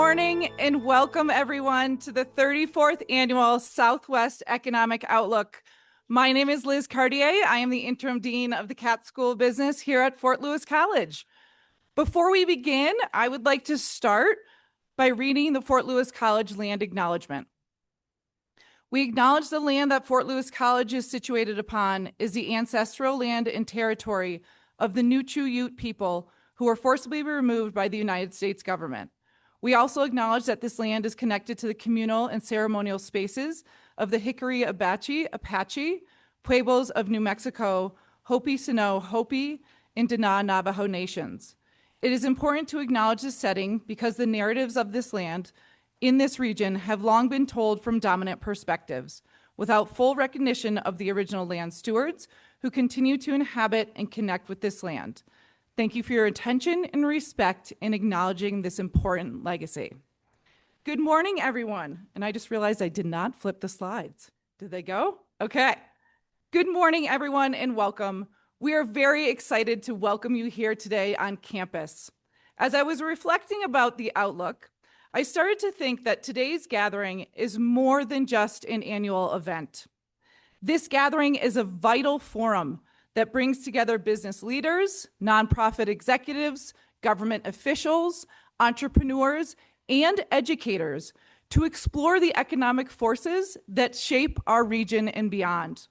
morning and welcome everyone to the 34th Annual Southwest Economic Outlook. My name is Liz Cartier. I am the Interim Dean of the Katz School of Business here at Fort Lewis College. Before we begin, I would like to start by reading the Fort Lewis College Land Acknowledgement. We acknowledge the land that Fort Lewis College is situated upon is the ancestral land and territory of the Nuchu Ute people who were forcibly removed by the United States government. We also acknowledge that this land is connected to the communal and ceremonial spaces of the Hickory Apache, Pueblos of New Mexico, Hopi Sino Hopi, and Dana Navajo nations. It is important to acknowledge this setting because the narratives of this land in this region have long been told from dominant perspectives, without full recognition of the original land stewards who continue to inhabit and connect with this land. Thank you for your attention and respect in acknowledging this important legacy. Good morning, everyone. And I just realized I did not flip the slides. Did they go? Okay. Good morning, everyone, and welcome. We are very excited to welcome you here today on campus. As I was reflecting about the outlook, I started to think that today's gathering is more than just an annual event. This gathering is a vital forum that brings together business leaders, nonprofit executives, government officials, entrepreneurs, and educators to explore the economic forces that shape our region and beyond.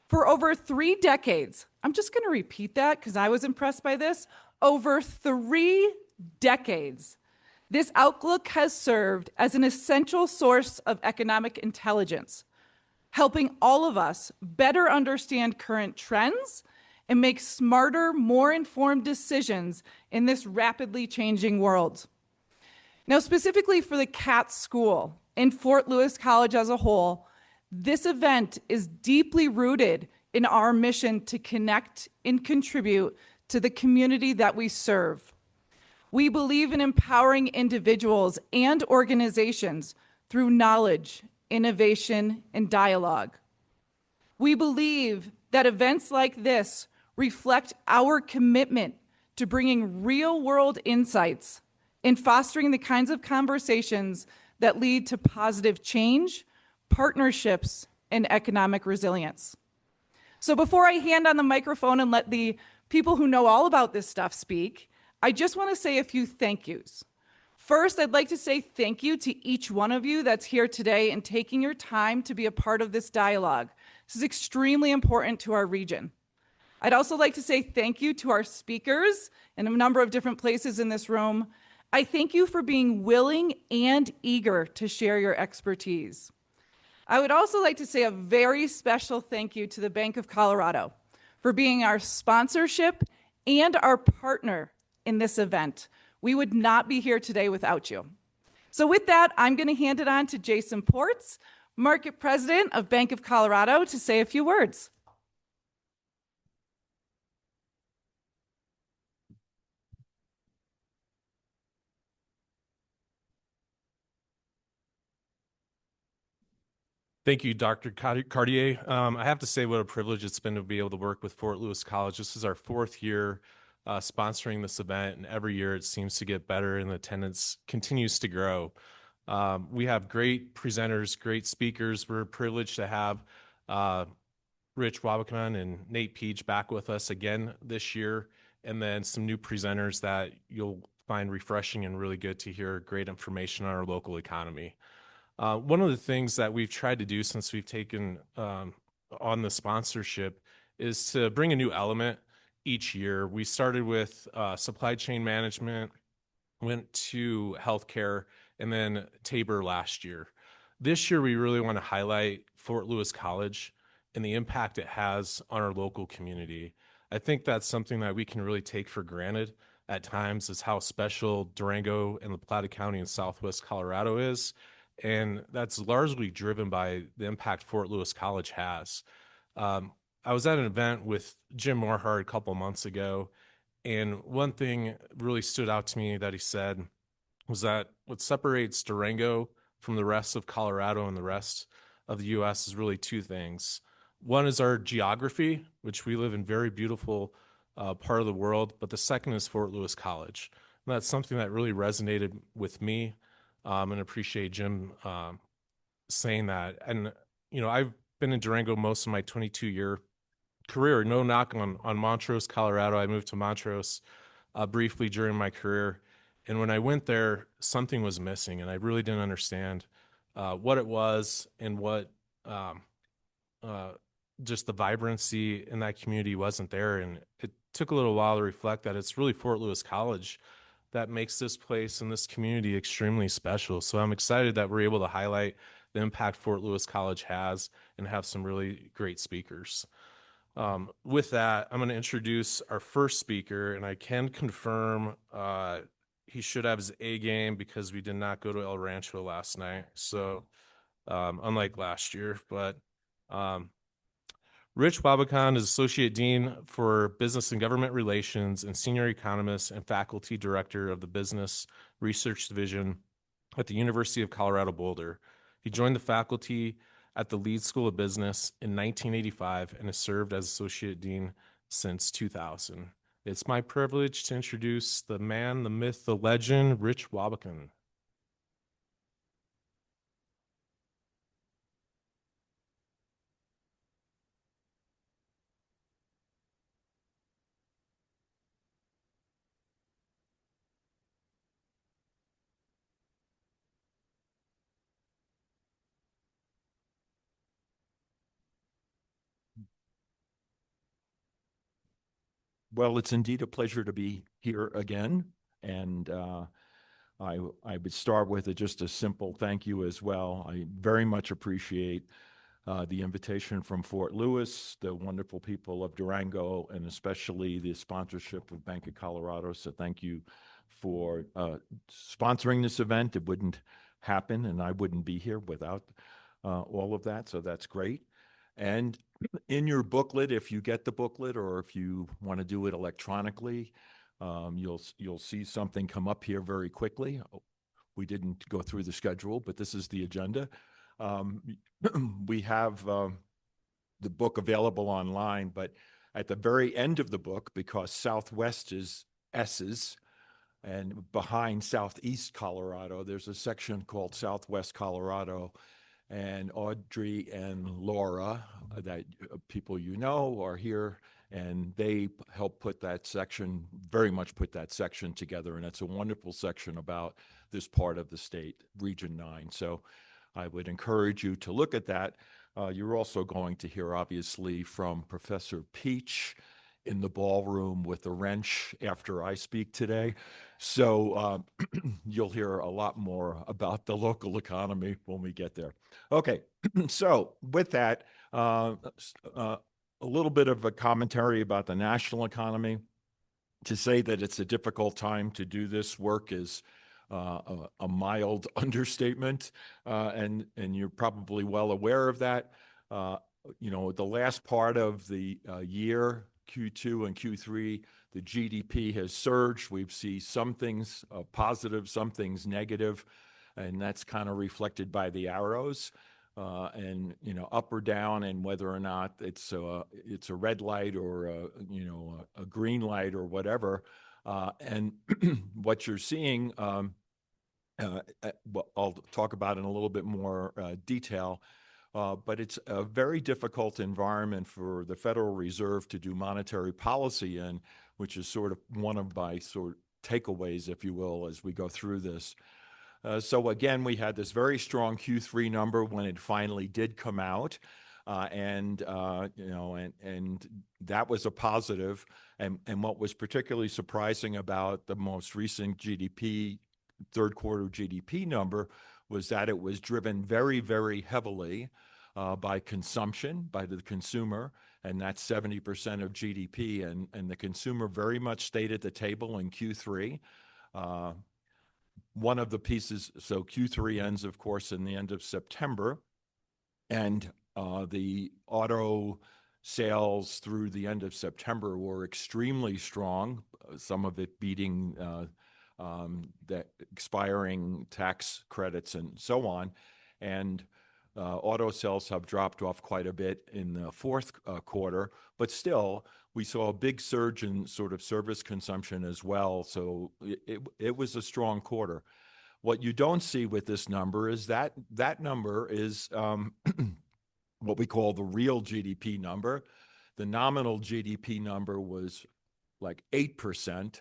For over 3 decades, I'm just going to repeat that because I was impressed by this, over 3 decades, this outlook has served as an essential source of economic intelligence, helping all of us better understand current trends and make smarter, more informed decisions in this rapidly changing world. Now, specifically for the Katz School and Fort Lewis College as a whole, this event is deeply rooted in our mission to connect and contribute to the community that we serve. We believe in empowering individuals and organizations through knowledge, innovation, and dialogue. We believe that events like this reflect our commitment to bringing real-world insights and fostering the kinds of conversations that lead to positive change, partnerships, and economic resilience. So before I hand on the microphone and let the people who know all about this stuff speak, I just want to say a few thank yous. First, I'd like to say thank you to each one of you that's here today and taking your time to be a part of this dialogue. This is extremely important to our region. I'd also like to say thank you to our speakers in a number of different places in this room. I thank you for being willing and eager to share your expertise. I would also like to say a very special thank you to the Bank of Colorado for being our sponsorship and our partner in this event. We would not be here today without you. So with that, I'm going to hand it on to Jason Ports, Market President of Bank of Colorado, to say a few words. Thank you, Dr. Cartier. I have to say what a privilege it's been to be able to work with Fort Lewis College. This is our 4th year sponsoring this event, and every year it seems to get better and the attendance continues to grow. We have great presenters, great speakers. We're privileged to have Rich Wabakaman and Nate Peach back with us again this year, and then some new presenters that you'll find refreshing and really good to hear great information on our local economy. One of the things that we've tried to do since we've taken on the sponsorship is to bring a new element each year. We started with supply chain management, went to healthcare, and then Tabor last year. This year, we really want to highlight Fort Lewis College and the impact it has on our local community. I think that's something that we can really take for granted at times, is how special Durango and La Plata County in Southwest Colorado is. And that's largely driven by the impact Fort Lewis College has. I was at an event with Jim Morhart a couple months ago, and one thing really stood out to me that he said was that what separates Durango from the rest of Colorado and the rest of the U.S. is really 2 things. One is our geography, which we live in very beautiful part of the world, but the second is Fort Lewis College. And that's something that really resonated with me, and appreciate Jim saying that. And, I've been in Durango most of my 22-year career. No knock on Montrose, Colorado. I moved to Montrose briefly during my career. And when I went there, something was missing, and I really didn't understand what it was and what um, uh, just the vibrancy in that community wasn't there. And it took a little while to reflect that it's really Fort Lewis College that makes this place and this community extremely special. So I'm excited that we're able to highlight the impact Fort Lewis College has and have some really great speakers. With that, I'm going to introduce our first speaker, and I can confirm he should have his A game because we did not go to El Rancho last night. So, unlike last year, but um, Rich Wabakan is Associate Dean for Business and Government Relations and Senior Economist and Faculty Director of the Business Research Division at the University of Colorado Boulder. He joined the faculty at the Leeds School of Business in 1985 and has served as Associate Dean since 2000. It's my privilege to introduce the man, the myth, the legend, Rich Wabakan. Well, it's indeed a pleasure to be here again. And I would start with just a simple thank you as well. I very much appreciate the invitation from Fort Lewis, the wonderful people of Durango, and especially the sponsorship of Bank of Colorado. So thank you for sponsoring this event. It wouldn't happen, and I wouldn't be here without all of that. So that's great. And in your booklet, if you get the booklet or if you want to do it electronically, you'll see something come up here very quickly. We didn't go through the schedule, but this is the agenda. We have the book available online, but at the very end of the book, because Southwest is S's, and behind Southeast Colorado, there's a section called Southwest Colorado. And Audrey and Laura, that people you know, are here, and they help put that section, very much put that section together. And it's a wonderful section about this part of the state, Region 9. So I would encourage you to look at that. You're also going to hear, obviously, from Professor Peach in the ballroom with the wrench after I speak today. So you'll hear a lot more about the local economy when we get there. Okay, so with that, a little bit of a commentary about the national economy. To say that it's a difficult time to do this work is a mild understatement, and you're probably well aware of that. The last part of the year, Q2 and Q3, the GDP has surged. We've seen some things positive, some things negative, and that's kind of reflected by the arrows. And up or down, and whether or not it's a red light or a green light or whatever. And what you're seeing, I'll talk about in a little bit more detail. But it's a very difficult environment for the Federal Reserve to do monetary policy in, which is sort of one of my sort of takeaways, if you will, as we go through this. So again, we had this very strong Q3 number when it finally did come out, and that was a positive. And what was particularly surprising about the most recent GDP, third quarter GDP number, was that it was driven very, very heavily by consumption, by the consumer, and that's 70% of GDP. And the consumer very much stayed at the table in Q3. One of the pieces, so Q3 ends, of course, in the end of September, and the auto sales through the end of September were extremely strong, some of it beating the expiring tax credits and so on. And Auto sales have dropped off quite a bit in the fourth quarter, but still, we saw a big surge in sort of service consumption as well. So it was a strong quarter. What you don't see with this number is that that number is what we call the real GDP number. The nominal GDP number was like 8%.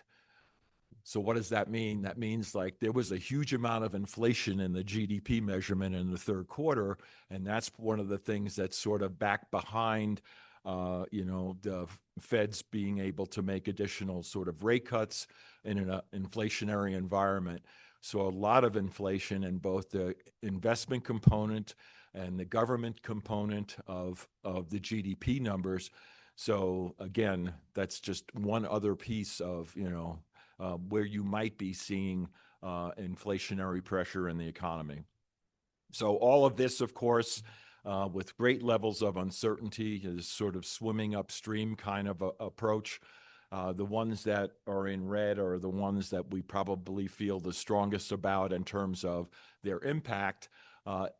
So what does that mean? That means like there was a huge amount of inflation in the GDP measurement in the third quarter, and that's one of the things that's sort of back behind, the Fed's being able to make additional sort of rate cuts in an inflationary environment. So a lot of inflation in both the investment component and the government component of the GDP numbers. So again, that's just one other piece of, where you might be seeing inflationary pressure in the economy. So all of this, of course, with great levels of uncertainty, is sort of swimming upstream kind of approach. The ones that are in red are the ones that we probably feel the strongest about in terms of their impact.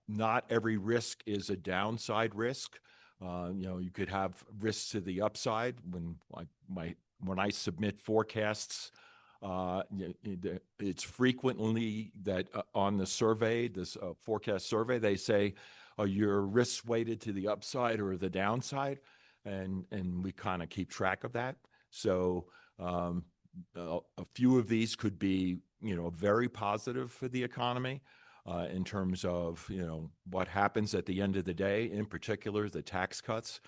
Not every risk is a downside risk. You could have risks to the upside. When I submit forecasts, it's frequently that on the survey, this forecast survey, they say, are your risks weighted to the upside or the downside? And we kind of keep track of that. So a few of these could be, very positive for the economy in terms of, what happens at the end of the day, in particular, the tax cuts.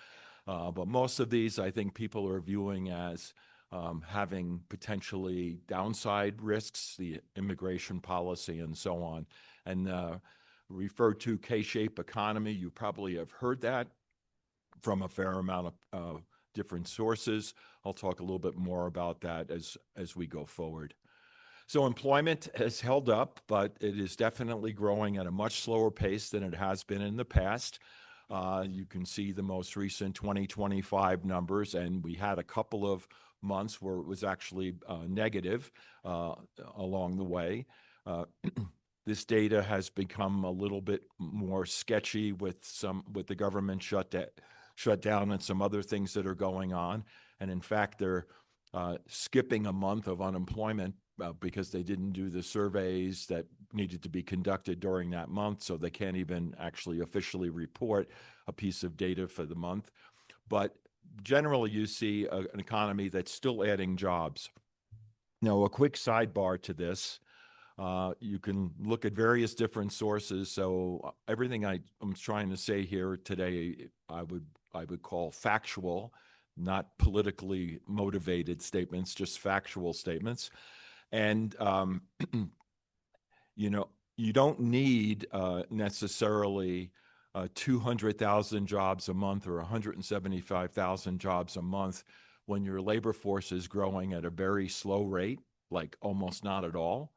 But most of these, I think people are viewing as having potentially downside risks, the immigration policy and so on. And referred to K-shaped economy, you probably have heard that from a fair amount of different sources. I'll talk a little bit more about that as we go forward. So employment has held up, but it is definitely growing at a much slower pace than it has been in the past. You can see the most recent 2025 numbers, and we had a couple of months where it was actually negative along the way. This data has become a little bit more sketchy with the government shutdown and some other things that are going on. And in fact, they're skipping a month of unemployment because they didn't do the surveys that needed to be conducted during that month. So they can't even actually officially report a piece of data for the month. But generally, you see an economy that's still adding jobs. Now, a quick sidebar to this. You can look at various different sources. So everything I'm trying to say here today, I would call factual, not politically motivated statements, just factual statements. And you don't need necessarily 200,000 jobs a month or 175,000 jobs a month when your labor force is growing at a very slow rate, like almost not at all.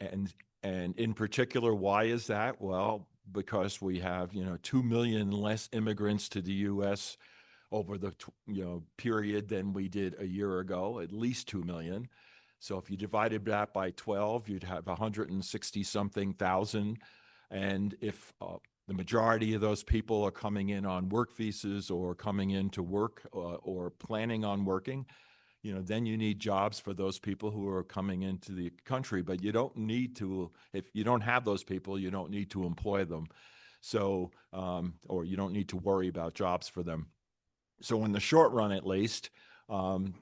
And in particular, why is that? Well, because we have 2 million less immigrants to the U.S. over the period than we did a year ago, at least 2 million. So if you divided that by 12, you'd have 160-something thousand. And if the majority of those people are coming in on work visas or coming in to work or planning on working, then you need jobs for those people who are coming into the country. But you don't need to, if you don't have those people, you don't need to employ them. So, or you don't need to worry about jobs for them. So in the short run, at least, the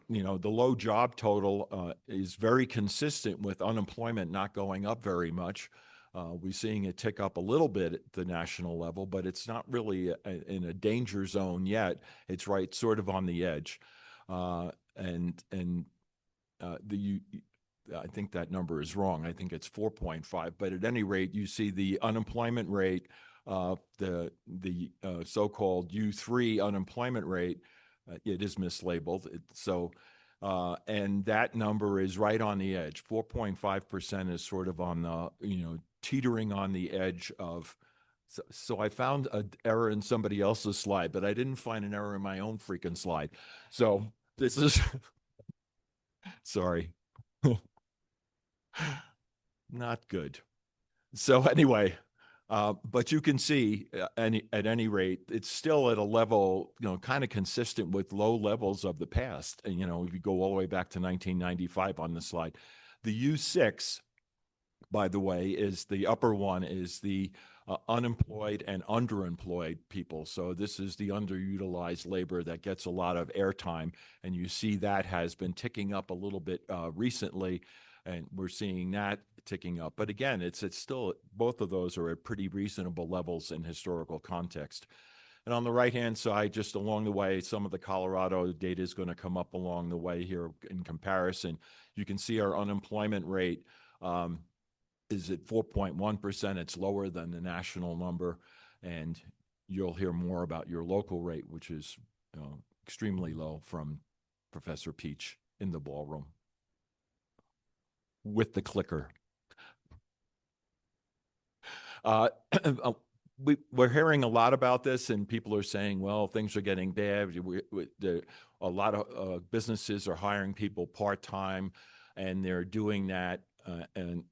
low job total is very consistent with unemployment not going up very much. We're seeing it tick up a little bit at the national level, but it's not really in a danger zone yet. It's right sort of on the edge. I think that number is wrong. I think it's 4.5. But at any rate, you see the unemployment rate, the so-called U3 unemployment rate, it is mislabeled. And that number is right on the edge. 4.5% is sort of on the, teetering on the edge of. So I found an error in somebody else's slide, but I didn't find an error in my own freaking slide. So this is, sorry, not good. So anyway, But you can see at any rate, it's still at a level, kind of consistent with low levels of the past. And, if you go all the way back to 1995 on the slide, the U6, by the way, is the upper one is the unemployed and underemployed people. So this is the underutilized labor that gets a lot of airtime. And you see that has been ticking up a little bit recently. And we're seeing that ticking up. But again, it's still, both of those are at pretty reasonable levels in historical context. And on the right-hand side, just along the way, some of the Colorado data is going to come up along the way here in comparison. You can see our unemployment rate is at 4.1%. It's lower than the national number. And you'll hear more about your local rate, which is extremely low, from Professor Peach in the ballroom with the clicker. We're hearing a lot about this, and people are saying, well, things are getting bad. A lot of businesses are hiring people part-time, and they're doing that, and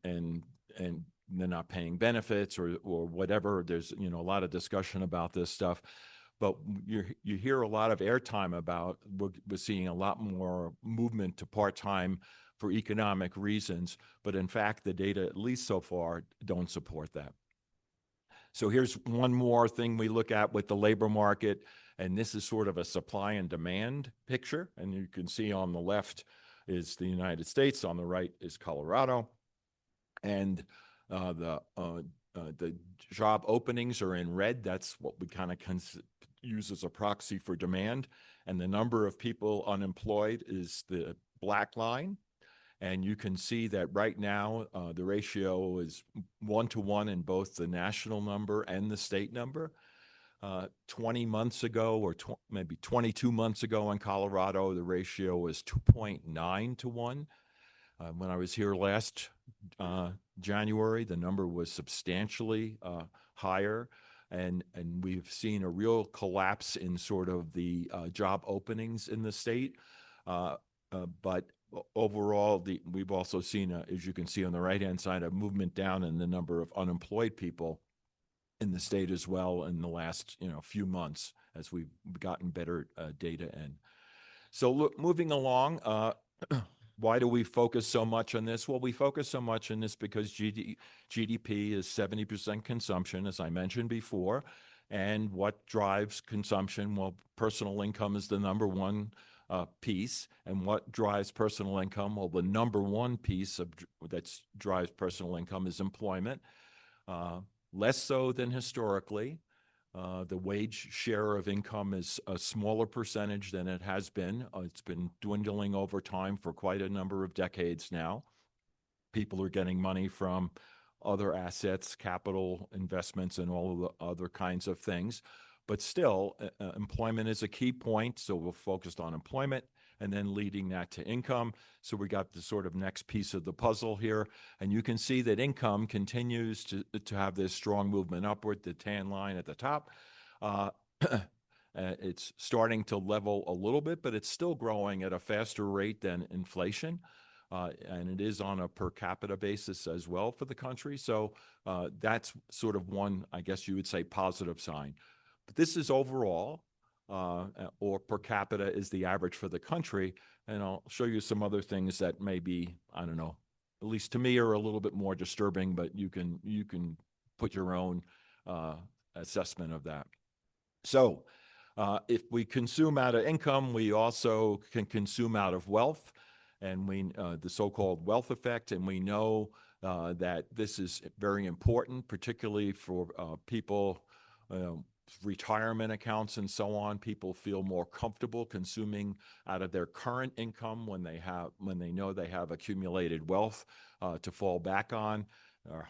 they're not paying benefits or whatever. There's a lot of discussion about this stuff. But you hear a lot of airtime about, we're seeing a lot more movement to part-time for economic reasons, but in fact, the data, at least so far, don't support that. So here's one more thing we look at with the labor market, and this is sort of a supply and demand picture. And you can see on the left is the United States, on the right is Colorado, and the job openings are in red. That's what we kind of use as a proxy for demand, and the number of people unemployed is the black line. And you can see that right now, the ratio is 1-to-1 in both the national number and the state number. 20 months ago, or maybe 22 months ago in Colorado, the ratio was 2.9-to-1. When I was here last January, the number was substantially higher. And we've seen a real collapse in sort of the job openings in the state. But overall, we've also seen, as you can see on the right-hand side, a movement down in the number of unemployed people in the state as well in the last few months as we've gotten better data in. So look, moving along, why do we focus so much on this? Well, we focus so much on this because GDP is 70% consumption, as I mentioned before. And what drives consumption? Well, personal income is the number one piece. And what drives personal income? Well, the number one piece that drives personal income is employment. Less so than historically. The wage share of income is a smaller percentage than it has been. It's been dwindling over time for quite a number of decades now. People are getting money from other assets, capital investments, and all of the other kinds of things. But still, employment is a key point, so we're focused on employment and then leading that to income. So we got the sort of next piece of the puzzle here. And you can see that income continues to have this strong movement upward, the tan line at the top. It's starting to level a little bit, but it's still growing at a faster rate than inflation. And it is on a per capita basis as well for the country. So that's sort of one, I guess you would say, positive sign. But this is overall, or per capita is the average for the country. And I'll show you some other things that may be, I don't know, at least to me are a little bit more disturbing, but you can put your own assessment of that. So if we consume out of income, we also can consume out of wealth, and the so-called wealth effect. And we know that this is very important, particularly for people, retirement accounts and so on. People feel more comfortable consuming out of their current income when they know they have accumulated wealth to fall back on.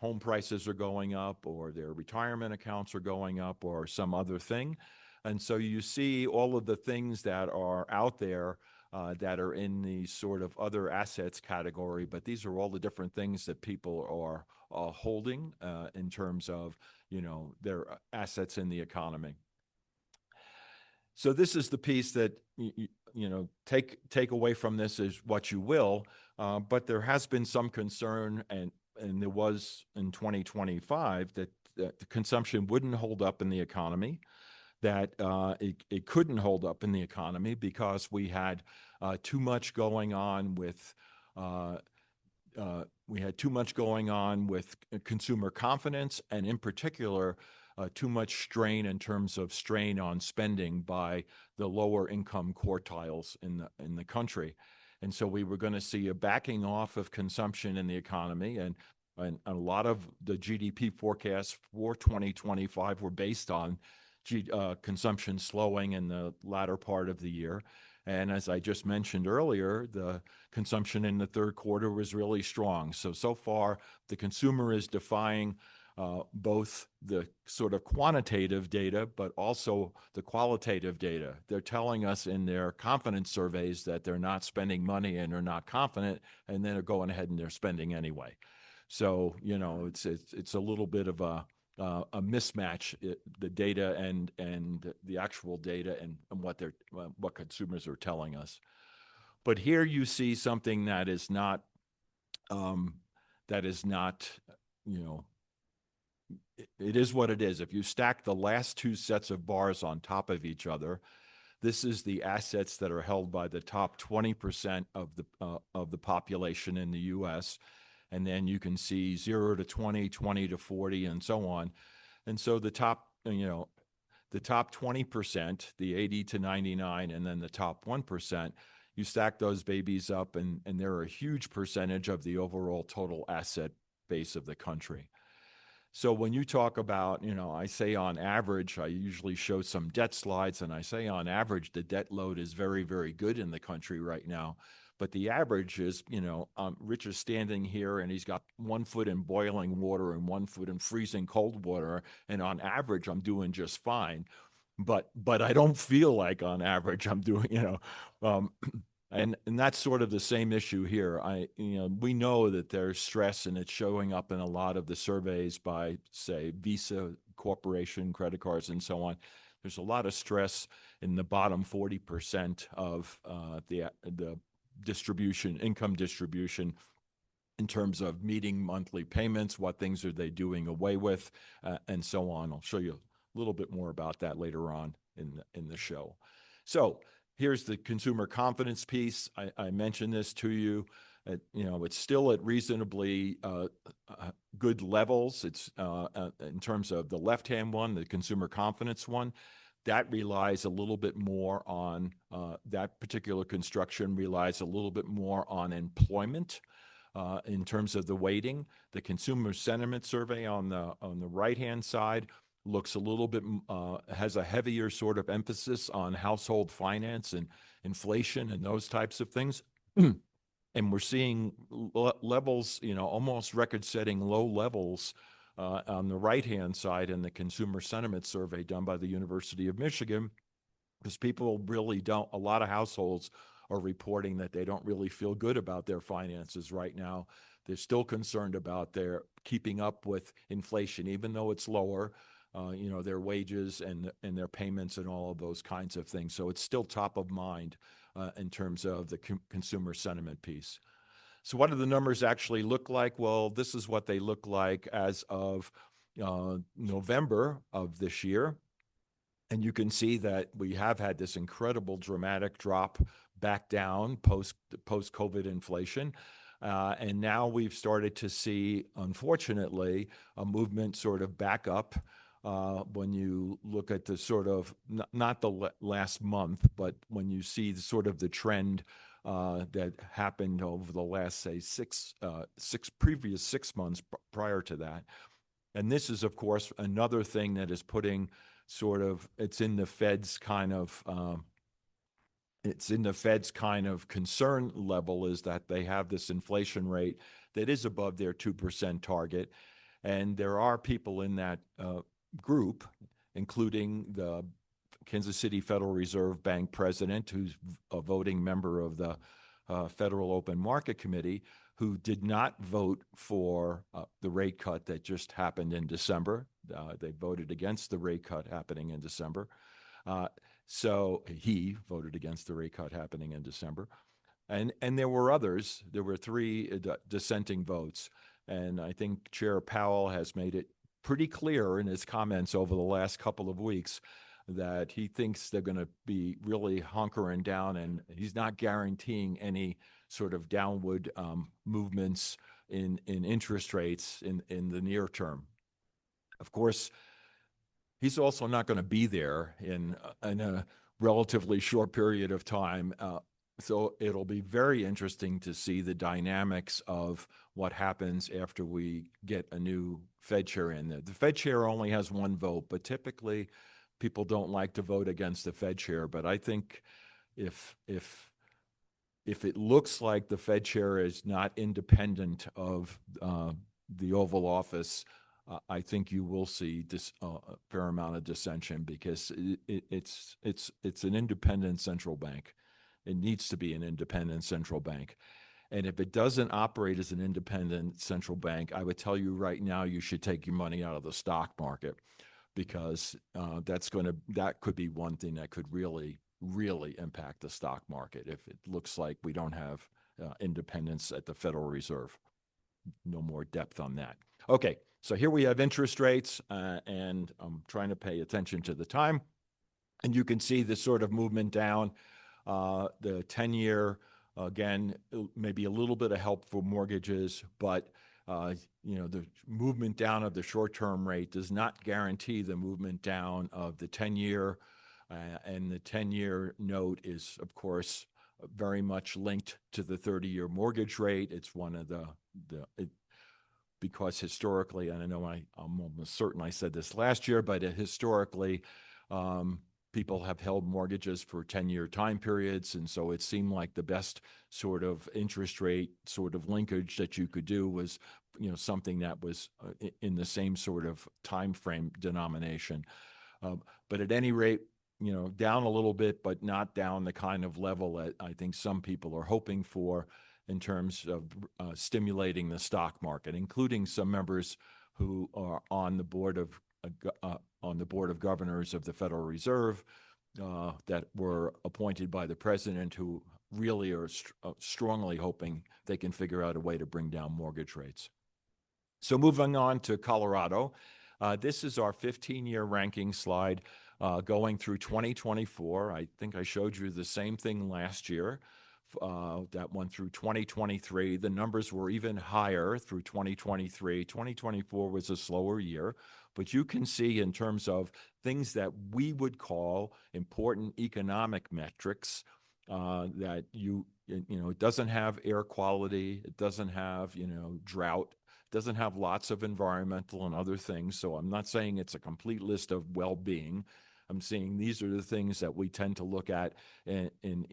Home prices are going up, or their retirement accounts are going up, or some other thing. And so you see all of the things that are out there that are in the sort of other assets category, but these are all the different things that people are holding in terms of their assets in the economy. So this is the piece that take away from this is what you will, but there has been some concern, and there was in 2025 that that the consumption wouldn't hold up in the economy, that it couldn't hold up in the economy because we had too much going on with consumer confidence, and in particular, too much strain in terms of strain on spending by the lower income quartiles in the country. And so we were going to see a backing off of consumption in the economy, and a lot of the GDP forecasts for 2025 were based on consumption slowing in the latter part of the year. And as I just mentioned earlier, the consumption in the third quarter was really strong. So far, the consumer is defying both the sort of quantitative data, but also the qualitative data. They're telling us in their confidence surveys that they're not spending money and they're not confident, and then they're going ahead and they're spending anyway. So, you know, it's a little bit of a mismatch, the data and the actual data and what consumers are telling us. But here you see something that is not, you know, it is what it is. If you stack the last two sets of bars on top of each other, this is the assets that are held by the top 20% of the population in the U.S. And then you can see 0 to 20, 20 to 40, and so on. And so the top 20%, the 80 to 99, and then the top 1%, you stack those babies up, and they're a huge percentage of the overall total asset base of the country. So when you talk about, you know, I say on average, I usually show some debt slides, and I say on average, the debt load is very, very good in the country right now. But the average is, you know, Rich is standing here and he's got 1 foot in boiling water and 1 foot in freezing cold water. And on average, I'm doing just fine. But I don't feel like on average I'm doing, you know, and that's sort of the same issue here. We know that there's stress, and it's showing up in a lot of the surveys by, say, Visa, corporation, credit cards, and so on. There's a lot of stress in the bottom 40% of the income distribution, in terms of meeting monthly payments, what things are they doing away with, and so on. I'll show you a little bit more about that later on in the show. So here's the consumer confidence piece. I mentioned this to you. It's still at reasonably good levels. It's in terms of the left-hand one, the consumer confidence one. That relies a little bit more on that particular construction relies a little bit more on employment in terms of the weighting. The consumer sentiment survey on the right-hand side looks a little bit has a heavier sort of emphasis on household finance and inflation and those types of things. And we're seeing levels, almost record-setting low levels on the right-hand side in the consumer sentiment survey done by the University of Michigan, because people really don't, a lot of households are reporting that they don't really feel good about their finances right now. They're still concerned about their keeping up with inflation, even though it's lower, their wages and their payments and all of those kinds of things. So it's still top of mind in terms of the consumer sentiment piece. So what do the numbers actually look like? Well, this is what they look like as of November of this year. And you can see that we have had this incredible dramatic drop back down post-COVID inflation. And now we've started to see, unfortunately, a movement sort of back up when you look at the sort of, not the last month, but when you see sort of the trend that happened over the last, say, previous 6 months prior to that. And this is, of course, another thing that is putting it's in the Fed's kind of concern level, is that they have this inflation rate that is above their 2% target. And there are people in that group, including the Kansas City Federal Reserve Bank president, who's a voting member of the Federal Open Market Committee, who did not vote for the rate cut that just happened in December. They voted against the rate cut happening in December. So he voted against the rate cut happening in December. And there were others. There were 3 dissenting votes. And I think Chair Powell has made it pretty clear in his comments over the last couple of weeks that he thinks they're going to be really hunkering down, and he's not guaranteeing any sort of downward movements in interest rates in the near term. Of course, he's also not going to be there in a relatively short period of time. So it'll be very interesting to see the dynamics of what happens after we get a new Fed chair in there. The Fed chair only has one vote, but typically people don't like to vote against the Fed chair. But I think if it looks like the Fed chair is not independent of the Oval Office, I think you will see a fair amount of dissension, because it's an independent central bank. It needs to be an independent central bank. And if it doesn't operate as an independent central bank, I would tell you right now, you should take your money out of the stock market, because that could be one thing that could really impact the stock market if it looks like we don't have independence at the Federal Reserve. No more depth on that. Okay, so here we have interest rates, and I'm trying to pay attention to the time. And you can see this sort of movement down. The 10-year, again, maybe a little bit of help for mortgages, but the movement down of the short-term rate does not guarantee the movement down of the 10-year, and the 10-year note is, of course, very much linked to the 30-year mortgage rate. It's one of because historically, and I know I'm almost certain I said this last year, but historically, people have held mortgages for 10-year time periods, and so it seemed like the best sort of interest rate sort of linkage that you could do was, something that was in the same sort of time frame denomination. But at any rate, down a little bit, but not down the kind of level that I think some people are hoping for in terms of stimulating the stock market, including some members who are on the board of governors of the Federal Reserve that were appointed by the president, who really are strongly hoping they can figure out a way to bring down mortgage rates. So moving on to Colorado, this is our 15-year ranking slide going through 2024. I think I showed you the same thing last year. That went through 2023. The numbers were even higher through 2023. 2024 was a slower year, but you can see in terms of things that we would call important economic metrics that it doesn't have air quality, it doesn't have, drought, it doesn't have lots of environmental and other things. So I'm not saying it's a complete list of well-being. I'm saying these are the things that we tend to look at in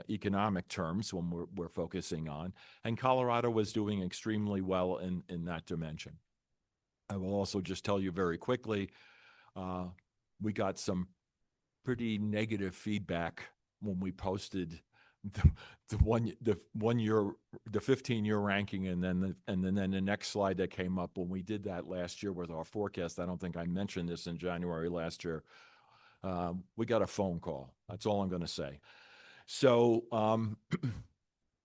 economic terms when we're focusing on. And Colorado was doing extremely well in that dimension. I will also just tell you very quickly, we got some pretty negative feedback when we posted the 15-year ranking, and then the next slide that came up when we did that last year with our forecast. I don't think I mentioned this in January last year. We got a phone call. That's all I'm going to say. So,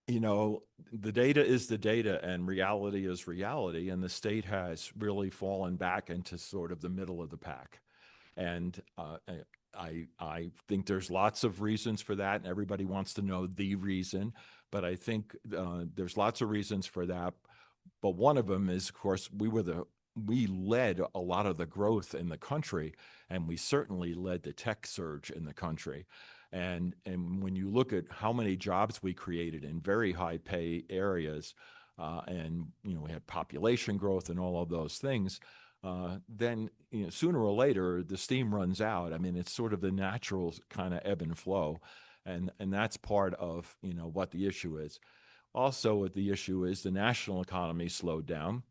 the data is the data, and reality is reality, and the state has really fallen back into sort of the middle of the pack. And I think there's lots of reasons for that, and everybody wants to know the reason. But I think there's lots of reasons for that. But one of them is, of course, we led a lot of the growth in the country, and we certainly led the tech surge in the country. And when you look at how many jobs we created in very high pay areas, and we had population growth and all of those things, then sooner or later the steam runs out. I mean, it's sort of the natural kind of ebb and flow, and that's part of what the issue is. Also, what the issue is, the national economy slowed down.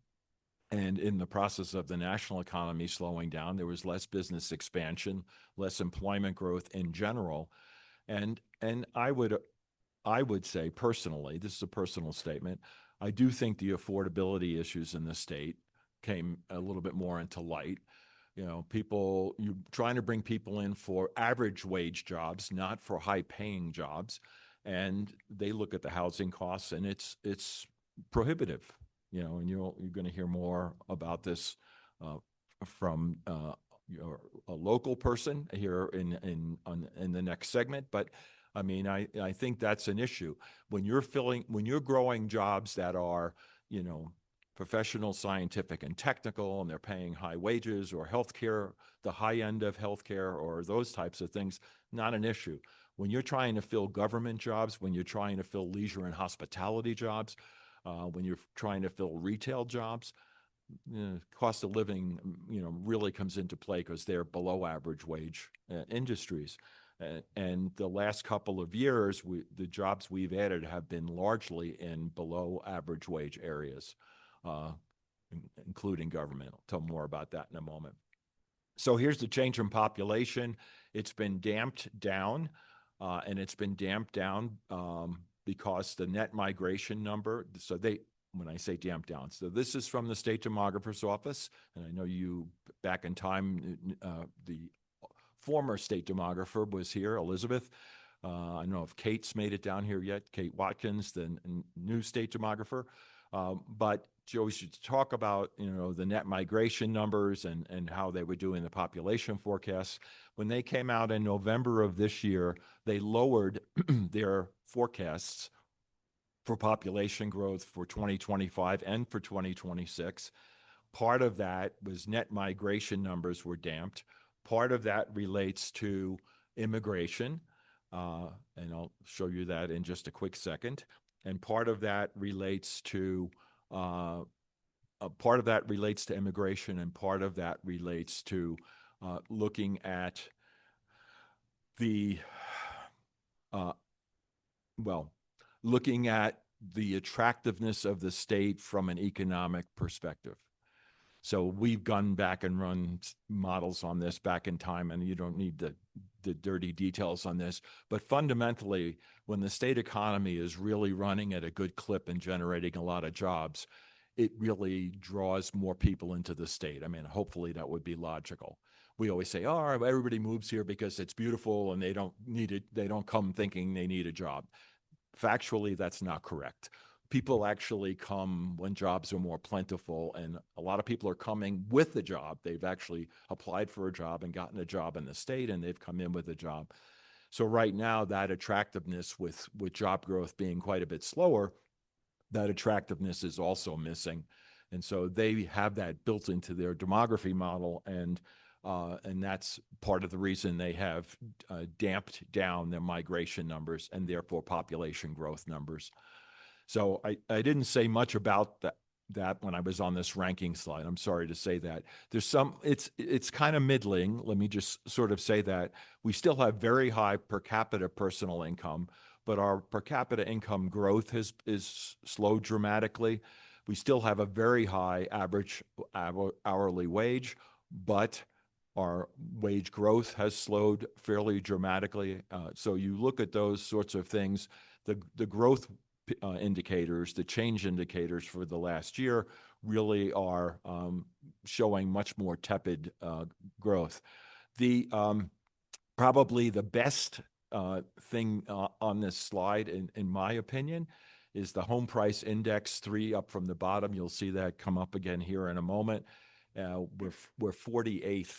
And in the process of the national economy slowing down, there was less business expansion, less employment growth in general. And I would say personally, this is a personal statement, I do think the affordability issues in the state came a little bit more into light. You're trying to bring people in for average wage jobs, not for high paying jobs. And they look at the housing costs, and it's prohibitive. And you're going to hear more about this from a local person here in the next segment, but I mean, I think that's an issue. When you're growing jobs that are, you know, professional, scientific, and technical, and they're paying high wages, or healthcare, the high end of healthcare, or those types of things, not an issue. When you're trying to fill government jobs, when you're trying to fill leisure and hospitality jobs, when you're trying to fill retail jobs, cost of living, you know, really comes into play because they're below average wage industries. And the last couple of years, the jobs we've added have been largely in below average wage areas, including government. I'll tell more about that in a moment. So here's the change in population. It's been damped down, and it's been damped down because the net migration number, when I say damped down, so this is from the State Demographer's Office, and I know you, back in time, the former State Demographer was here, Elizabeth. I don't know if Kate's made it down here yet, Kate Watkins, the new State Demographer. But Joe, should talk about, you know, the net migration numbers and how they were doing the population forecasts. When they came out in November of this year, they lowered their forecasts for population growth for 2025 and for 2026. Part of that was net migration numbers were damped. Part of that relates to immigration, and I'll show you that in just a quick second. And part of that relates to immigration, and part of that relates to looking at looking at the attractiveness of the state from an economic perspective. So we've gone back and run models on this back in time, and you don't need the dirty details on this. But fundamentally, when the state economy is really running at a good clip and generating a lot of jobs, it really draws more people into the state. I mean, hopefully that would be logical. We always say, oh, everybody moves here because it's beautiful and they don't need it. They don't come thinking they need a job. Factually, that's not correct. People actually come when jobs are more plentiful, and a lot of people are coming with a job. They've actually applied for a job and gotten a job in the state, and they've come in with a job. So right now, that attractiveness with job growth being quite a bit slower, that attractiveness is also missing. And so they have that built into their demography model, and that's part of the reason they have damped down their migration numbers and therefore population growth numbers. So I didn't say much about that when I was on this ranking slide. I'm sorry to say that. It's kind of middling. Let me just sort of say that we still have very high per capita personal income, but our per capita income growth is slowed dramatically. We still have a very high average hourly wage, but our wage growth has slowed fairly dramatically. So you look at those sorts of things, the growth indicators, the change indicators for the last year really are showing much more tepid growth. Probably the best thing on this slide, in my opinion, is the home price index 3 up from the bottom. You'll see that come up again here in a moment. We're 48th.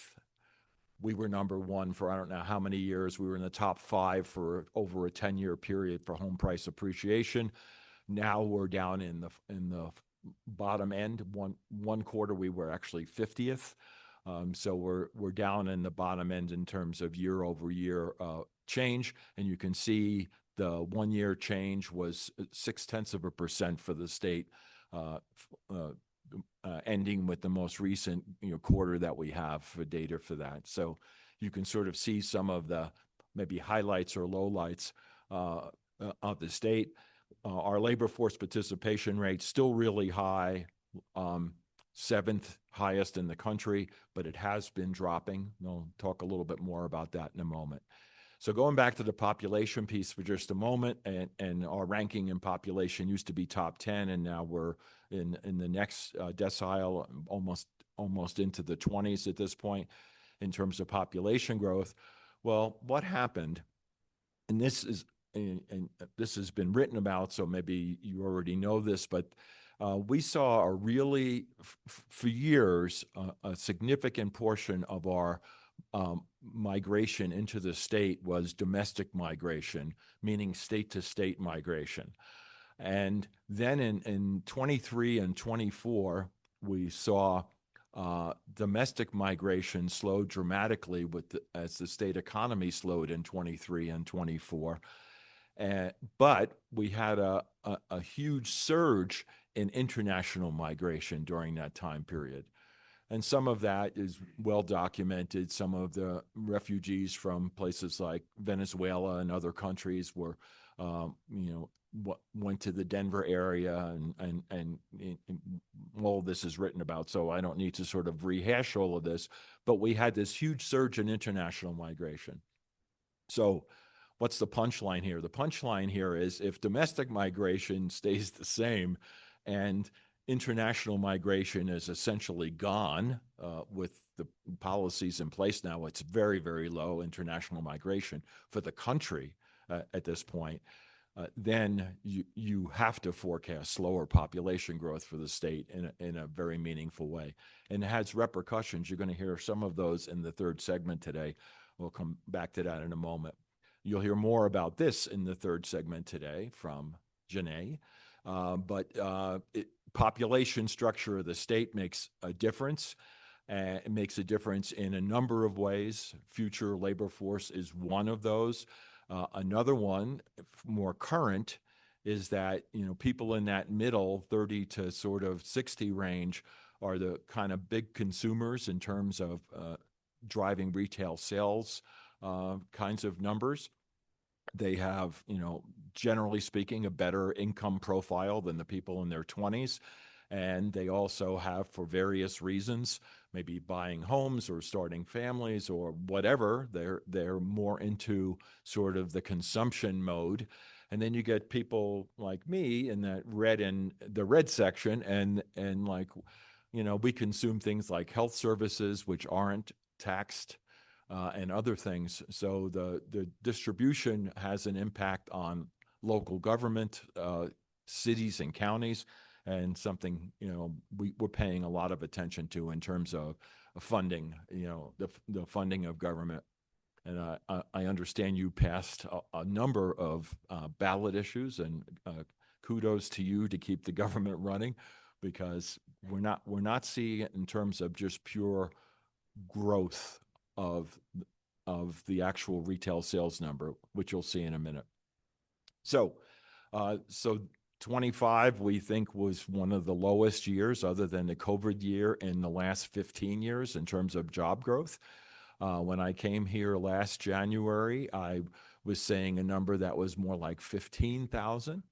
We were number 1 for I don't know how many years. We were in the top 5 for over a 10-year period for home price appreciation. Now we're down in the bottom end. One quarter we were actually 50th. So we're down in the bottom end in terms of year over year change, and you can see the 1 year change was 0.6% for the state, ending with the most recent quarter that we have for data for that. So you can sort of see some of the maybe highlights or lowlights of the state. Our labor force participation rate still really high, 7th highest in the country, but it has been dropping. I'll talk a little bit more about that in a moment. So going back to the population piece for just a moment, and our ranking in population used to be top 10, and now we're in the next decile, almost into the 20s at this point in terms of population growth. Well, what happened, and this has been written about, so maybe you already know this, but we saw a really, for years, a significant portion of our migration into the state was domestic migration, meaning state-to-state migration. And then in 23 and 24, we saw domestic migration slowed dramatically as the state economy slowed in 23 and 24. But we had a huge surge in international migration during that time period. And some of that is well documented. Some of the refugees from places like Venezuela and other countries were, went to the Denver area, and all of this is written about, so I don't need to sort of rehash all of this. But we had this huge surge in international migration. So what's the punchline here? The punchline here is if domestic migration stays the same and international migration is essentially gone with the policies in place now, it's very, very low international migration for the country at this point, then you have to forecast slower population growth for the state in a very meaningful way. And it has repercussions. You're going to hear some of those in the third segment today. We'll come back to that in a moment. You'll hear more about this in the third segment today from Janae. Population structure of the state makes a difference. It makes a difference in a number of ways. Future labor force is one of those. Another one, more current, is that people in that middle 30 to sort of 60 range are the kind of big consumers in terms of driving retail sales kinds of numbers. They have, generally speaking, a better income profile than the people in their 20s. And they also have, for various reasons, maybe buying homes or starting families or whatever, they're more into sort of the consumption mode. And then you get people like me in the red section, and like, we consume things like health services, which aren't taxed, and other things. So the distribution has an impact on local government, cities and counties, and something we're paying a lot of attention to in terms of funding, the funding of government. And I understand you passed a number of ballot issues, and kudos to you to keep the government running, because we're not seeing it in terms of just pure growth of the actual retail sales number, which you'll see in a minute. So 25, we think, was one of the lowest years, other than the COVID year, in the last 15 years in terms of job growth. When I came here last January, I was saying a number that was more like 15,000.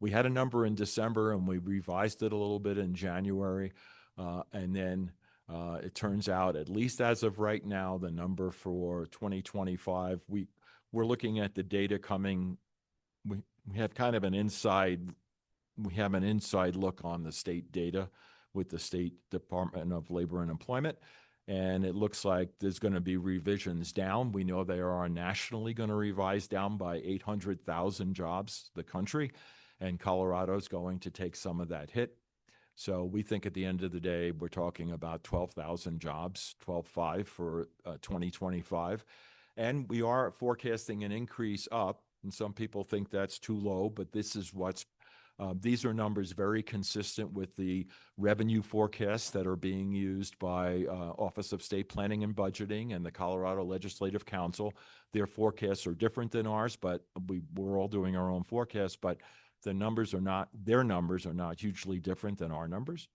We had a number in December, and we revised it a little bit in January. And then it turns out, at least as of right now, the number for 2025, we're looking at the data coming. We have kind of an inside look on the state data with the State Department of Labor and Employment. And it looks like there's going to be revisions down. We know they are nationally going to revise down by 800,000 jobs, the country, and Colorado's going to take some of that hit. So we think at the end of the day, we're talking about 12,000 jobs, 12.5 for 2025. And we are forecasting an increase up. And some people think that's too low, but this is these are numbers very consistent with the revenue forecasts that are being used by Office of State Planning and Budgeting and the Colorado Legislative Council. Their forecasts are different than ours, but we're all doing our own forecasts, but their numbers are not hugely different than our numbers.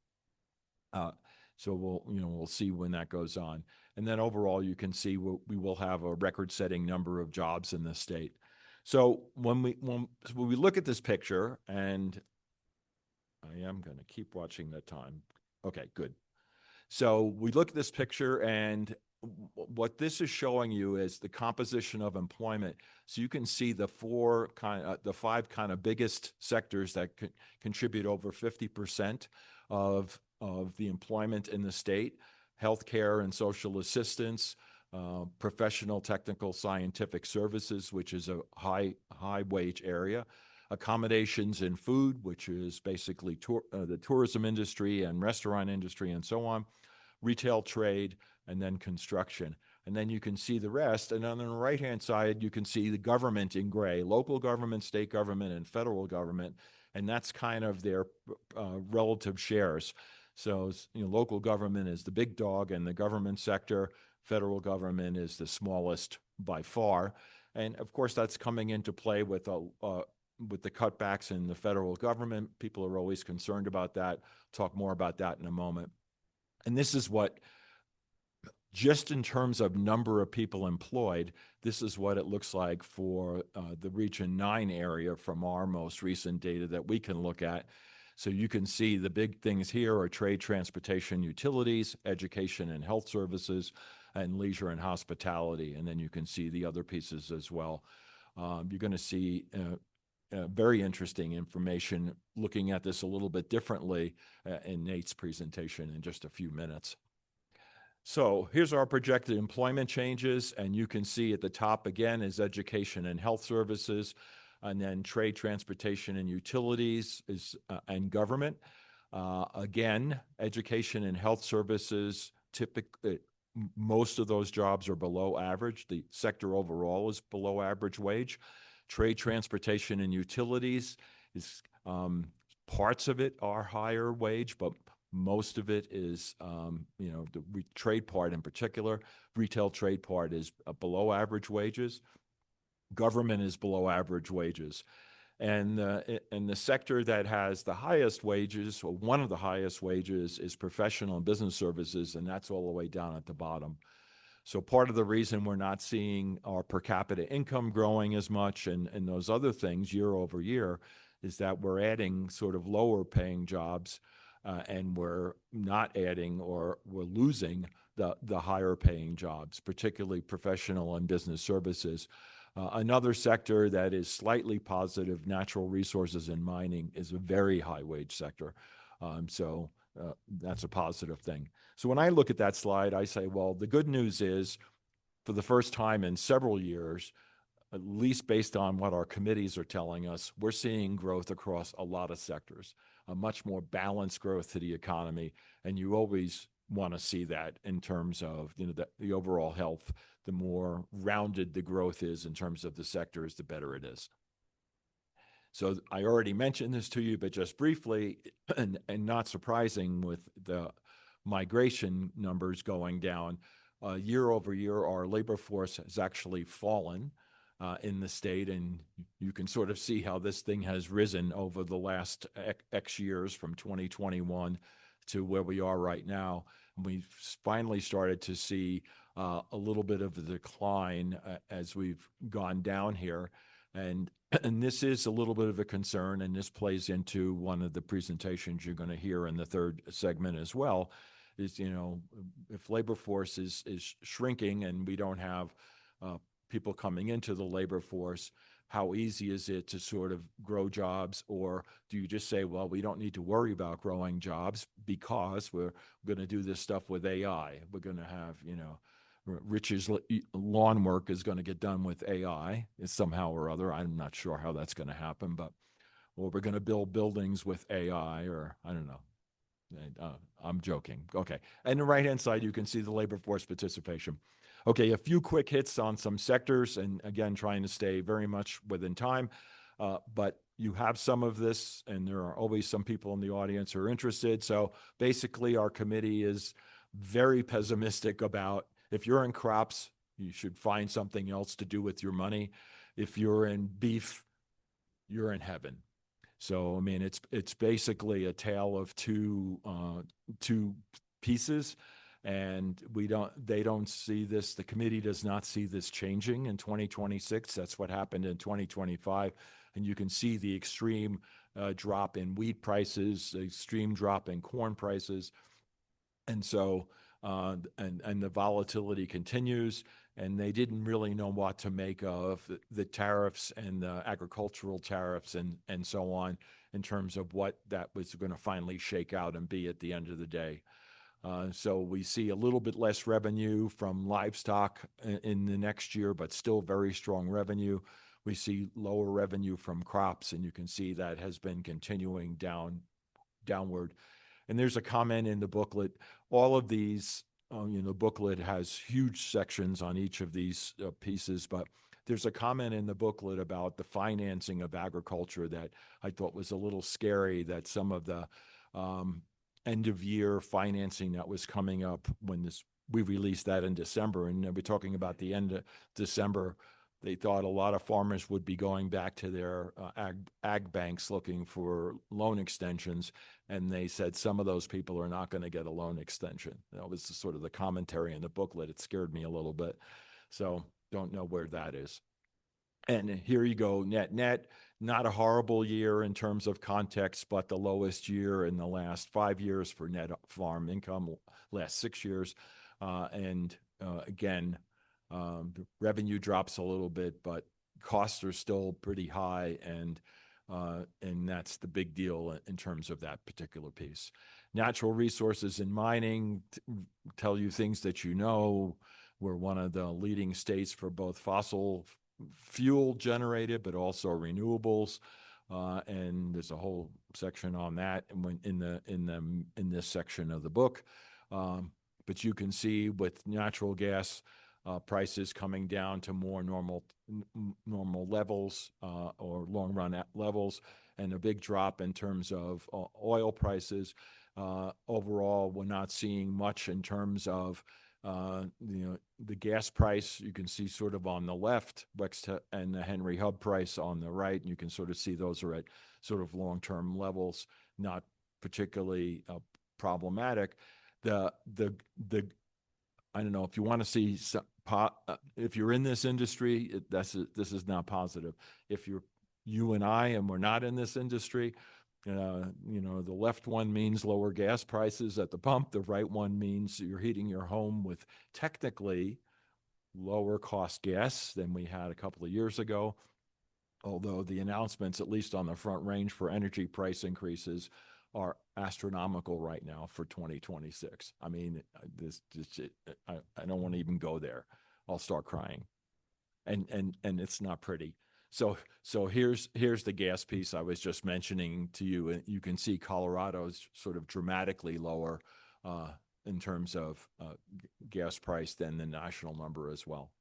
So we'll see when that goes on. And then overall, you can see we will have a record-setting number of jobs in the state. So when we look at this picture, and I am going to keep watching the time. Okay, good. So we look at this picture, and what this is showing you is the composition of employment. So you can see the five kind of biggest sectors that contribute over 50% of the employment in the state: healthcare and social assistance, professional, technical, scientific services, which is a high wage area, accommodations and food, which is basically the tourism industry and restaurant industry and so on, retail trade, and then construction. And then you can see the rest. And on the right-hand side, you can see the government in gray, local government, state government, and federal government. And that's kind of their relative shares. So, local government is the big dog in the government sector. Federal government is the smallest by far. And of course, that's coming into play with the cutbacks in the federal government. People are always concerned about that. Talk more about that in a moment. And this is what, just in terms of number of people employed, this is what it looks like for the Region 9 area from our most recent data that we can look at. So you can see the big things here are trade, transportation, utilities, education and health services, and leisure and hospitality. And then you can see the other pieces as well. You're going to see very interesting information looking at this a little bit differently in Nate's presentation in just a few minutes. So here's our projected employment changes, and you can see at the top again is education and health services, and then trade, transportation, and utilities is and government. Again, education and health services, typically most of those jobs are below average. The sector overall is below average wage. Trade, transportation, and utilities is parts of it are higher wage, but most of it is, the trade part in particular. Retail trade part is below average wages. Government is below average wages. And the sector that has the highest wages, or one of the highest wages, is professional and business services, and that's all the way down at the bottom. So part of the reason we're not seeing our per capita income growing as much and those other things year over year is that we're adding sort of lower paying jobs, and we're not adding, or we're losing the higher paying jobs, particularly professional and business services. Another sector that is slightly positive, natural resources and mining, is a very high wage sector. So that's a positive thing. So when I look at that slide, I say, well, the good news is for the first time in several years, at least based on what our committees are telling us, we're seeing growth across a lot of sectors, a much more balanced growth to the economy. And you always want to see that in terms of the overall health. The more rounded the growth is in terms of the sectors, the better it is. So I already mentioned this to you, but just briefly, and not surprising with the migration numbers going down, year over year, our labor force has actually fallen in the state, and you can sort of see how this thing has risen over the last X years from 2021 to where we are right now. And we've finally started to see a little bit of a decline as we've gone down here. And this is a little bit of a concern, and this plays into one of the presentations you're going to hear in the third segment as well, is, if labor force is shrinking and we don't have people coming into the labor force, how easy is it to sort of grow jobs? Or do you just say, well, we don't need to worry about growing jobs because we're going to do this stuff with AI. We're going to have, Rich's lawn work is going to get done with AI somehow or other. I'm not sure how that's going to happen, or we're going to build buildings with AI, or I don't know. I'm joking. Okay. And the right-hand side, you can see the labor force participation. Okay, a few quick hits on some sectors, and again, trying to stay very much within time. But you have some of this, and there are always some people in the audience who are interested. So basically, our committee is very pessimistic about, if you're in crops, you should find something else to do with your money. If you're in beef, you're in heaven. So, I mean, it's basically a tale of two pieces, and they don't see this. The committee does not see this changing in 2026. That's what happened in 2025, and you can see the extreme drop in wheat prices, the extreme drop in corn prices, and so and the volatility continues. And they didn't really know what to make of the tariffs and the agricultural tariffs and so on, in terms of what that was going to finally shake out and be at the end of the day. So we see a little bit less revenue from livestock in the next year, but still very strong revenue. We see lower revenue from crops, and you can see that has been continuing downward. And there's a comment in the booklet. All of these, the booklet has huge sections on each of these pieces, but there's a comment in the booklet about the financing of agriculture that I thought was a little scary, that some of the end of year financing that was coming up when we released that in December, and we're talking about the end of December. They thought a lot of farmers would be going back to their ag banks looking for loan extensions, and they said some of those people are not going to get a loan extension. That was sort of the commentary in the booklet. It scared me a little bit. So don't know where that is. And here you go, net, not a horrible year in terms of context, but the lowest year in the last 5 years for net farm income, last 6 years. Again, the revenue drops a little bit, but costs are still pretty high, and that's the big deal in terms of that particular piece. Natural resources and mining tell you things that you know. We're one of the leading states for both fossil fuel generated, but also renewables, and there's a whole section on that in this section of the book. But you can see with natural gas prices coming down to more normal levels or long run levels, and a big drop in terms of oil prices. Overall, we're not seeing much in terms of the gas price. You can see sort of on the left, and the Henry Hub price on the right, and you can sort of see those are at sort of long-term levels, not particularly problematic. I don't know if you want to see if you're in this industry, this is not positive. If you and I, and we're not in this industry, the left one means lower gas prices at the pump. The right one means you're heating your home with technically lower cost gas than we had a couple of years ago. Although the announcements, at least on the front range for energy price increases, are astronomical right now for 2026. I mean, I don't want to even go there. I'll start crying, and it's not pretty. So here's the gas piece I was just mentioning to you, and you can see Colorado's sort of dramatically lower in terms of gas price than the national number as well.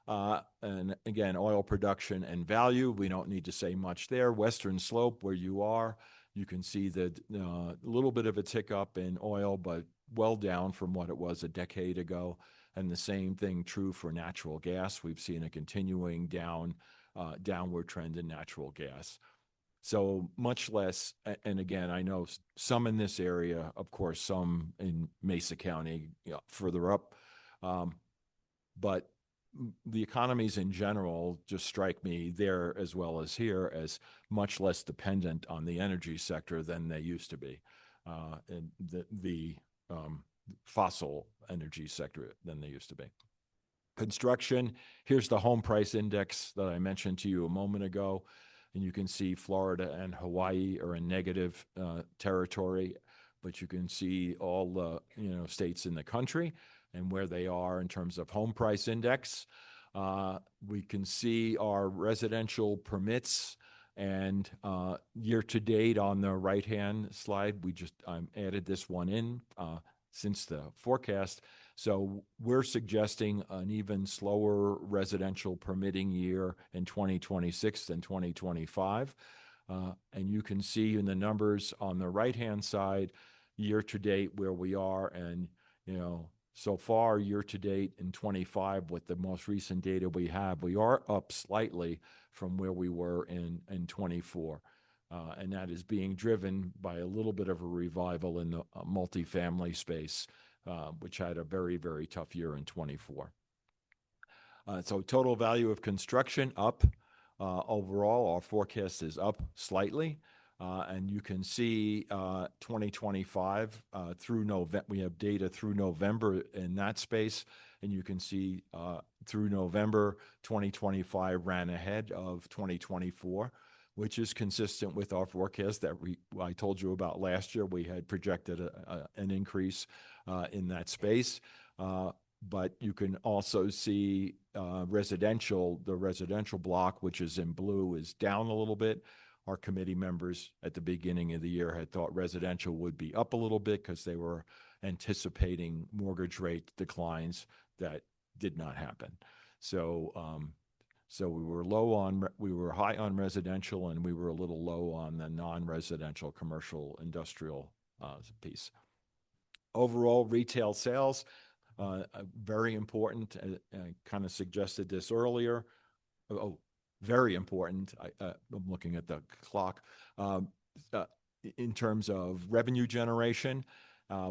And again, oil production and value, we don't need to say much there. Western Slope, where you are, you can see that a little bit of a tick up in oil, but well down from what it was a decade ago. And the same thing true for natural gas. We've seen a continuing downward trend in natural gas. So much less, and again, I know some in this area, of course, some in Mesa County, further up, but the economies in general just strike me there as well as here as much less dependent on the energy sector than they used to be, and the fossil energy sector than they used to be. Construction, here's the home price index that I mentioned to you a moment ago, and you can see Florida and Hawaii are in negative territory, but you can see all the states in the country and where they are in terms of home price index. We can see our residential permits, and year to date on the right-hand slide, I added this one in since the forecast. So we're suggesting an even slower residential permitting year in 2026 than 2025. And you can see in the numbers on the right-hand side, year to date where we are, and so far, year to date in 25, with the most recent data we have, we are up slightly from where we were in 24. And that is being driven by a little bit of a revival in the multifamily space, which had a very, very tough year in 24. So total value of construction up. Overall, our forecast is up slightly. And you can see 2025 through November, we have data through November in that space, and you can see through November 2025 ran ahead of 2024, which is consistent with our forecast that I told you about last year. We had projected an increase in that space. but you can also see the residential block, which is in blue, is down a little bit. Our committee members at the beginning of the year had thought residential would be up a little bit because they were anticipating mortgage rate declines. That did not happen. So we were high on residential, and we were a little low on the non-residential commercial industrial piece. Overall retail sales, very important. I kind of suggested this earlier. Oh, very important. I'm looking at the clock. In terms of revenue generation,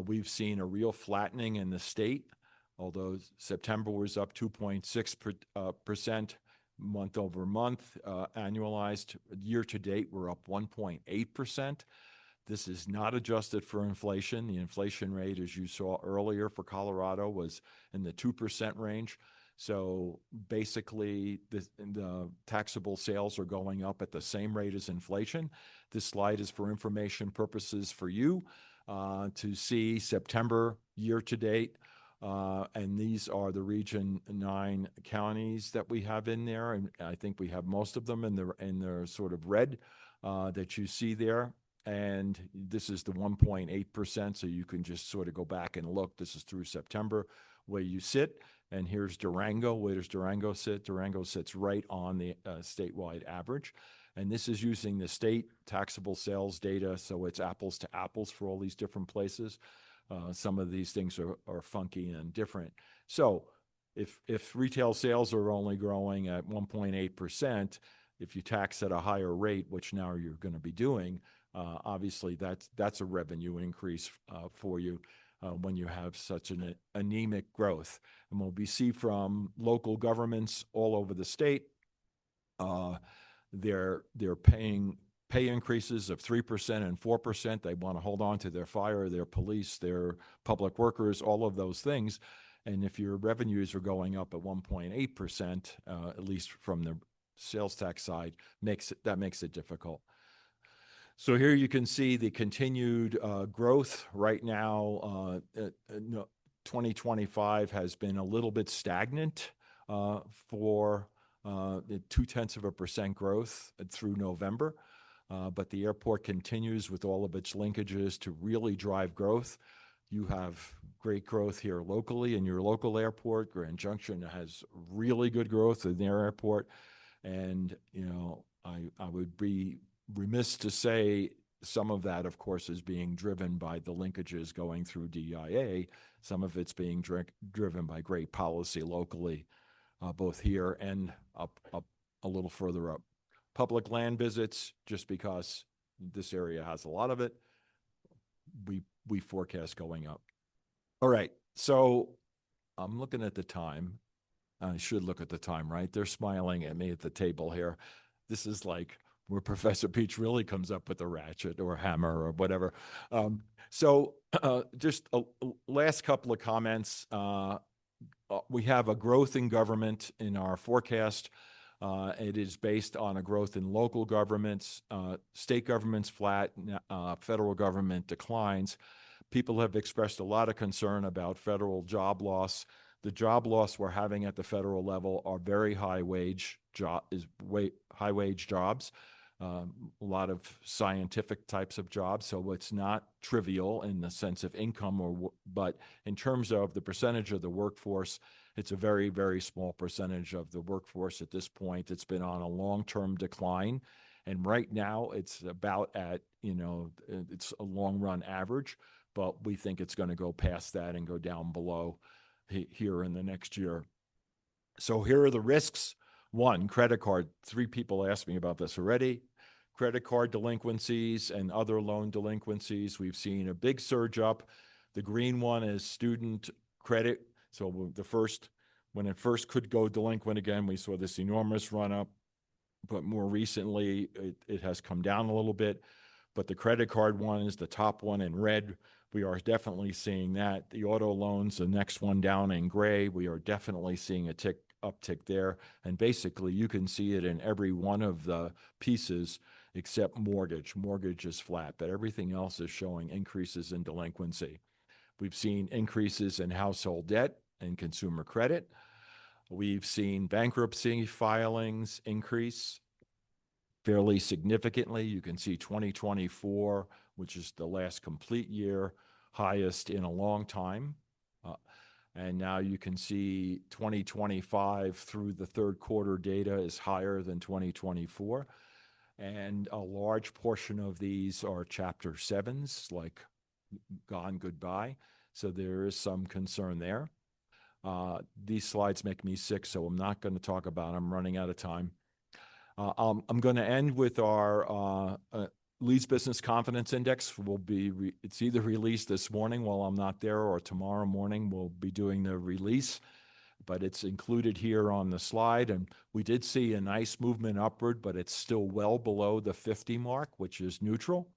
we've seen a real flattening in the state, although September was up 2.6% month over month. Annualized year to date, we're up 1.8%. This is not adjusted for inflation. The inflation rate, as you saw earlier for Colorado, was in the 2% range. So basically, the taxable sales are going up at the same rate as inflation. This slide is for information purposes for you to see September year to date. And these are the Region 9 counties that we have in there. And I think we have most of them in the sort of red that you see there. And this is the 1.8%. So you can just sort of go back and look. This is through September where you sit. And here's Durango. Where does Durango sit? Durango sits right on the statewide average. And this is using the state taxable sales data. So it's apples to apples for all these different places. Some of these things are funky and different. So if retail sales are only growing at 1.8%, if you tax at a higher rate, which now you're going to be doing, obviously that's a revenue increase for you when you have such an anemic growth. And what we see from local governments all over the state, they're paying pay increases of 3% and 4%. They want to hold on to their fire, their police, their public workers, all of those things. And if your revenues are going up at 1.8%, at least from the sales tax side, that makes it difficult. So here you can see the continued growth. Right now, 2025 has been a little bit stagnant for 0.2% growth through November. But the airport continues with all of its linkages to really drive growth. You have great growth here locally in your local airport. Grand Junction has really good growth in their airport. And, I would be remiss to say some of that, of course, is being driven by the linkages going through DIA. Some of it's being driven by great policy locally, both here and up a little further up. Public land visits, just because this area has a lot of it, we forecast going up. All right, so I'm looking at the time. I should look at the time, right? They're smiling at me at the table here. This is like where Professor Peach really comes up with a ratchet or a hammer or whatever. Just a last couple of comments. We have a growth in government in our forecast. It is based on a growth in local governments, state governments flat, federal government declines. People have expressed a lot of concern about federal job loss. The job loss we're having at the federal level are very high wage jobs, a lot of scientific types of jobs. So it's not trivial in the sense of income, but in terms of the percentage of the workforce, it's a very, very small percentage of the workforce at this point. It's been on a long-term decline. And right now it's about at, it's a long-run average, but we think it's going to go past that and go down below here in the next year. So here are the risks. One, credit card. 3 people asked me about this already. Credit card delinquencies and other loan delinquencies. We've seen a big surge up. The green one is student credit. So when it first could go delinquent again, we saw this enormous run up, but more recently it has come down a little bit. But the credit card one is the top one in red. We are definitely seeing that. The auto loans, the next one down in gray, we are definitely seeing a uptick there. And basically you can see it in every one of the pieces except mortgage. Mortgage is flat, but everything else is showing increases in delinquency. We've seen increases in household debt. and consumer credit. We've seen bankruptcy filings increase fairly significantly. You can see 2024, which is the last complete year, highest in a long time. And now you can see 2025 through the third quarter data is higher than 2024. And a large portion of these are Chapter 7s, like gone goodbye. So there is some concern there. These slides make me sick, so I'm not going to talk about them. I'm running out of time. I'm going to end with our Leeds Business Confidence Index. It's either released this morning while I'm not there, or tomorrow morning we'll be doing the release, but it's included here on the slide. And we did see a nice movement upward, but it's still well below the 50 mark, which is neutral.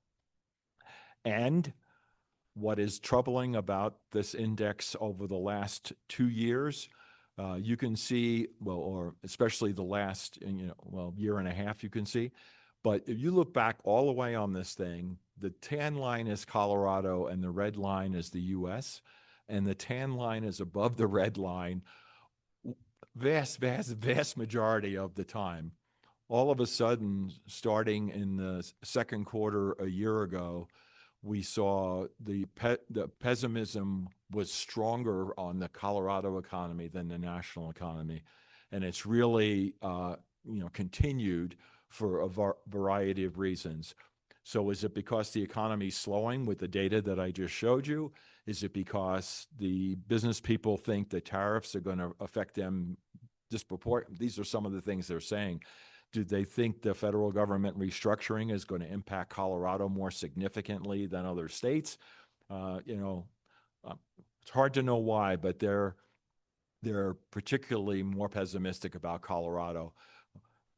And what is troubling about this index over the last 2 years, you can see, well, or especially the last, year and a half, you can see. But if you look back all the way on this thing, the tan line is Colorado and the red line is the US, and the tan line is above the red line vast majority of the time. All of a sudden, starting in the second quarter a year ago, we saw the pessimism was stronger on the Colorado economy than the national economy. And it's really, continued for a variety of reasons. So is it because the economy is slowing with the data that I just showed you? Is it because the business people think the tariffs are going to affect them disproportionately? These are some of the things they're saying. Do they think the federal government restructuring is going to impact Colorado more significantly than other states? It's hard to know why, but they're particularly more pessimistic about Colorado.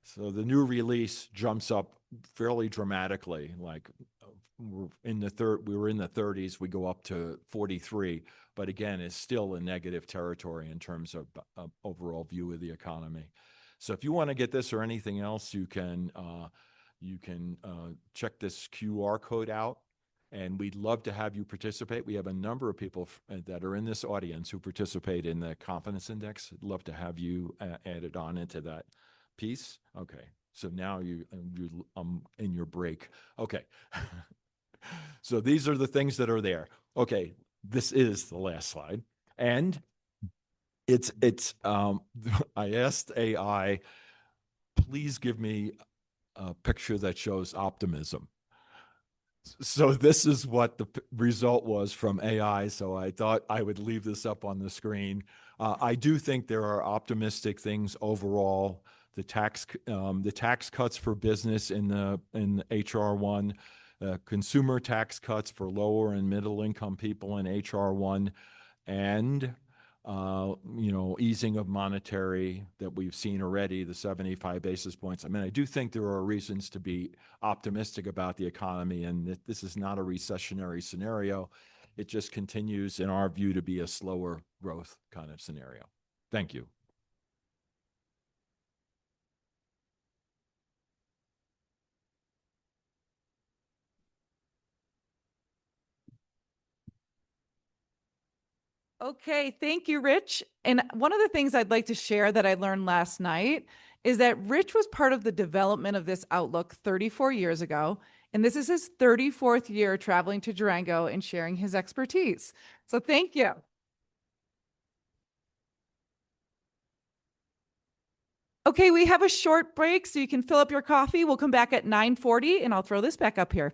So the new release jumps up fairly dramatically. Like we were in the 30s, we go up to 43, but again, it's still in negative territory in terms of overall view of the economy. So if you want to get this or anything else, you can check this QR code out, and we'd love to have you participate. We have a number of people that are in this audience who participate in the confidence index. I'd love to have you added on into that piece. Okay, so now you in your break. Okay, so these are the things that are there. Okay, this is the last slide, and I asked AI, please give me a picture that shows optimism. So this is what the result was from AI. So I thought I would leave this up on the screen. I do think there are optimistic things overall. The tax cuts for business in HR1, consumer tax cuts for lower and middle income people in HR1, and easing of monetary that we've seen already, the 75 basis points. I mean, I do think there are reasons to be optimistic about the economy, and that this is not a recessionary scenario. It just continues, in our view, to be a slower growth kind of scenario. Thank you. Okay, thank you, Rich. And one of the things I'd like to share that I learned last night is that Rich was part of the development of this outlook 34 years ago. And this is his 34th year traveling to Durango and sharing his expertise. So thank you. Okay, we have a short break so you can fill up your coffee. We'll come back at 9:40 and I'll throw this back up here.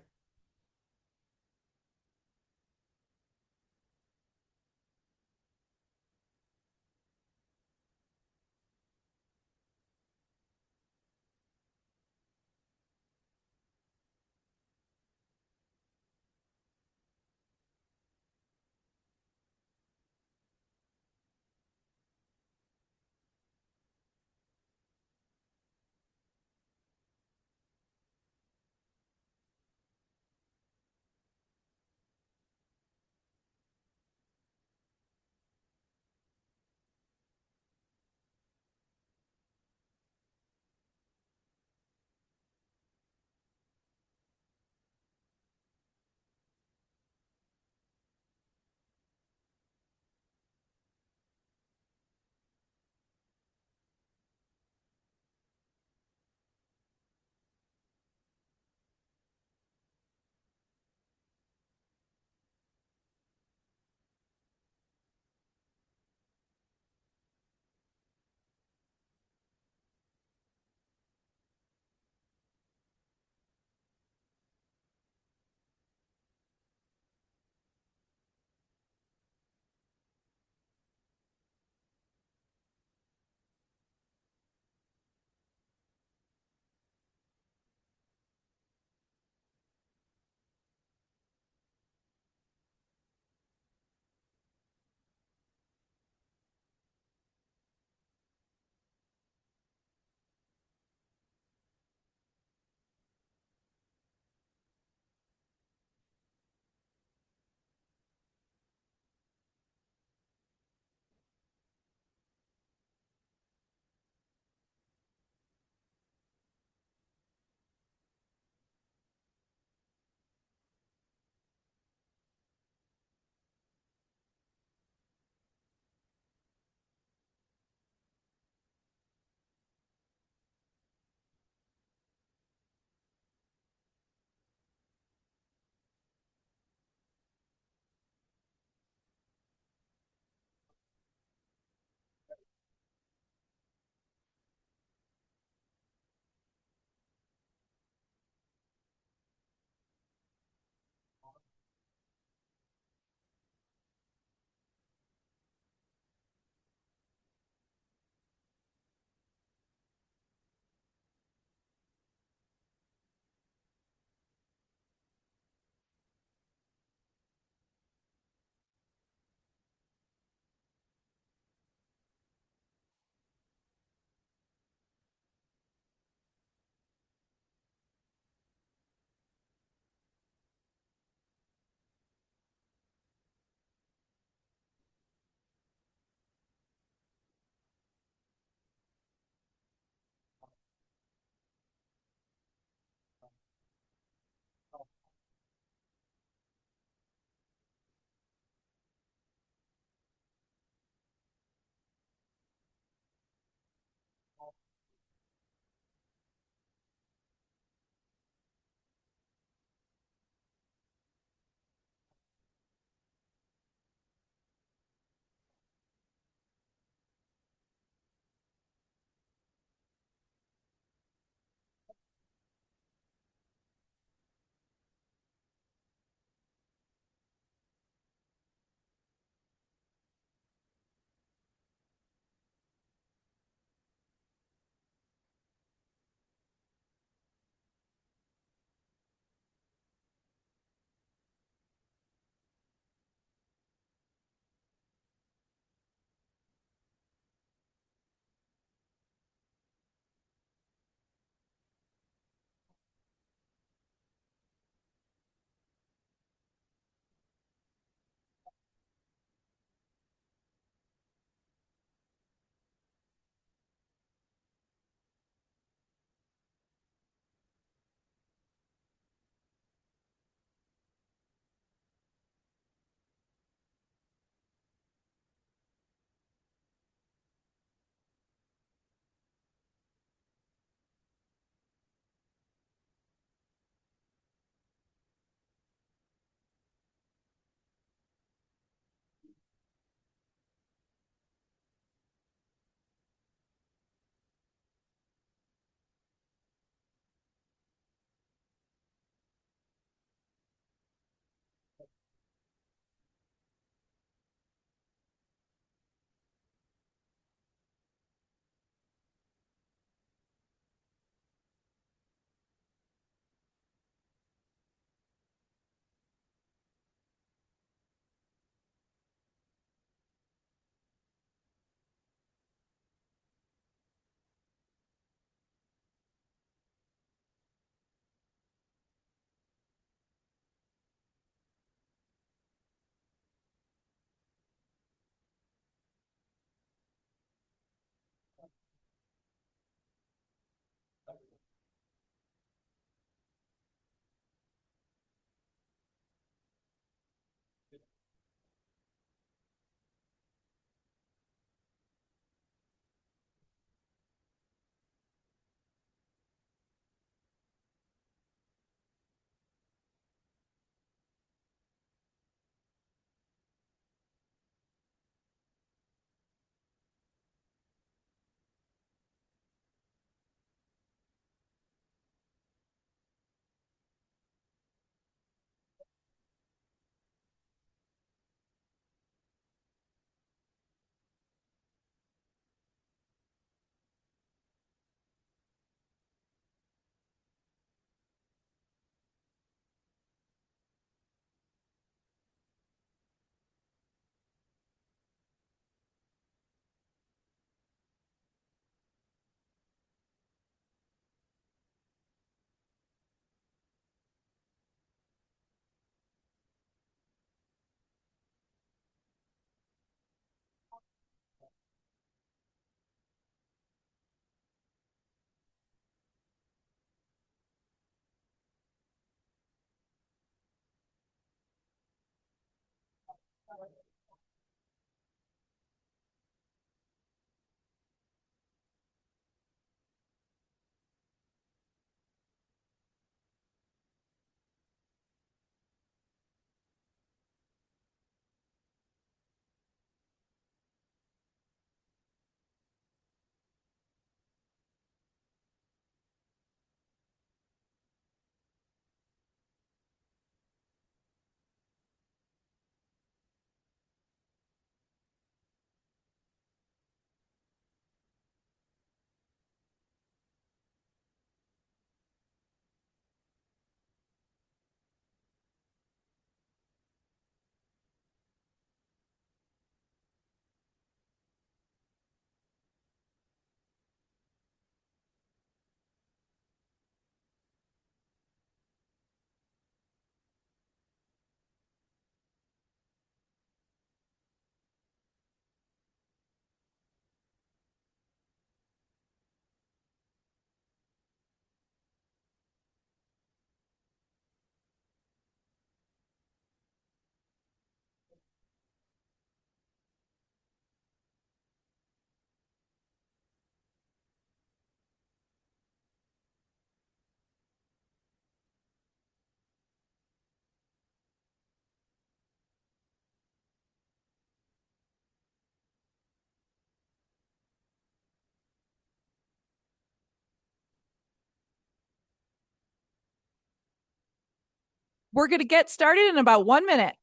We're going to get started in about 1 minute.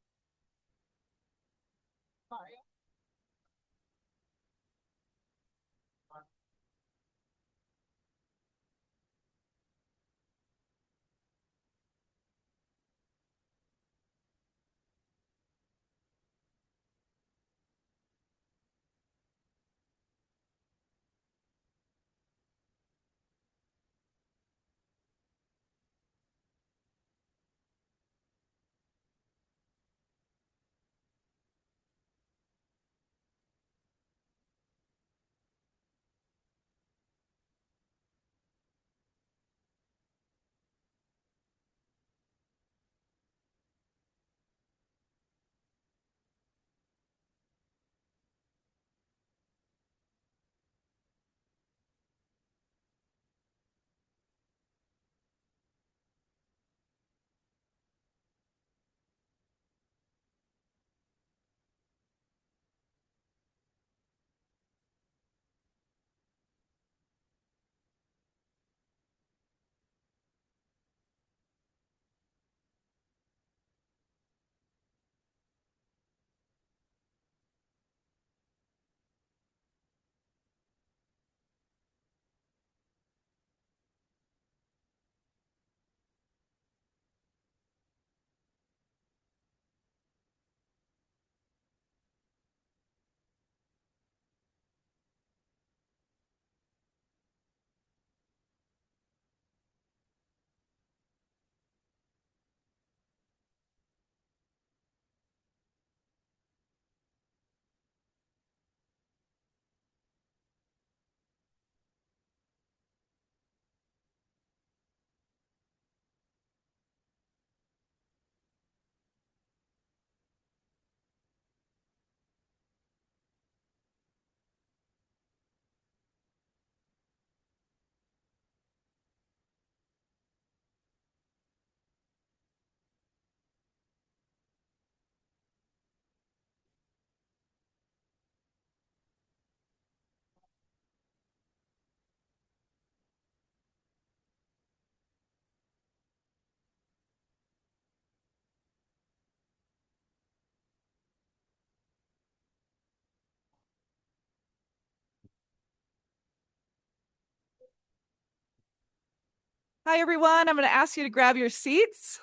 Hi, everyone. I'm going to ask you to grab your seats.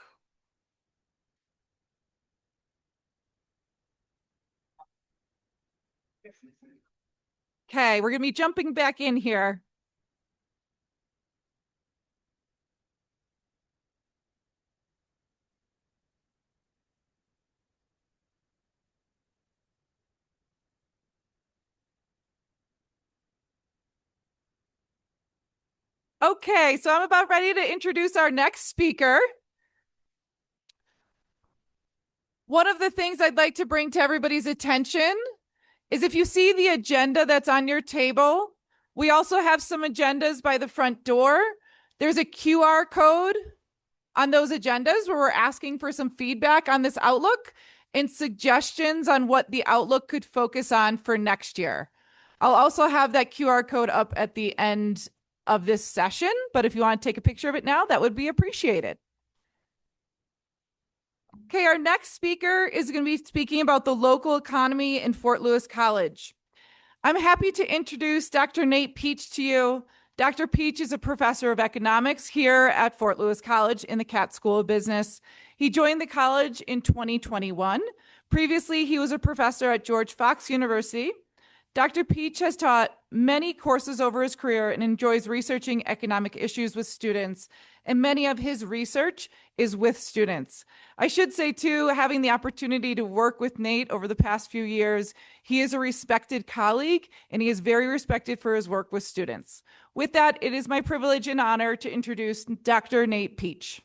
Okay, we're going to be jumping back in here. Okay, so I'm about ready to introduce our next speaker. One of the things I'd like to bring to everybody's attention is if you see the agenda that's on your table, we also have some agendas by the front door. There's a QR code on those agendas where we're asking for some feedback on this outlook and suggestions on what the outlook could focus on for next year. I'll also have that QR code up at the end of this session, but if you want to take a picture of it now, that would be appreciated. Okay, our next speaker is going to be speaking about the local economy in Fort Lewis College. I'm happy to introduce Dr. Nate Peach to you. Dr. Peach is a professor of economics here at Fort Lewis College in the Katz School of Business. He joined the college in 2021. Previously, he was a professor at George Fox University. Dr. Peach has taught many courses over his career and enjoys researching economic issues with students, and many of his research is with students. I should say, too, having the opportunity to work with Nate over the past few years, he is a respected colleague, and he is very respected for his work with students. With that, it is my privilege and honor to introduce Dr. Nate Peach.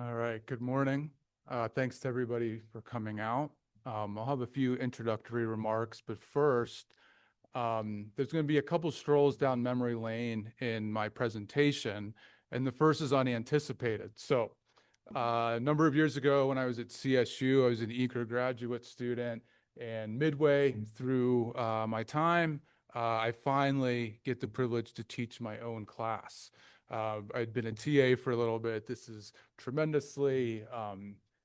All right, good morning. Thanks to everybody for coming out. I'll have a few introductory remarks, but first, there's going to be a couple strolls down memory lane in my presentation, and the first is unanticipated. So a number of years ago when I was at CSU, I was an eager graduate student, and midway through my time, I finally get the privilege to teach my own class. I'd been a TA for a little bit. This is tremendously,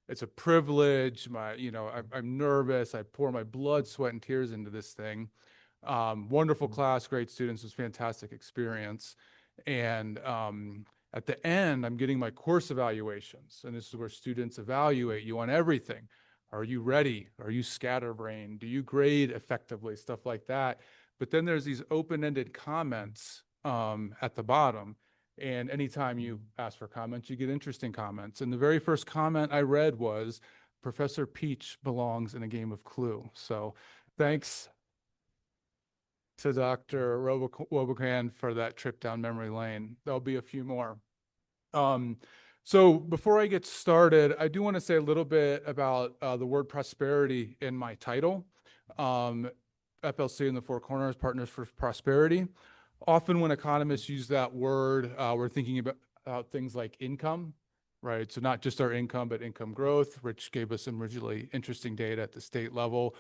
it's a privilege. I'm nervous. I pour my blood, sweat, and tears into this thing. Wonderful class, great students. It was a fantastic experience. And at the end, I'm getting my course evaluations. And this is where students evaluate you on everything. Are you ready? Are you scatterbrained? Do you grade effectively? Stuff like that. But then there's these open-ended comments at the bottom. And anytime you ask for comments, you get interesting comments. And the very first comment I read was, Professor Peach belongs in a game of Clue. So thanks to Dr. Robocan for that trip down memory lane. There'll be a few more. So before I get started, I do want to say a little bit about the word prosperity in my title. FLC in the Four Corners, Partners for Prosperity. Often when economists use that word, we're thinking about things like income, right? So not just our income, but income growth. Rich gave us some really interesting data at the state level.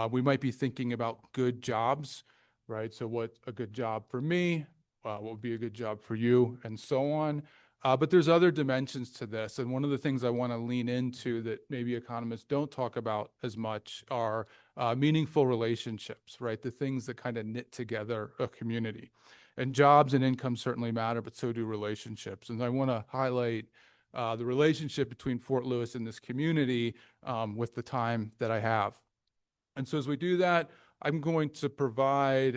We might be thinking about good jobs, right? So what's a good job for me? What would be a good job for you? And so on. But there's other dimensions to this. And one of the things I want to lean into that maybe economists don't talk about as much are meaningful relationships, right? The things that kind of knit together a community. And jobs and income certainly matter, but so do relationships. And I want to highlight the relationship between Fort Lewis and this community with the time that I have. And so as we do that, I'm going to provide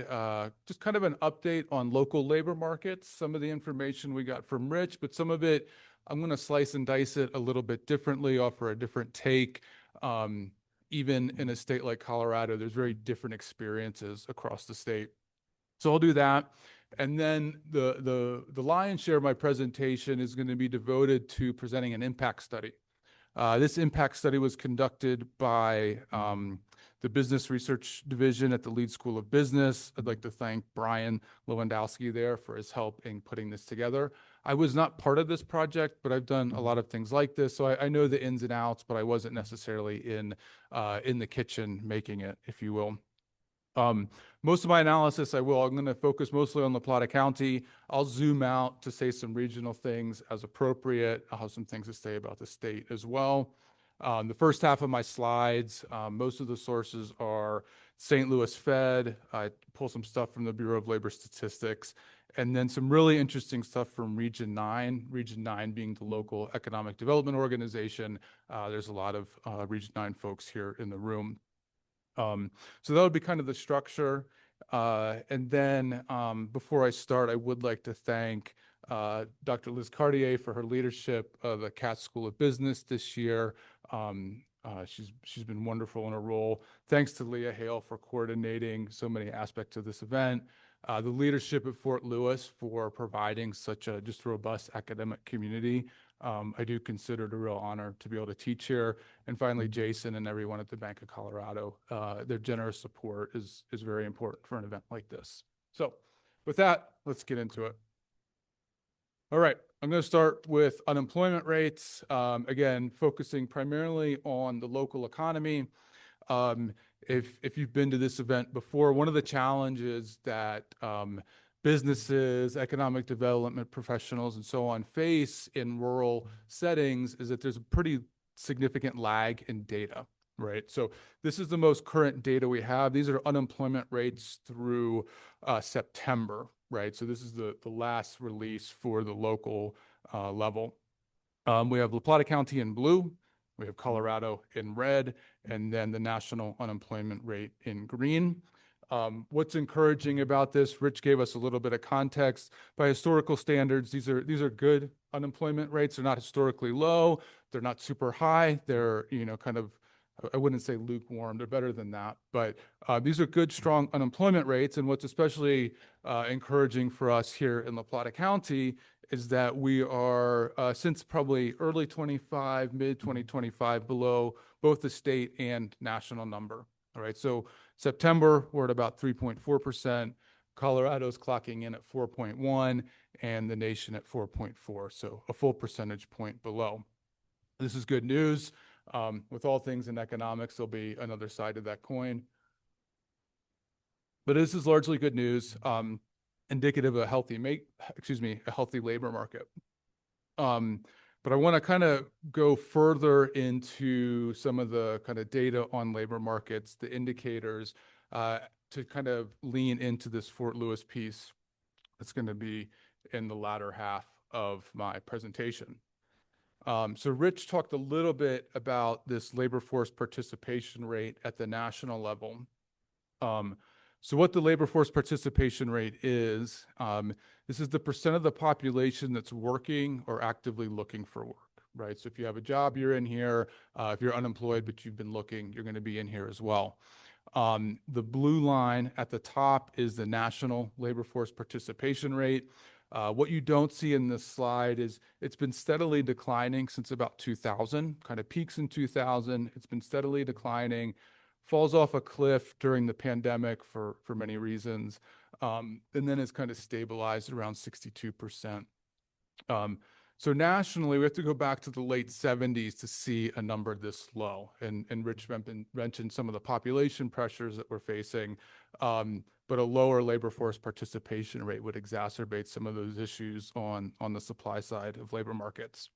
just kind of an update on local labor markets, some of the information we got from Rich, but some of it, I'm going to slice and dice it a little bit differently, offer a different take. Even in a state like Colorado, there's very different experiences across the state. So I'll do that. And then the lion's share of my presentation is going to be devoted to presenting an impact study. This impact study was conducted by the Business Research Division at the Leeds School of Business. I'd like to thank Brian Lewandowski there for his help in putting this together. I was not part of this project, but I've done a lot of things like this, so I know the ins and outs, but I wasn't necessarily in the kitchen making it, if you will. Most of my analysis, I'm going to focus mostly on La Plata County. I'll zoom out to say some regional things as appropriate. I'll have some things to say about the state as well. The first half of my slides, most of the sources are St. Louis Fed. I pull some stuff from the Bureau of Labor Statistics, and then some really interesting stuff from Region 9, Region 9 being the local economic development organization. There's a lot of Region 9 folks here in the room. So that would be kind of the structure. And then before I start, I would like to thank Dr. Liz Cartier for her leadership of the Katz School of Business this year. She's been wonderful in her role. Thanks to Leah Hale for coordinating so many aspects of this event. The leadership at Fort Lewis for providing such a just robust academic community. I do consider it a real honor to be able to teach here. And finally, Jason and everyone at the Bank of Colorado. Their generous support is very important for an event like this. So with that, let's get into it. All right, I'm going to start with unemployment rates. Again, focusing primarily on the local economy. If you've been to this event before, one of the challenges that businesses, economic development professionals, and so on face in rural settings is that there's a pretty significant lag in data, right? So this is the most current data we have. These are unemployment rates through September, right? So this is the last release for the local level. We have La Plata County in blue, we have Colorado in red, and then the national unemployment rate in green. What's encouraging about this, Rich gave us a little bit of context. By historical standards, these are good unemployment rates. They're not historically low. They're not super high. They're, kind of, I wouldn't say lukewarm. They're better than that. But these are good, strong unemployment rates. And what's especially encouraging for us here in La Plata County is that we are, since probably early 25, mid 2025, below both the state and national number. All right, so September, we're at about 3.4%. Colorado's clocking in at 4.1, and the nation at 4.4, so a full percentage point below. This is good news. With all things in economics, there'll be another side of that coin. But this is largely good news, indicative of a healthy labor market. But I want to kind of go further into some of the kind of data on labor markets, the indicators, to kind of lean into this Fort Lewis piece that's going to be in the latter half of my presentation. So Rich talked a little bit about this labor force participation rate at the national level. So what the labor force participation rate is, this is the percent of the population that's working or actively looking for work, right? So if you have a job, you're in here. If you're unemployed, but you've been looking, you're going to be in here as well. The blue line at the top is the national labor force participation rate. What you don't see in this slide is it's been steadily declining since about 2000, kind of peaks in 2000. It's been steadily declining, falls off a cliff during the pandemic for many reasons, and then it's kind of stabilized around 62%. So nationally, we have to go back to the late 70s to see a number this low. And Rich mentioned some of the population pressures that we're facing, but a lower labor force participation rate would exacerbate some of those issues on the supply side of labor markets.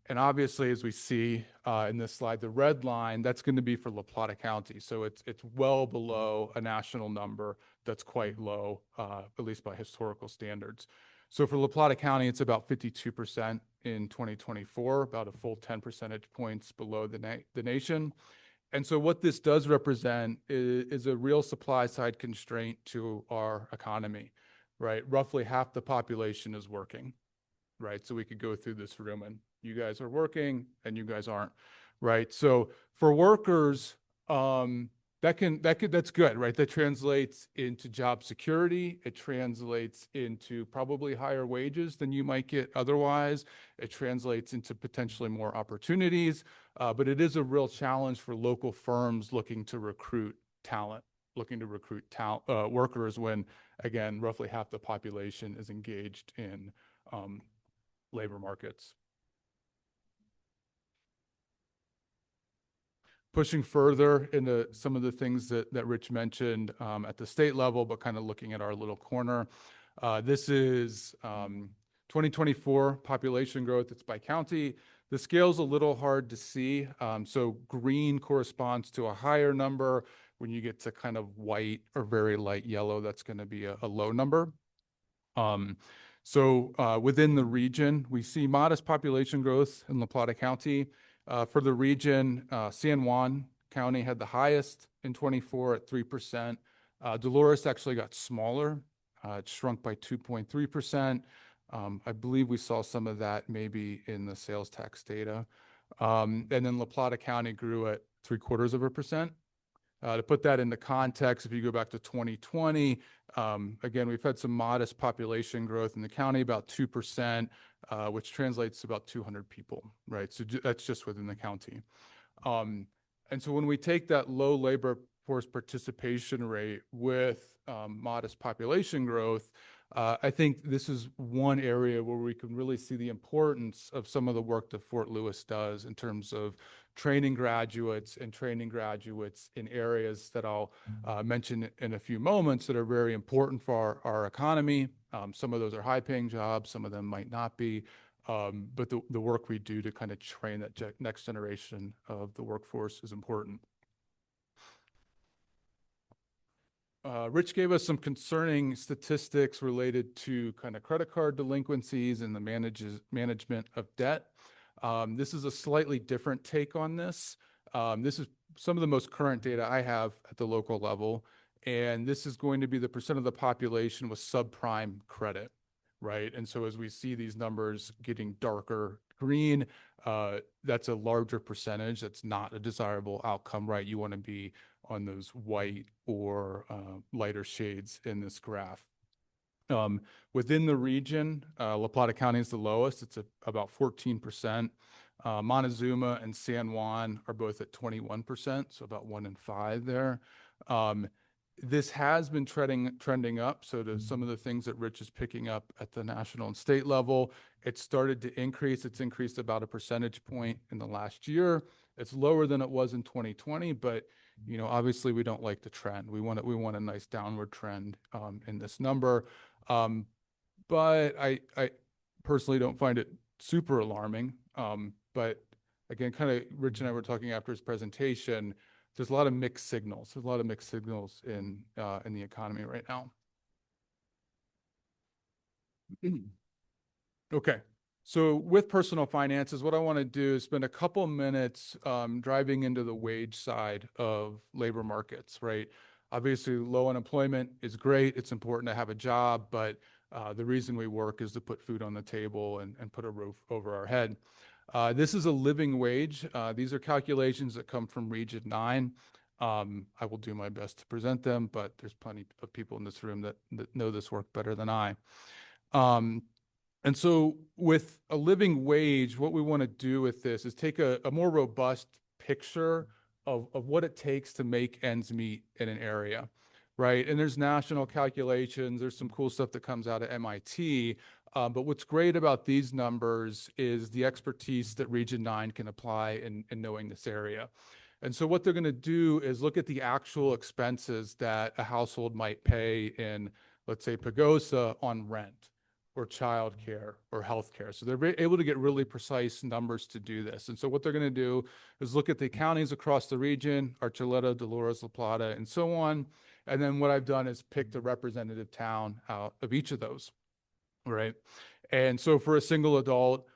And obviously, as we see in this slide, the red line, that's going to be for La Plata County. So it's well below a national number that's quite low, at least by historical standards. So for La Plata County, it's about 52% in 2024, about a full 10 percentage points below the nation. And so what this does represent is a real supply side constraint to our economy, right? Roughly half the population is working, right? So we could go through this room and you guys are working and you guys aren't, right? So for workers, that's good, right? That translates into job security. It translates into probably higher wages than you might get otherwise. It translates into potentially more opportunities, but it is a real challenge for local firms looking to recruit talent, workers when, again, roughly half the population is engaged in labor markets. Pushing further into some of the things that Rich mentioned at the state level, but kind of looking at our little corner. This is 2024 population growth. It's by county. The scale's a little hard to see. So green corresponds to a higher number. When you get to kind of white or very light yellow, that's going to be a low number. So within the region, we see modest population growth in La Plata County. For the region, San Juan County had the highest in 24 at 3%. Dolores actually got smaller. It shrunk by 2.3%. I believe we saw some of that maybe in the sales tax data. And then La Plata County grew at 0.75%. To put that into context, if you go back to 2020, again, we've had some modest population growth in the county, about 2%, which translates to about 200 people, right? So that's just within the county. And so when we take that low labor force participation rate with modest population growth, I think this is one area where we can really see the importance of some of the work that Fort Lewis does in terms of training graduates in areas that I'll mention in a few moments that are very important for our economy. Some of those are high-paying jobs, some of them might not be, but the work we do to kind of train that next generation of the workforce is important. Rich gave us some concerning statistics related to kind of credit card delinquencies and the management of debt. This is a slightly different take on this. This is some of the most current data I have at the local level, and this is going to be the percent of the population with subprime credit, right? And so as we see these numbers getting darker green, that's a larger percentage. That's not a desirable outcome, right? You want to be on those white or lighter shades in this graph. Within the region, La Plata County is the lowest. It's about 14%. Montezuma and San Juan are both at 21%, so about 1 in 5 there. This has been trending up. So to some of the things that Rich is picking up at the national and state level, it started to increase. It's increased about a percentage point in the last year. It's lower than it was in 2020, but you know, obviously we don't like the trend. We want a nice downward trend in this number. But I personally don't find it super alarming. But again, kind of Rich and I were talking after his presentation, there's a lot of mixed signals. There's a lot of mixed signals in the economy right now. Okay. So with personal finances, what I want to do is spend a couple minutes driving into the wage side of labor markets, right? Obviously, low unemployment is great. It's important to have a job, but the reason we work is to put food on the table and put a roof over our head. This is a living wage. These are calculations that come from Region 9. I will do my best to present them, but there's plenty of people in this room that know this work better than I. And so with a living wage, what we want to do with this is take a more robust picture of what it takes to make ends meet in an area, right? And there's national calculations. There's some cool stuff that comes out of MIT. But what's great about these numbers is the expertise that Region 9 can apply in knowing this area. And so what they're going to do is look at the actual expenses that a household might pay in, let's say, Pagosa on rent or childcare or healthcare. So they're able to get really precise numbers to do this. And so what they're going to do is look at the counties across the region, Archuleta, Dolores, La Plata, and so on. And then what I've done is picked a representative town out of each of those, right? And so for a single adult,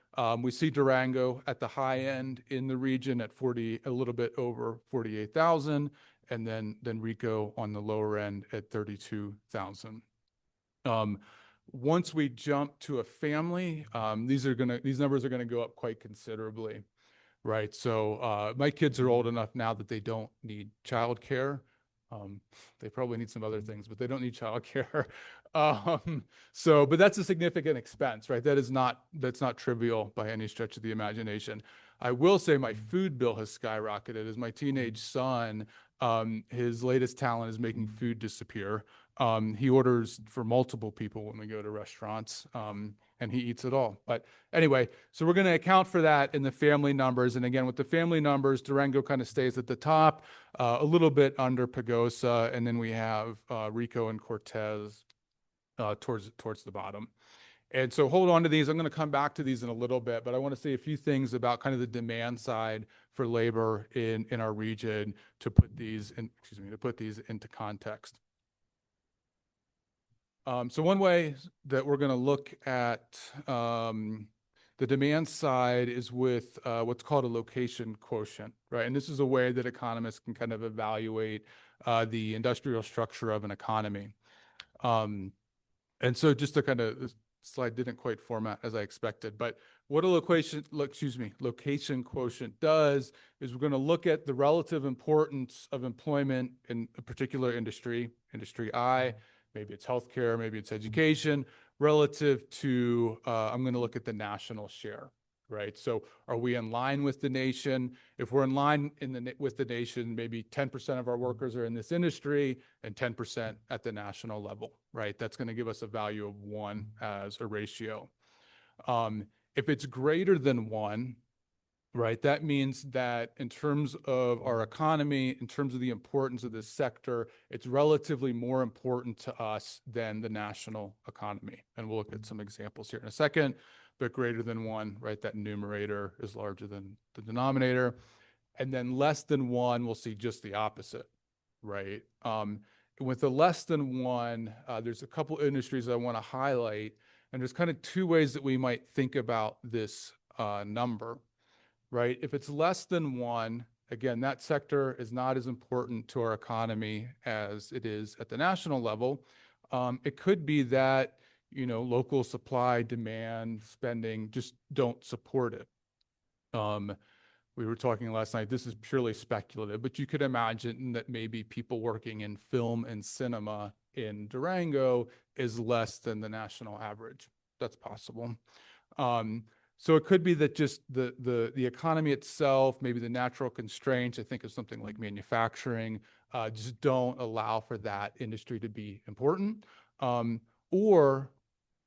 we see Durango at the high end in the region at a little bit over 48,000, and then Rico on the lower end at 32,000. Once we jump to a family, these numbers are gonna go up quite considerably, right? So my kids are old enough now that they don't need childcare. They probably need some other things, but they don't need childcare. But that's a significant expense, right? That's not trivial by any stretch of the imagination. I will say my food bill has skyrocketed as my teenage son, his latest talent is making food disappear. He orders for multiple people when we go to restaurants, and he eats it all. But anyway, so we're going to account for that in the family numbers. And again, with the family numbers, Durango kind of stays at the top, a little bit under Pagosa, and then we have Rico and Cortez towards the bottom. And so hold on to these. I'm going to come back to these in a little bit, but I want to say a few things about kind of the demand side for labor in our region to put these into context. So one way that we're going to look at The demand side is with what's called a location quotient, right? And this is a way that economists can kind of evaluate the industrial structure of an economy. And so just to kind of, this slide didn't quite format as I expected, but what a location quotient does is we're going to look at the relative importance of employment in a particular industry, industry I, maybe it's healthcare, maybe it's education, relative to, I'm going to look at the national share, right? So are we in line with the nation? If we're in line with the nation, maybe 10% of our workers are in this industry and 10% at the national level, right? That's going to give us a value of 1 as a ratio. If it's greater than 1, right, that means that in terms of our economy, in terms of the importance of this sector, it's relatively more important to us than the national economy. And we'll look at some examples here in a second, but greater than 1, right, that numerator is larger than the denominator. And then less than 1, we'll see just the opposite, right? With the less than 1, there's a couple industries I want to highlight, and there's kind of 2 ways that we might think about this number, right? If it's less than 1, again, that sector is not as important to our economy as it is at the national level. It could be that, you know, local supply, demand, spending just don't support it. We were talking last night, this is purely speculative, but you could imagine that maybe people working in film and cinema in Durango is less than the national average. That's possible. So it could be that just the economy itself, maybe the natural constraints, I think of something like manufacturing, just don't allow for that industry to be important. Or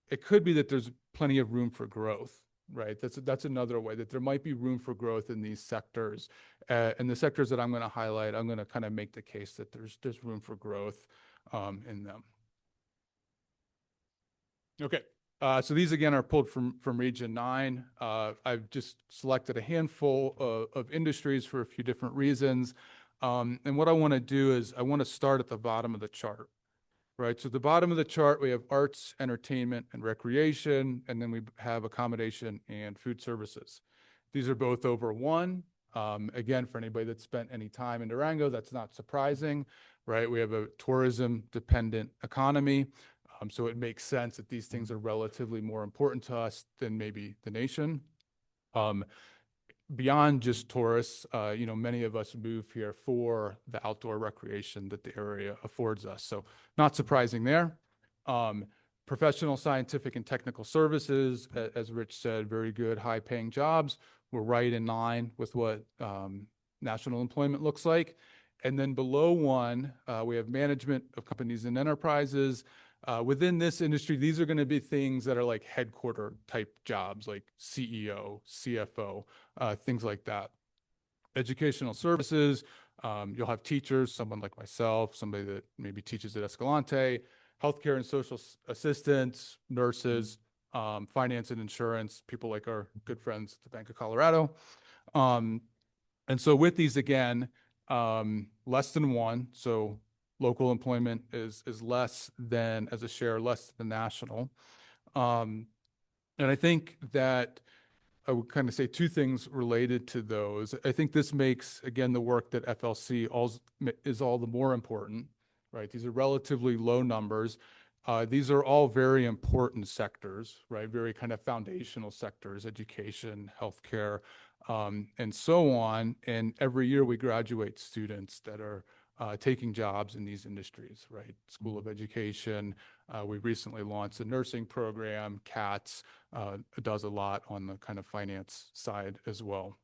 it could be that there's plenty of room for growth, right? That's another way, that there might be room for growth in these sectors. And the sectors that I'm going to highlight, I'm going to kind of make the case that there's room for growth in them. Okay. So these again are pulled from Region 9. I've just selected a handful of industries for a few different reasons. And what I want to do is I want to start at the bottom of the chart, right? So at the bottom of the chart, we have arts, entertainment, and recreation, and then we have accommodation and food services. These are both over 1. Again, for anybody that's spent any time in Durango, that's not surprising, right? We have a tourism-dependent economy. So it makes sense that these things are relatively more important to us than maybe the nation. Beyond just tourists, you know, many of us move here for the outdoor recreation that the area affords us. So not surprising there. Professional, scientific, and technical services, as Rich said, very good, high-paying jobs. We're right in line with what national employment looks like. And then below 1, we have management of companies and enterprises. Within this industry, these are going to be things that are like headquarter type jobs, like CEO, CFO, things like that. Educational services, you'll have teachers, someone like myself, somebody that maybe teaches at Escalante, healthcare and social assistants, nurses, finance and insurance, people like our good friends at the Bank of Colorado. And so with these, again, less than 1, so local employment is less than, as a share, less than national. And I think that I would kind of say 2 things related to those. I think this makes, again, the work that FLC is all the more important, right? These are relatively low numbers. These are all very important sectors, right? Very kind of foundational sectors, education, healthcare, and so on. And every year we graduate students that are taking jobs in these industries, right? School of Education. We recently launched a nursing program. Katz does a lot on the kind of finance side as well.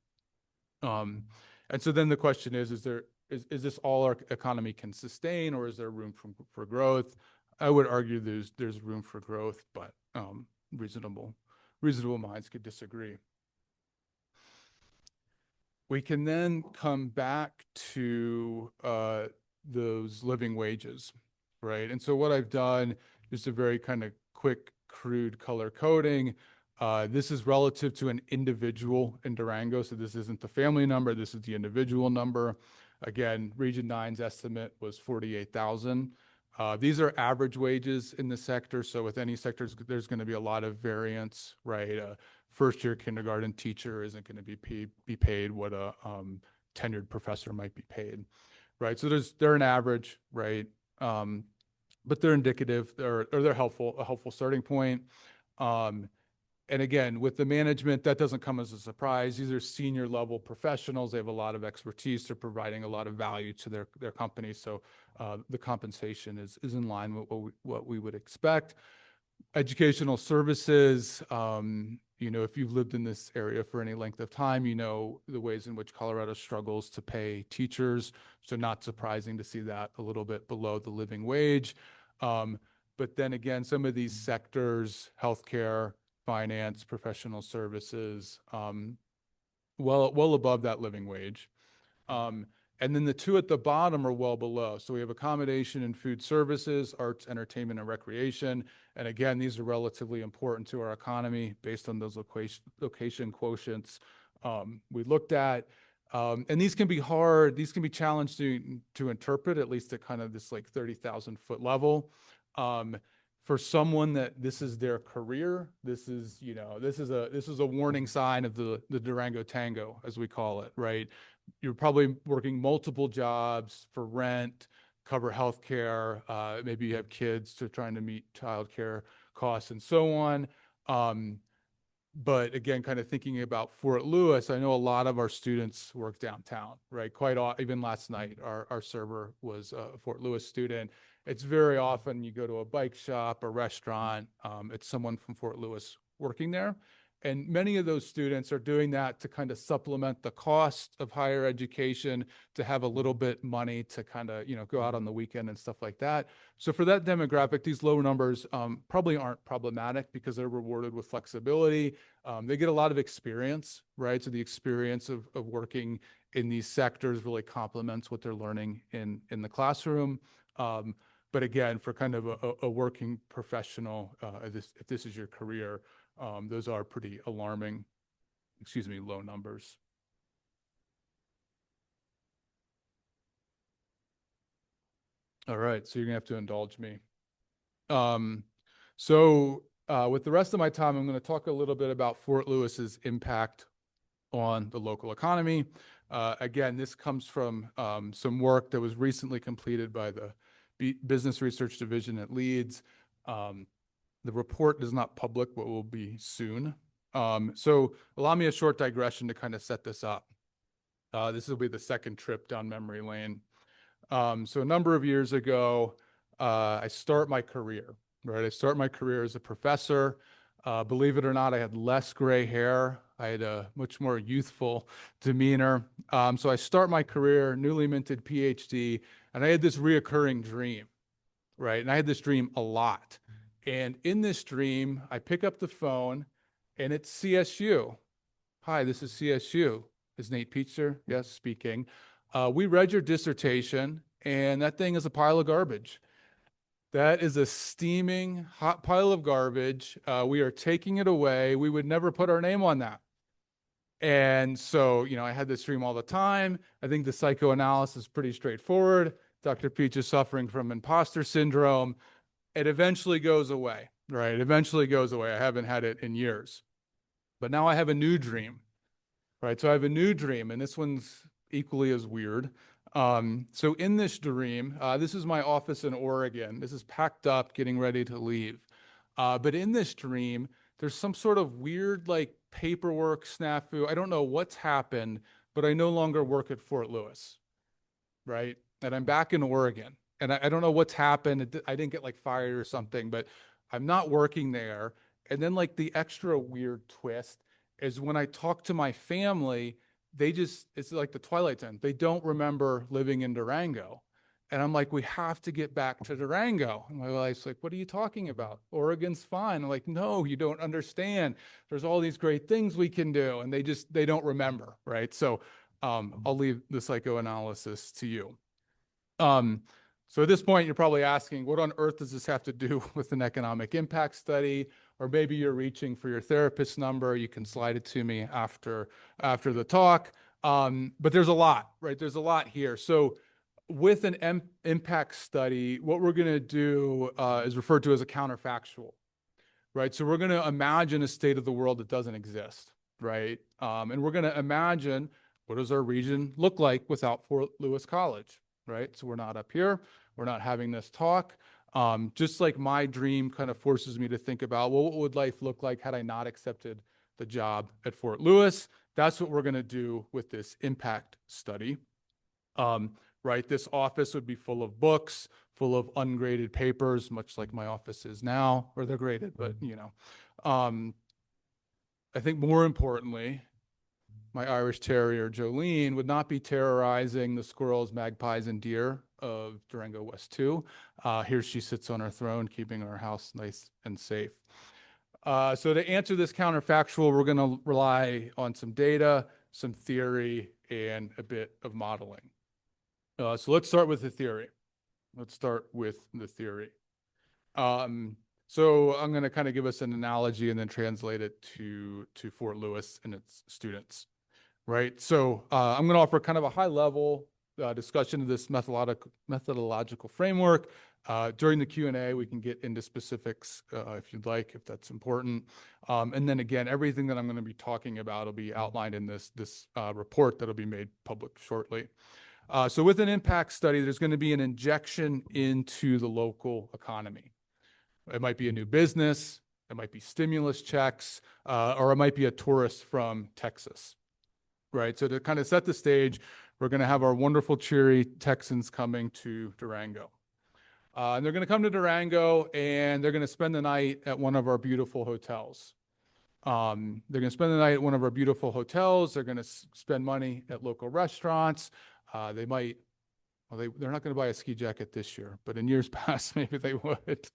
And so then the question is this all our economy can sustain, or is there room for growth? I would argue there's room for growth, but reasonable minds could disagree. We can then come back to those living wages, right? And so what I've done, just a very kind of quick, crude color coding. This is relative to an individual in Durango. So this isn't the family number. This is the individual number. Again, Region 9's estimate was 48,000. These are average wages in the sector. So with any sectors, there's going to be a lot of variance, right? A first-year kindergarten teacher isn't going to be paid what a tenured professor might be paid, right? So they're an average, right? But they're indicative, or they're helpful, a helpful starting point. And again, with the management, that doesn't come as a surprise. These are senior level professionals. They have a lot of expertise. They're providing a lot of value to their company. So the compensation is in line with what we would expect. Educational services, if you've lived in this area for any length of time, you know the ways in which Colorado struggles to pay teachers. So not surprising to see that a little bit below the living wage. But then again, some of these sectors, healthcare, finance, professional services, well above that living wage. And then the two at the bottom are well below. So we have accommodation and food services, arts, entertainment, and recreation. And again, these are relatively important to our economy based on those location quotients we looked at. And these can be hard, these can be challenging to interpret, at least at kind of this like 30,000 foot level. For someone that this is their career, this is a warning sign of the Durango Tango, as we call it, right? You're probably working multiple jobs for rent, cover healthcare, maybe you have kids, so trying to meet childcare costs and so on. But again, kind of thinking about Fort Lewis, I know a lot of our students work downtown, right? Even last night, our server was a Fort Lewis student. It's very often you go to a bike shop, a restaurant, it's someone from Fort Lewis working there. And many of those students are doing that to kind of supplement the cost of higher education, to have a little bit money to kind of, go out on the weekend and stuff like that. So for that demographic, these low numbers probably aren't problematic because they're rewarded with flexibility. They get a lot of experience, right? So the experience of working in these sectors really complements what they're learning in the classroom. But again, for kind of a working professional, if this is your career, those are pretty alarming, low numbers. All right, so you're gonna have to indulge me. With the rest of my time, I'm gonna talk a little bit about Fort Lewis's impact on the local economy. Again, this comes from some work that was recently completed by the Business Research Division at Leeds. The report is not public, but will be soon. So allow me a short digression to kind of set this up. This will be the second trip down memory lane. So a number of years ago, I start my career, right? I start my career as a professor. Believe it or not, I had less gray hair. I had a much more youthful demeanor. So I start my career, newly minted PhD, and I had this reoccurring dream, right? And I had this dream a lot. And in this dream, I pick up the phone and it's CSU. Hi, this is CSU. Is Nate Peetzer? Yes, speaking. We read your dissertation and that thing is a pile of garbage. That is a steaming hot pile of garbage. We are taking it away. We would never put our name on that. And so, I had this dream all the time. I think the psychoanalysis is pretty straightforward. Dr. Peach is suffering from imposter syndrome. It eventually goes away, right? It eventually goes away. I haven't had it in years. But now I have a new dream, right? So I have a new dream, and this one's equally as weird. So in this dream, this is my office in Oregon. This is packed up, getting ready to leave. But in this dream, there's some sort of weird, like, paperwork snafu. I don't know what's happened, but I no longer work at Fort Lewis, right? And I'm back in Oregon. And I don't know what's happened. I didn't get like fired or something, but I'm not working there. And then like the extra weird twist is when I talk to my family, it's like the Twilight Zone. They don't remember living in Durango. And I'm like, we have to get back to Durango. And my wife's like, what are you talking about? Oregon's fine. I'm like, no, you don't understand. There's all these great things we can do. And they don't remember, right? So I'll leave the psychoanalysis to you. So at this point, you're probably asking, what on earth does this have to do with an economic impact study? Or maybe you're reaching for your therapist number. You can slide it to me after the talk. But there's a lot, right? There's a lot here. So with an impact study, what we're going to do is referred to as a counterfactual, right? So we're going to imagine a state of the world that doesn't exist, right? And we're going to imagine what does our region look like without Fort Lewis College, right? So we're not up here, we're not having this talk. Just like my dream kind of forces me to think about, well, what would life look like had I not accepted the job at Fort Lewis? That's what we're going to do with this impact study. Right? This office would be full of books, full of ungraded papers, much like my office is now, or they're graded, but you know. I think more importantly, my Irish Terrier, Jolene, would not be terrorizing the squirrels, magpies, and deer of Durango West 2. Here she sits on her throne, keeping our house nice and safe. So to answer this counterfactual, we're going to rely on some data, some theory, and a bit of modeling. So let's start with the theory. So I'm going to kind of give us an analogy and then translate it to Fort Lewis and its students, right? So I'm going to offer kind of a high-level discussion of this methodological framework. During the Q&A, we can get into specifics if you'd like, if that's important. And then again, everything that I'm going to be talking about will be outlined in this report that'll be made public shortly. So with an impact study, there's going to be an injection into the local economy. It might be a new business, it might be stimulus checks, or it might be a tourist from Texas, right? So to kind of set the stage, we're going to have our wonderful, cheery Texans coming to Durango. And they're going to come to Durango and they're going to spend the night at one of our beautiful hotels. They're going to spend the night at one of our beautiful hotels. They're going to spend money at local restaurants. They might, well, they're not going to buy a ski jacket this year, but in years past, maybe they would.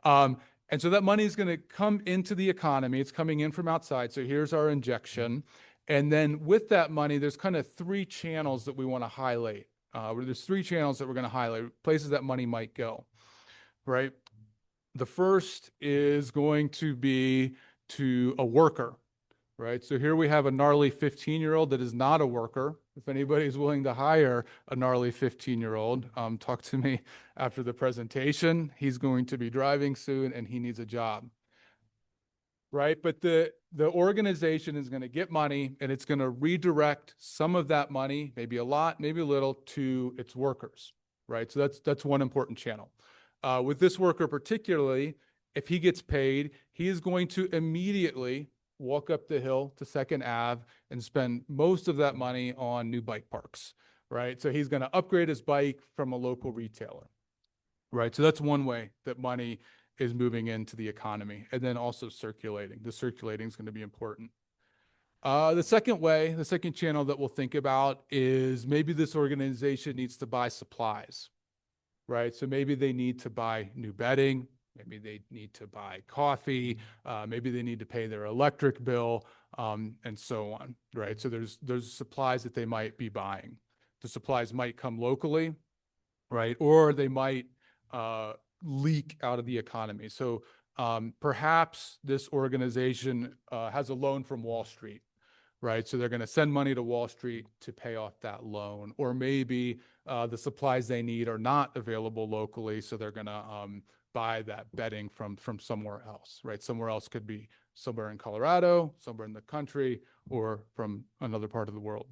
And so that money is going to come into the economy. It's coming in from outside. So here's our injection. And then with that money, there's kind of three channels that we want to highlight. There's three channels that we're going to highlight, places that money might go, right? The first is going to be to a worker, right? So here we have a gnarly 15-year-old that is not a worker. If anybody's willing to hire a gnarly 15-year-old, talk to me after the presentation. He's going to be driving soon and he needs a job, right? But the organization is going to get money and it's going to redirect some of that money, maybe a lot, maybe a little, to its workers, right? So that's one important channel. With this worker particularly, if he gets paid, he is going to immediately walk up the hill to 2nd Ave and spend most of that money on new bike parks, right? So he's going to upgrade his bike from a local retailer, right? So that's one way that money is moving into the economy. And then also circulating. The circulating is going to be important. The second channel that we'll think about is maybe this organization needs to buy supplies, right? So maybe they need to buy new bedding. Maybe they need to buy coffee. Maybe they need to pay their electric bill, and so on, right? So there's supplies that they might be buying. The supplies might come locally, right? Or they might leak out of the economy. So perhaps this organization has a loan from Wall Street, right? So they're going to send money to Wall Street to pay off that loan. Or maybe the supplies they need are not available locally, so they're going to buy that bedding from somewhere else, right? Somewhere else could be somewhere in Colorado, somewhere in the country, or from another part of the world.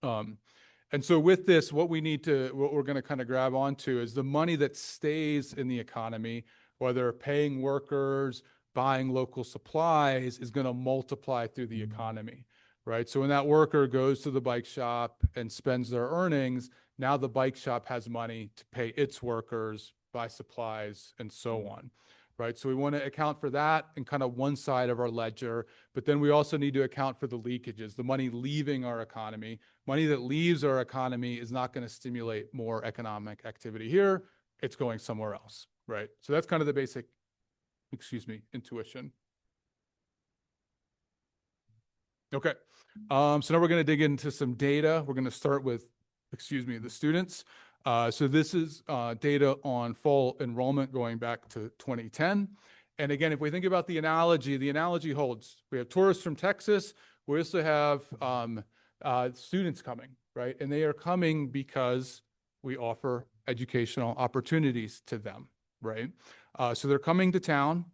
And so with this, what we're going to kind of grab onto is the money that stays in the economy, whether paying workers, buying local supplies, is going to multiply through the economy, right? So when that worker goes to the bike shop and spends their earnings, now the bike shop has money to pay its workers, buy supplies, and so on, right? So we want to account for that in kind of one side of our ledger, but then we also need to account for the leakages, the money leaving our economy. Money that leaves our economy is not going to stimulate more economic activity here. It's going somewhere else, right? So that's kind of the basic, intuition. Okay, so now we're going to dig into some data. We're going to start with, the students. So this is data on fall enrollment going back to 2010. And again, if we think about the analogy holds. We have tourists from Texas. We also have students coming, right? And they are coming because we offer educational opportunities to them, right? So they're coming to town.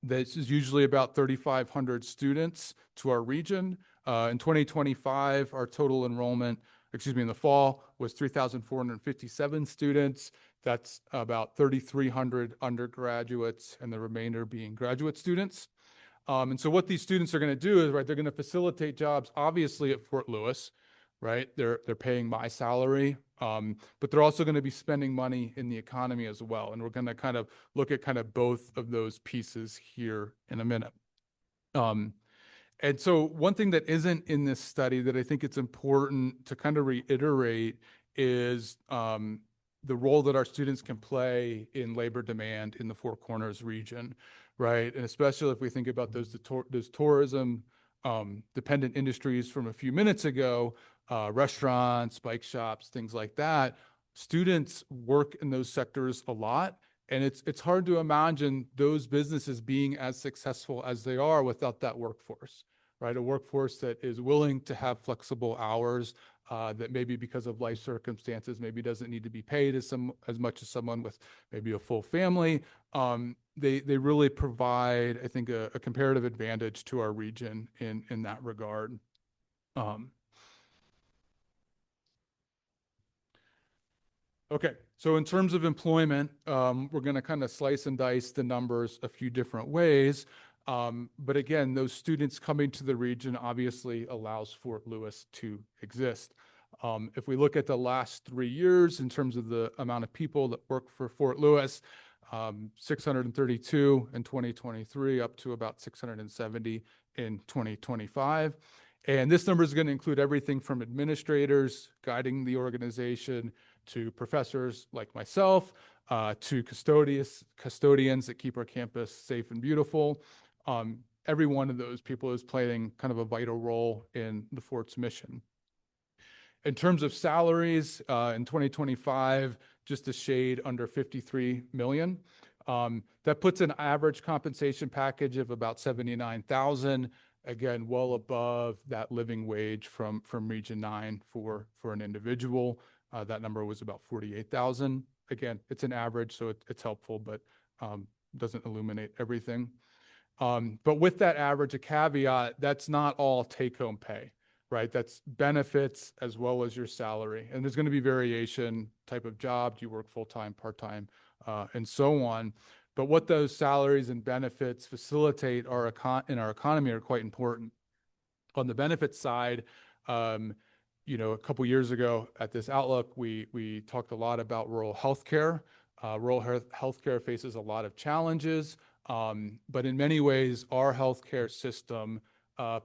This is usually about 3,500 students to our region. In 2025, our total enrollment, in the fall, was 3,457 students. That's about 3,300 undergraduates and the remainder being graduate students. And so what these students are going to do is, right, they're going to facilitate jobs, obviously, at Fort Lewis, right? They're paying my salary, but they're also going to be spending money in the economy as well. And we're going to kind of look at kind of both of those pieces here in a minute. And so one thing that isn't in this study that I think it's important to kind of reiterate is the role that our students can play in labor demand in the Four Corners region, right? And especially if we think about those tourism dependent industries from a few minutes ago, restaurants, bike shops, things like that. Students work in those sectors a lot, and it's hard to imagine those businesses being as successful as they are without that workforce, right? A workforce that is willing to have flexible hours, that maybe because of life circumstances, maybe doesn't need to be paid as much as someone with maybe a full family. They really provide, I think, a comparative advantage to our region in that regard. Okay, so in terms of employment, we're going to kind of slice and dice the numbers a few different ways. But again, those students coming to the region obviously allows Fort Lewis to exist. If we look at the last 3 years in terms of the amount of people that work for Fort Lewis, 632 in 2023, up to about 670 in 2025. And this number is going to include everything from administrators guiding the organization to professors like myself, to custodians that keep our campus safe and beautiful. Every one of those people is playing kind of a vital role in the fort's mission. In terms of salaries, in 2025, just a shade under 53 million. That puts an average compensation package of about 79,000. Again, well above that living wage from Region 9 for an individual. That number was about 48,000. Again, it's an average, so it's helpful, but doesn't illuminate everything. But with that average, a caveat, that's not all take-home pay, right? That's benefits as well as your salary. And there's going to be variation, type of job, do you work full-time, part-time, and so on. But what those salaries and benefits facilitate in our economy are quite important. On the benefits side, you know, a couple years ago at this Outlook, we talked a lot about rural healthcare. Rural healthcare faces a lot of challenges, but in many ways, our healthcare system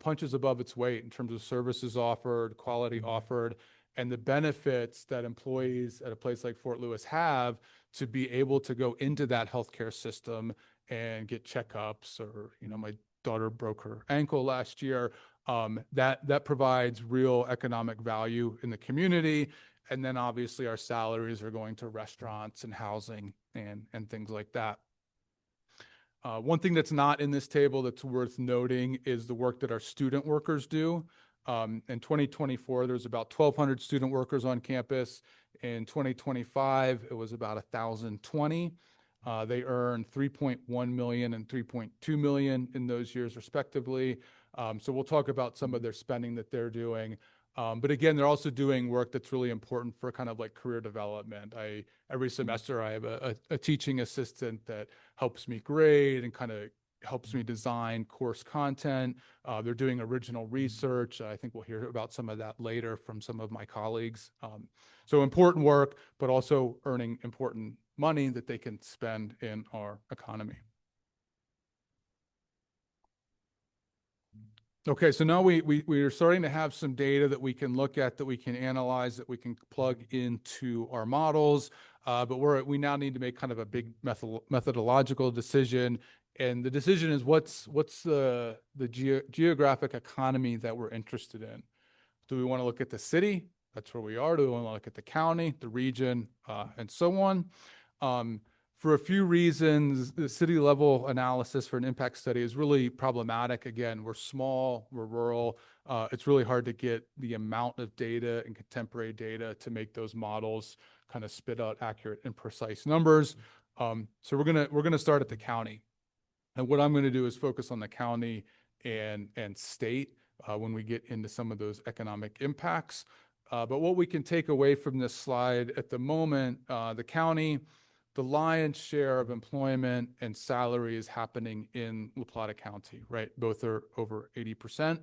punches above its weight in terms of services offered, quality offered, and the benefits that employees at a place like Fort Lewis have to be able to go into that healthcare system and get checkups, or, you know, my daughter broke her ankle last year. That provides real economic value in the community. And then obviously our salaries are going to restaurants and housing and things like that. One thing that's not in this table that's worth noting is the work that our student workers do. In 2024, there's about 1,200 student workers on campus. In 2025, it was about 1,020. They earned 3.1 million and 3.2 million in those years, respectively. So we'll talk about some of their spending that they're doing. But again, they're also doing work that's really important for kind of like career development. Every semester I have a teaching assistant that helps me grade and kind of helps me design course content. They're doing original research. I think we'll hear about some of that later from some of my colleagues. So important work, but also earning important money that they can spend in our economy. Okay, so now we are starting to have some data that we can look at, that we can analyze, that we can plug into our models, but we now need to make kind of a big methodological decision. And the decision is what's the geographic economy that we're interested in? Do we want to look at the city? That's where we are. Do we want to look at the county, the region, and so on? For a few reasons, the city level analysis for an impact study is really problematic. Again, we're small, we're rural. It's really hard to get the amount of data and contemporary data to make those models kind of spit out accurate and precise numbers. So we're gonna start at the county. And what I'm going to do is focus on the county and state when we get into some of those economic impacts. But what we can take away from this slide at the moment, the county, the lion's share of employment and salary is happening in La Plata County, right? Both are over 80%.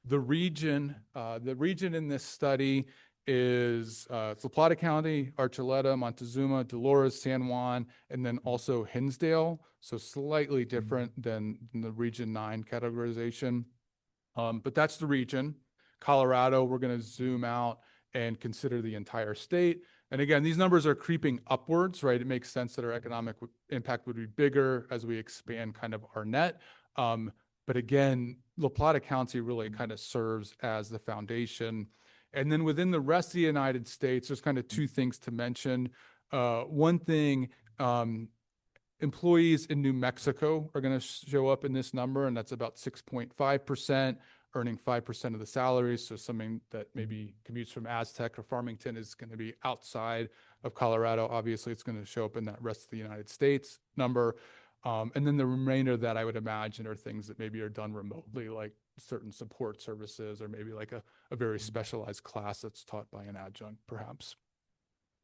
The region in this study is La Plata County, Archuleta, Montezuma, Dolores, San Juan, and then also Hinsdale. So slightly different than the Region 9 categorization. But that's the region. Colorado, we're going to zoom out and consider the entire state. And again, these numbers are creeping upwards, right? It makes sense that our economic impact would be bigger as we expand kind of our net. But again, La Plata County really kind of serves as the foundation. And then within the rest of the United States, there's kind of two things to mention. One thing, employees in New Mexico are going to show up in this number, and that's about 6.5%, earning 5% of the salaries. So something that maybe commutes from Aztec or Farmington is going to be outside of Colorado. Obviously, it's going to show up in that rest of the United States number. And then the remainder that I would imagine are things that maybe are done remotely, like certain support services, or maybe like a very specialized class that's taught by an adjunct, perhaps.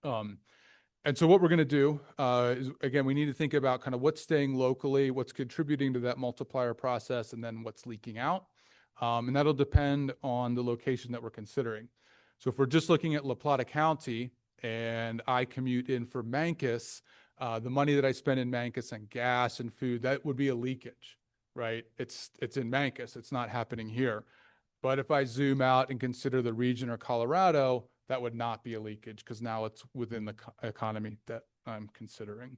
And so what we're going to do is, again, we need to think about kind of what's staying locally, what's contributing to that multiplier process, and then what's leaking out. And that'll depend on the location that we're considering. So if we're just looking at La Plata County and I commute in for Mancos, the money that I spend in Mancos on gas and food, that would be a leakage, right? It's in Mancos, it's not happening here. But if I zoom out and consider the region or Colorado, that would not be a leakage because now it's within the economy that I'm considering.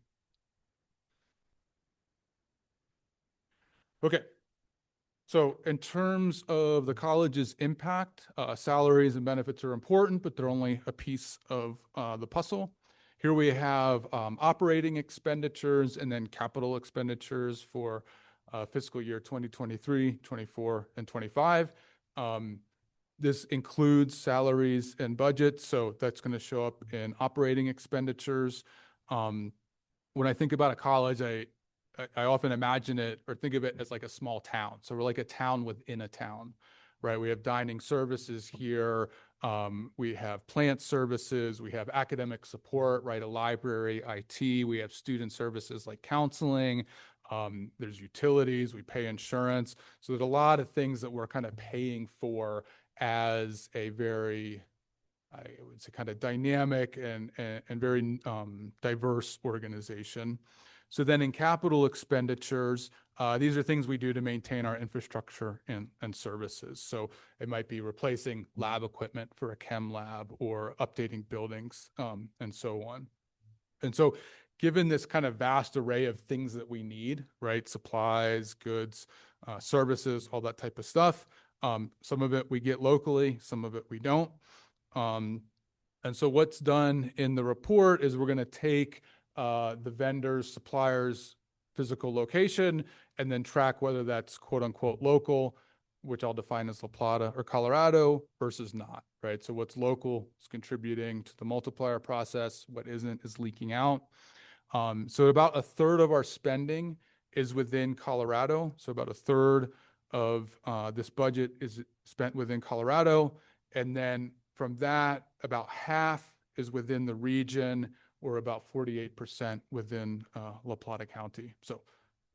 Okay. So in terms of the college's impact, salaries and benefits are important, but they're only a piece of the puzzle. Here we have operating expenditures and then capital expenditures for fiscal year 2023, 24, and 25. This includes salaries and budgets, so that's going to show up in operating expenditures. When I think about a college, I often imagine it or think of it as like a small town. So we're like a town within a town, right? We have dining services here. We have plant services. We have academic support, right? A library, IT. We have student services like counseling. There's utilities. We pay insurance. So there's a lot of things that we're kind of paying for as a very, I would say, kind of dynamic and very diverse organization. So then in capital expenditures, these are things we do to maintain our infrastructure and services. So it might be replacing lab equipment for a chem lab or updating buildings and so on. And so given this kind of vast array of things that we need, right? Supplies, goods, services, all that type of stuff. Some of it we get locally, some of it we don't. And so what's done in the report is we're going to take the vendors, suppliers, physical location, and then track whether that's quote unquote local, which I'll define as La Plata or Colorado, versus not, right? So what's local is contributing to the multiplier process. What isn't is leaking out. So about a third of our spending is within Colorado. So about a third of this budget is spent within Colorado. And then from that, about half is within the region, or about 48% within La Plata County. So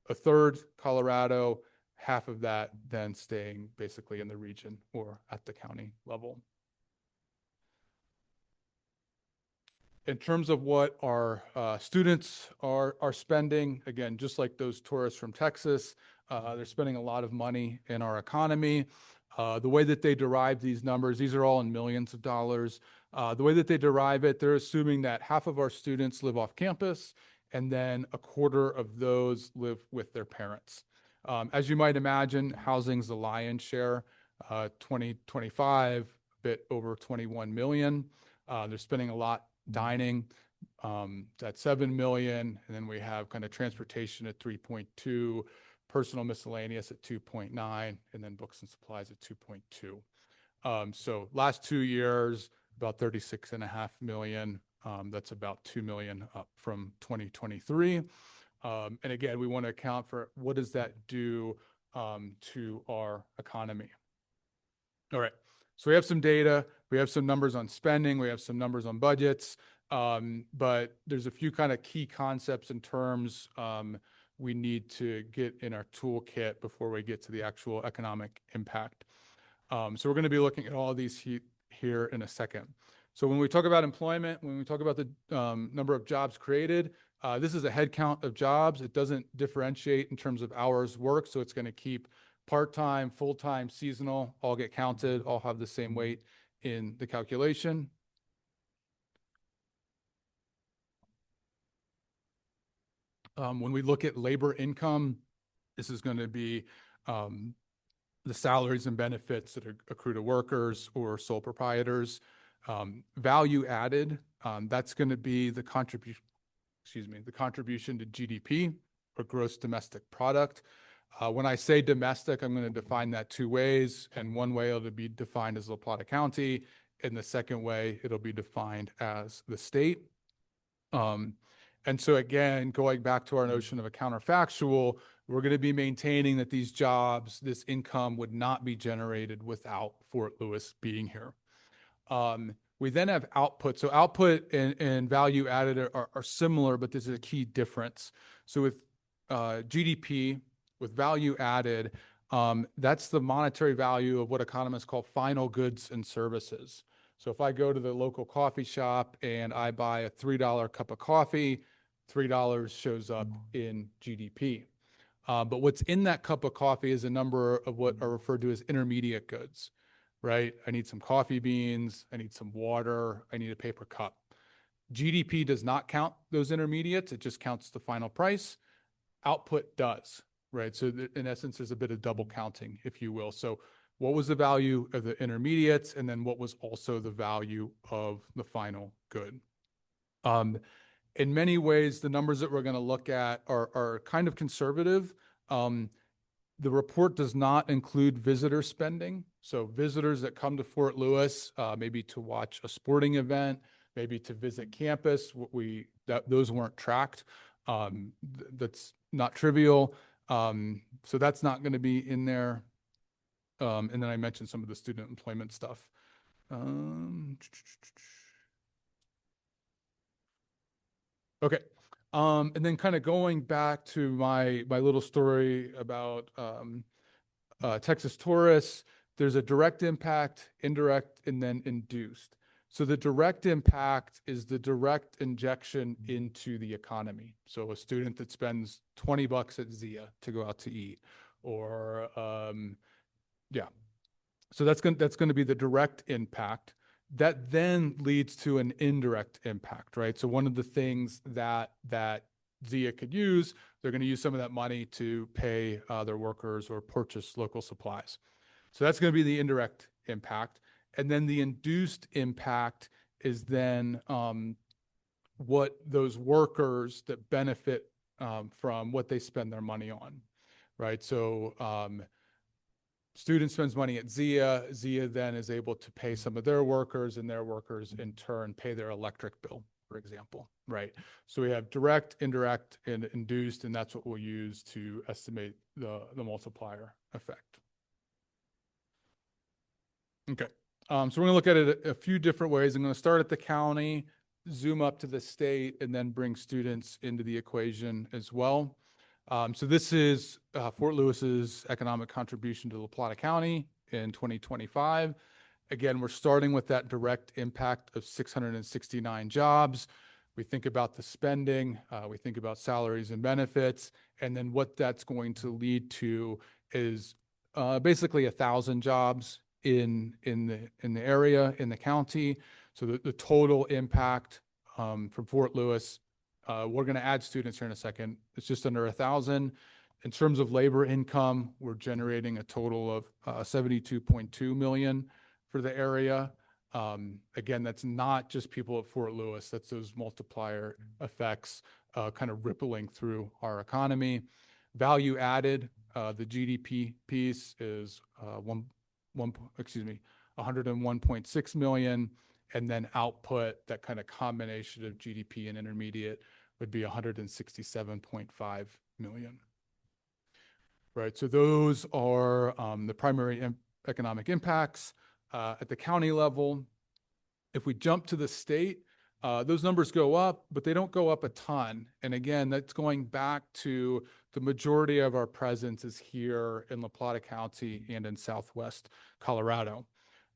a third Colorado, half of that then staying basically in the region or at the county level. In terms of what our students are spending, again, just like those tourists from Texas, they're spending a lot of money in our economy. The way that they derive these numbers, these are all in millions of dollars. The way that they derive it, they're assuming that half of our students live off campus, and then a quarter of those live with their parents. As you might imagine, housing's the lion's share. 2025, a bit over 21 million. They're spending a lot dining, that's 7 million. And then we have kind of transportation at 3.2, personal miscellaneous at 2.9, and then books and supplies at 2.2. So last 2 years, about 36.5 million. That's about 2 million up from 2023. And again, we want to account for what does that do to our economy. All right, so we have some data, we have some numbers on spending, we have some numbers on budgets, but there's a few kind of key concepts and terms we need to get in our toolkit before we get to the actual economic impact. So we're going to be looking at all of these here in a second. So when we talk about employment, when we talk about the number of jobs created, this is a head count of jobs. It doesn't differentiate in terms of hours worked, so it's going to keep part-time, full-time, seasonal, all get counted, all have the same weight in the calculation. When we look at labor income, this is going to be the salaries and benefits that accrue to workers or sole proprietors. Value added, that's going to be the contribution to GDP, or gross domestic product. When I say domestic, I'm going to define that two ways. And one way it'll be defined as La Plata County. And the second way it'll be defined as the state. And so again, going back to our notion of a counterfactual, we're going to be maintaining that these jobs, this income would not be generated without Fort Lewis being here. We then have output. So output and value added are similar, but there's a key difference. So with GDP, with value added, that's the monetary value of what economists call final goods and services. So if I go to the local coffee shop and I buy a $3 cup of coffee, $3 shows up in GDP. But what's in that cup of coffee is a number of what are referred to as intermediate goods, right? I need some coffee beans, I need some water, I need a paper cup. GDP does not count those intermediates, it just counts the final price. Output does, right? So in essence, there's a bit of double counting, if you will. So what was the value of the intermediates, and then what was also the value of the final good? In many ways, the numbers that we're going to look at are kind of conservative. The report does not include visitor spending. So visitors that come to Fort Lewis, maybe to watch a sporting event, maybe to visit campus, those weren't tracked. That's not trivial. So that's not going to be in there. And then I mentioned some of the student employment stuff. Okay. And then kind of going back to my little story about Texas tourists, there's a direct impact, indirect, and then induced. So the direct impact is the direct injection into the economy. So a student that spends $20 at Zia to go out to eat, or yeah. So that's going to be the direct impact. That then leads to an indirect impact, right? So one of the things that Zia could use, they're going to use some of that money to pay their workers or purchase local supplies. So that's going to be the indirect impact. And then the induced impact is then what those workers that benefit from what they spend their money on, right? So student spends money at Zia. Zia then is able to pay some of their workers, and their workers in turn pay their electric bill, for example, right? So we have direct, indirect, and induced, and that's what we'll use to estimate the multiplier effect. Okay, so we're going to look at it a few different ways. I'm going to start at the county, zoom up to the state, and then bring students into the equation as well. So this is Fort Lewis's economic contribution to La Plata County in 2025. Again, we're starting with that direct impact of 669 jobs. We think about the spending, we think about salaries and benefits, and then what that's going to lead to is basically 1,000 jobs in the area, in the county. So the total impact from Fort Lewis, we're going to add students here in a second. It's just under 1,000. In terms of labor income, we're generating a total of 72.2 million for the area. Again, that's not just people at Fort Lewis. That's those multiplier effects kind of rippling through our economy. Value added, The GDP piece is 101.6 million, and then output, that kind of combination of GDP and intermediate, would be 167.5 million. Right, so those are the primary economic impacts at the county level. If we jump to the state, those numbers go up, but they don't go up a ton. And again, that's going back to the majority of our presence is here in La Plata County and in Southwest Colorado,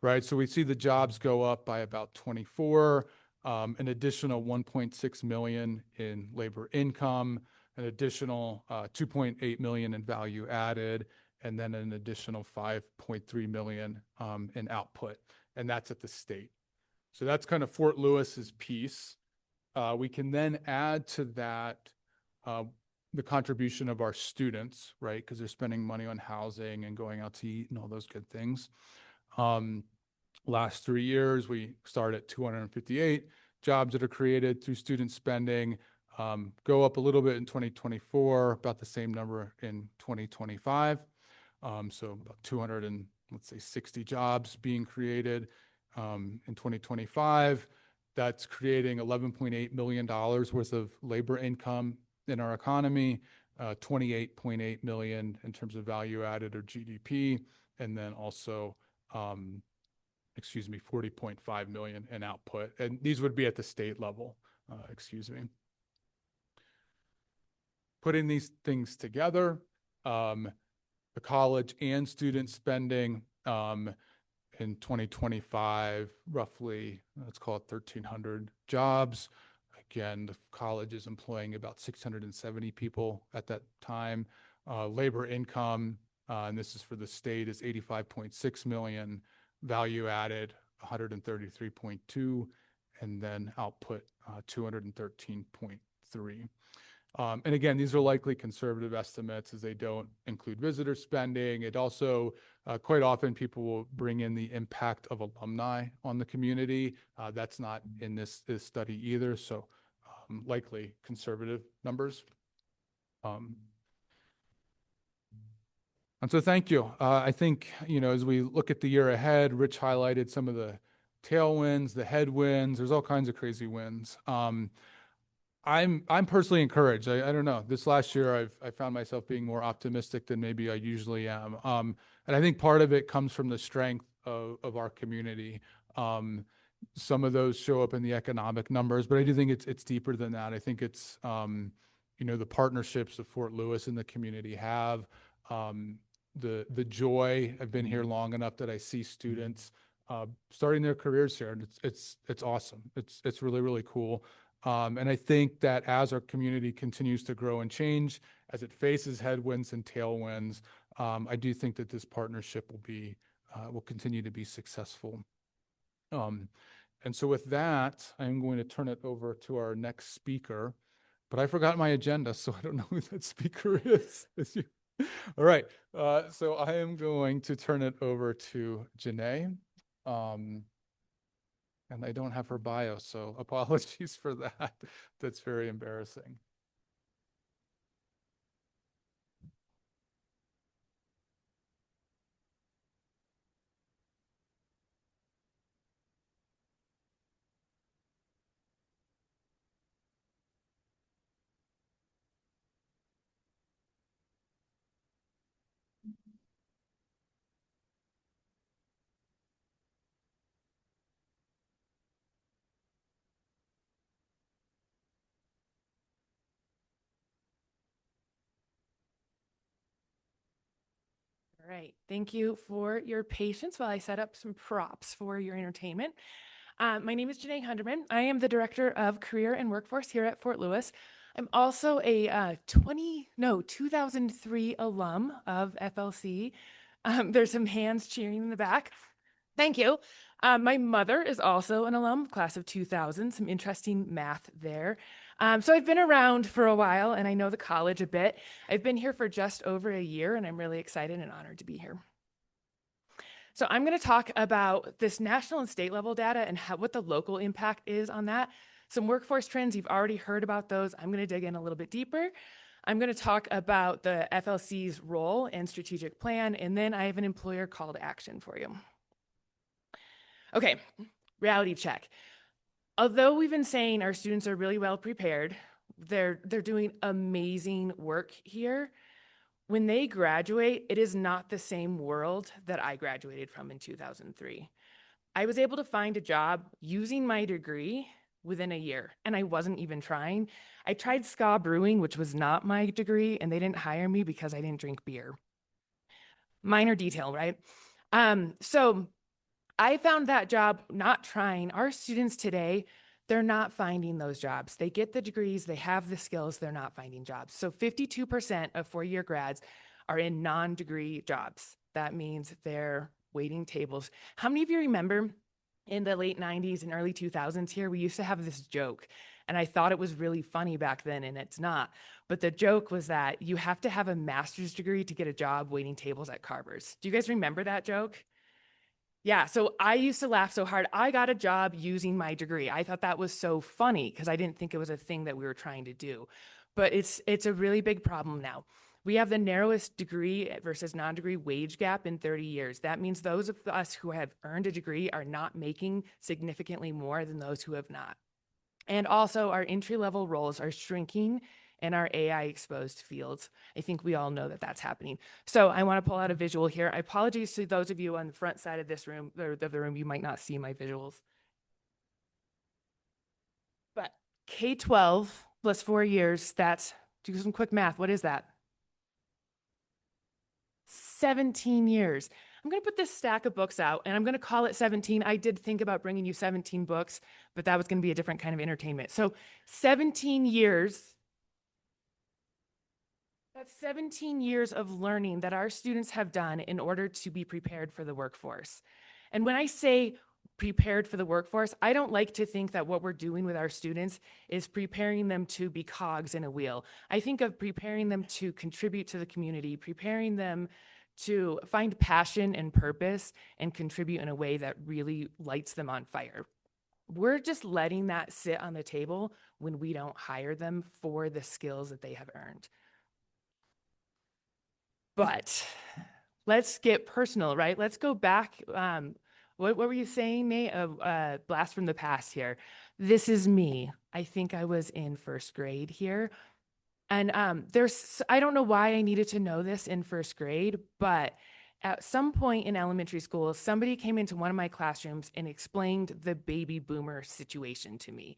right? So we see the jobs go up by about 24, an additional 1.6 million in labor income, an additional 2.8 million in value added, and then an additional 5.3 million in output. And that's at the state. So that's kind of Fort Lewis's piece. We can then add to that the contribution of our students, right? Because they're spending money on housing and going out to eat and all those good things. Last 3 years, we start at 258 jobs that are created through student spending, go up a little bit in 2024, about the same number in 2025. So about 260 jobs being created in 2025. That's creating $11.8 million worth of labor income in our economy, 28.8 million in terms of value added or GDP, and then also 40.5 million in output. And these would be at the state level, Putting these things together, the college and student spending in 2025, roughly, let's call it 1,300 jobs. Again, the college is employing about 670 people at that time. Labor income, and this is for the state, is 85.6 million. Value added, 133.2, and then output, 213.3. And again, these are likely conservative estimates as they don't include visitor spending. It also, quite often people will bring in the impact of alumni on the community. That's not in this study either, so likely conservative numbers. And so thank you. I think, as we look at the year ahead, Rich highlighted some of the tailwinds, the headwinds. There's all kinds of crazy winds. I'm personally encouraged. I don't know. This last year, I found myself being more optimistic than maybe I usually am. And I think part of it comes from the strength of our community. Some of those show up in the economic numbers, but I do think it's deeper than that. I think it's, the partnerships that Fort Lewis and the community have, the joy. I've been here long enough that I see students starting their careers here, and it's awesome. It's really, really cool. And I think that as our community continues to grow and change, as it faces headwinds and tailwinds, I do think that this partnership will continue to be successful. And so with that, I'm going to turn it over to our next speaker, but I forgot my agenda, so I don't know who that speaker is. All right, so I am going to turn it over to Janae. And I don't have her bio, so apologies for that. That's very embarrassing. All right, thank you for your patience while I set up some props for your entertainment. My name is Janae Hunderman. I am the Director of Career and Workforce here at Fort Lewis. I'm also a 2003 alum of FLC. There's some hands cheering in the back. Thank you. My mother is also an alum, class of 2000, some interesting math there. So I've been around for a while and I know the college a bit. I've been here for just over a year and I'm really excited and honored to be here. So I'm going to talk about this national and state level data and what the local impact is on that. Some workforce trends, you've already heard about those. I'm going to dig in a little bit deeper. I'm going to talk about the FLC's role and strategic plan, and then I have an employer call to action for you. Okay, reality check. Although we've been saying our students are really well prepared, they're doing amazing work here. When they graduate, it is not the same world that I graduated from in 2003. I was able to find a job using my degree within a year, and I wasn't even trying. I tried ska brewing, which was not my degree, and they didn't hire me because I didn't drink beer. Minor detail, right? So I found that job not trying. Our students today, they're not finding those jobs. They get the degrees, they have the skills, they're not finding jobs. So 52% of four-year grads are in non-degree jobs. That means they're waiting tables. How many of you remember in the late 90s and early 2000s here, we used to have this joke, and I thought it was really funny back then, and it's not. But the joke was that you have to have a master's degree to get a job waiting tables at Carver's. Do you guys remember that joke? Yeah, so I used to laugh so hard. I got a job using my degree. I thought that was so funny because I didn't think it was a thing that we were trying to do. But it's a really big problem now. We have the narrowest degree versus non-degree wage gap in 30 years. That means those of us who have earned a degree are not making significantly more than those who have not. And also our entry-level roles are shrinking in our AI exposed fields. I think we all know that that's happening. So I want to pull out a visual here. I apologize to those of you on the front side of this room, or of the room, you might not see my visuals. But K-12 plus 4 years, that's, do some quick math. What is that? 17 years. I'm going to put this stack of books out and I'm going to call it 17. I did think about bringing you 17 books, but that was going to be a different kind of entertainment. So 17 years. That's 17 years of learning that our students have done in order to be prepared for the workforce. And when I say prepared for the workforce, I don't like to think that what we're doing with our students is preparing them to be cogs in a wheel. I think of preparing them to contribute to the community, preparing them to find passion and purpose and contribute in a way that really lights them on fire. We're just letting that sit on the table when we don't hire them for the skills that they have earned. But let's get personal, right? Let's go back. What were you saying, Nate? A blast from the past here. This is me. I think I was in first grade here. And I don't know why I needed to know this in first grade, but at some point in elementary school, somebody came into one of my classrooms and explained the baby boomer situation to me.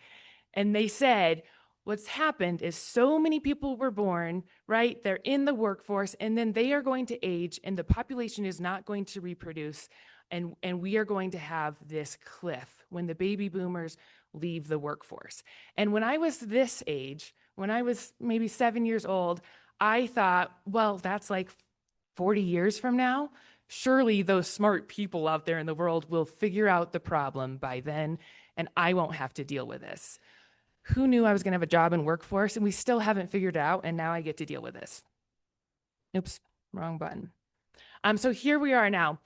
And they said, what's happened is so many people were born, right? They're in the workforce, and then they are going to age, and the population is not going to reproduce, and we are going to have this cliff when the baby boomers leave the workforce. And when I was this age, when I was maybe 7 years old, I thought, well, that's like 40 years from now. Surely those smart people out there in the world will figure out the problem by then, and I won't have to deal with this. Who knew I was going to have a job in workforce, and we still haven't figured it out, and now I get to deal with this. Oops, wrong button. So here we are now.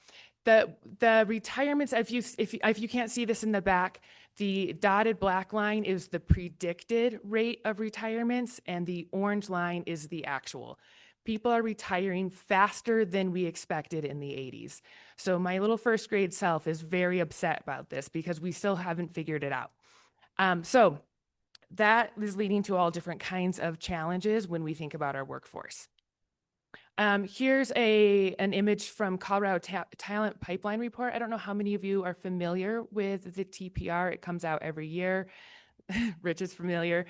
The retirements, if you can't see this in the back, the dotted black line is the predicted rate of retirements, and the orange line is the actual. People are retiring faster than we expected in the 80s. So my little first grade self is very upset about this because we still haven't figured it out. So that is leading to all different kinds of challenges when we think about our workforce. Here's an image from Colorado Talent Pipeline Report. I don't know how many of you are familiar with the TPR. It comes out every year. Rich is familiar.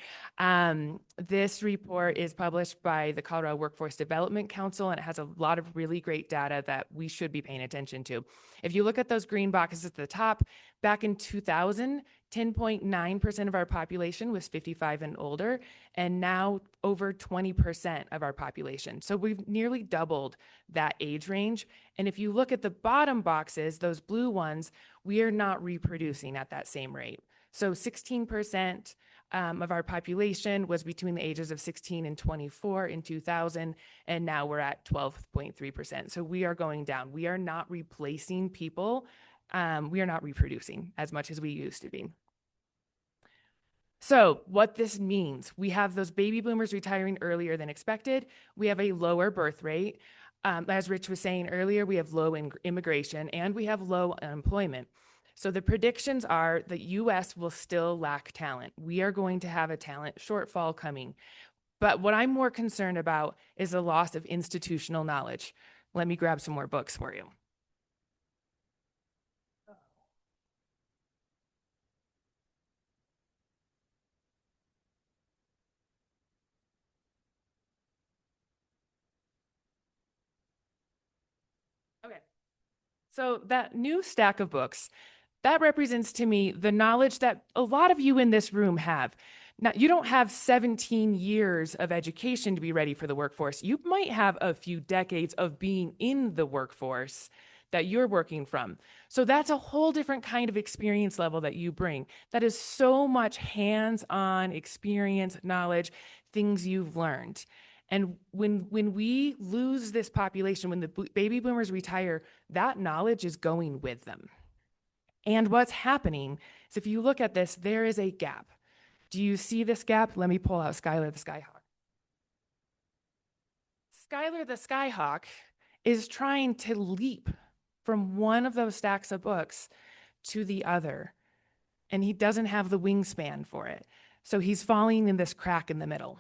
This report is published by the Colorado Workforce Development Council, and it has a lot of really great data that we should be paying attention to. If you look at those green boxes at the top, back in 2000, 10.9% of our population was 55 and older, and now over 20% of our population. So we've nearly doubled that age range. And if you look at the bottom boxes, those blue ones, we are not reproducing at that same rate. So 16% of our population was between the ages of 16 and 24 in 2000, and now we're at 12.3%. So we are going down. We are not replacing people. We are not reproducing as much as we used to be. So what this means, we have those baby boomers retiring earlier than expected. We have a lower birth rate. As Rich was saying earlier, we have low immigration and we have low unemployment. So the predictions are the US will still lack talent. We are going to have a talent shortfall coming. But what I'm more concerned about is the loss of institutional knowledge. Let me grab some more books for you. Okay. So that new stack of books, that represents to me the knowledge that a lot of you in this room have. Now, you don't have 17 years of education to be ready for the workforce. You might have a few decades of being in the workforce that you're working from. So that's a whole different kind of experience level that you bring. That is so much hands-on experience, knowledge, things you've learned. And when we lose this population, when the baby boomers retire, that knowledge is going with them. And what's happening is if you look at this, there is a gap. Do you see this gap? Let me pull out Skylar the Skyhawk. Skylar the Skyhawk is trying to leap from one of those stacks of books to the other, and he doesn't have the wingspan for it. So he's falling in this crack in the middle.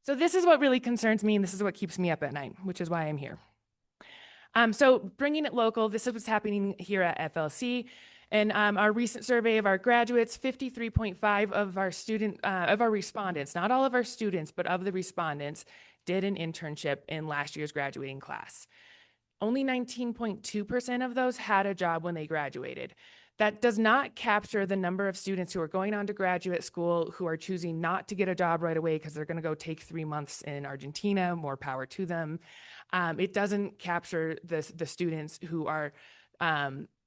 So this is what really concerns me, and this is what keeps me up at night, which is why I'm here. So bringing it local, this is what's happening here at FLC. And our recent survey of our graduates, 53.5 of our respondents, not all of our students, but of the respondents, did an internship in last year's graduating class. Only 19.2% of those had a job when they graduated. That does not capture the number of students who are going on to graduate school who are choosing not to get a job right away because they're going to go take 3 months in Argentina. More power to them. It doesn't capture the students who are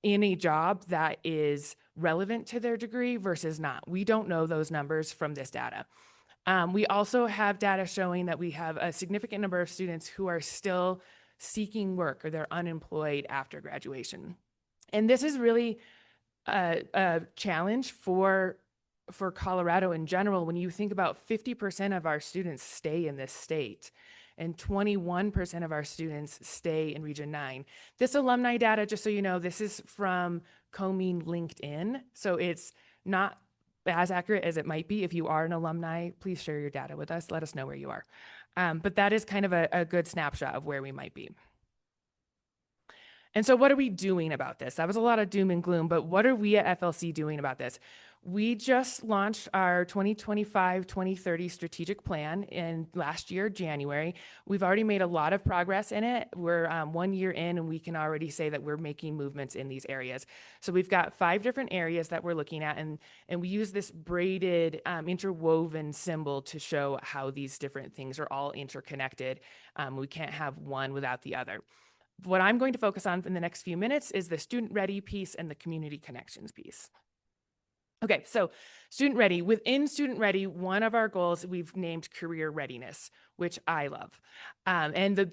in a job that is relevant to their degree versus not. We don't know those numbers from this data. We also have data showing that we have a significant number of students who are still seeking work or they're unemployed after graduation. And this is really a challenge for Colorado in general. When you think about 50% of our students stay in this state and 21% of our students stay in Region 9. This alumni data, just so you know, this is from Coming LinkedIn. So it's not as accurate as it might be. If you are an alumni, please share your data with us. Let us know where you are. But that is kind of a good snapshot of where we might be. And so what are we doing about this? That was a lot of doom and gloom, but what are we at FLC doing about this? We just launched our 2025-2030 strategic plan in last year, January. We've already made a lot of progress in it. We're 1 year in and we can already say that we're making movements in these areas. So we've got 5 different areas that we're looking at, and we use this braided interwoven symbol to show how these different things are all interconnected. We can't have one without the other. What I'm going to focus on in the next few minutes is the student ready piece and the community connections piece. Okay, so student ready. Within student ready, one of our goals we've named career readiness, which I love. And the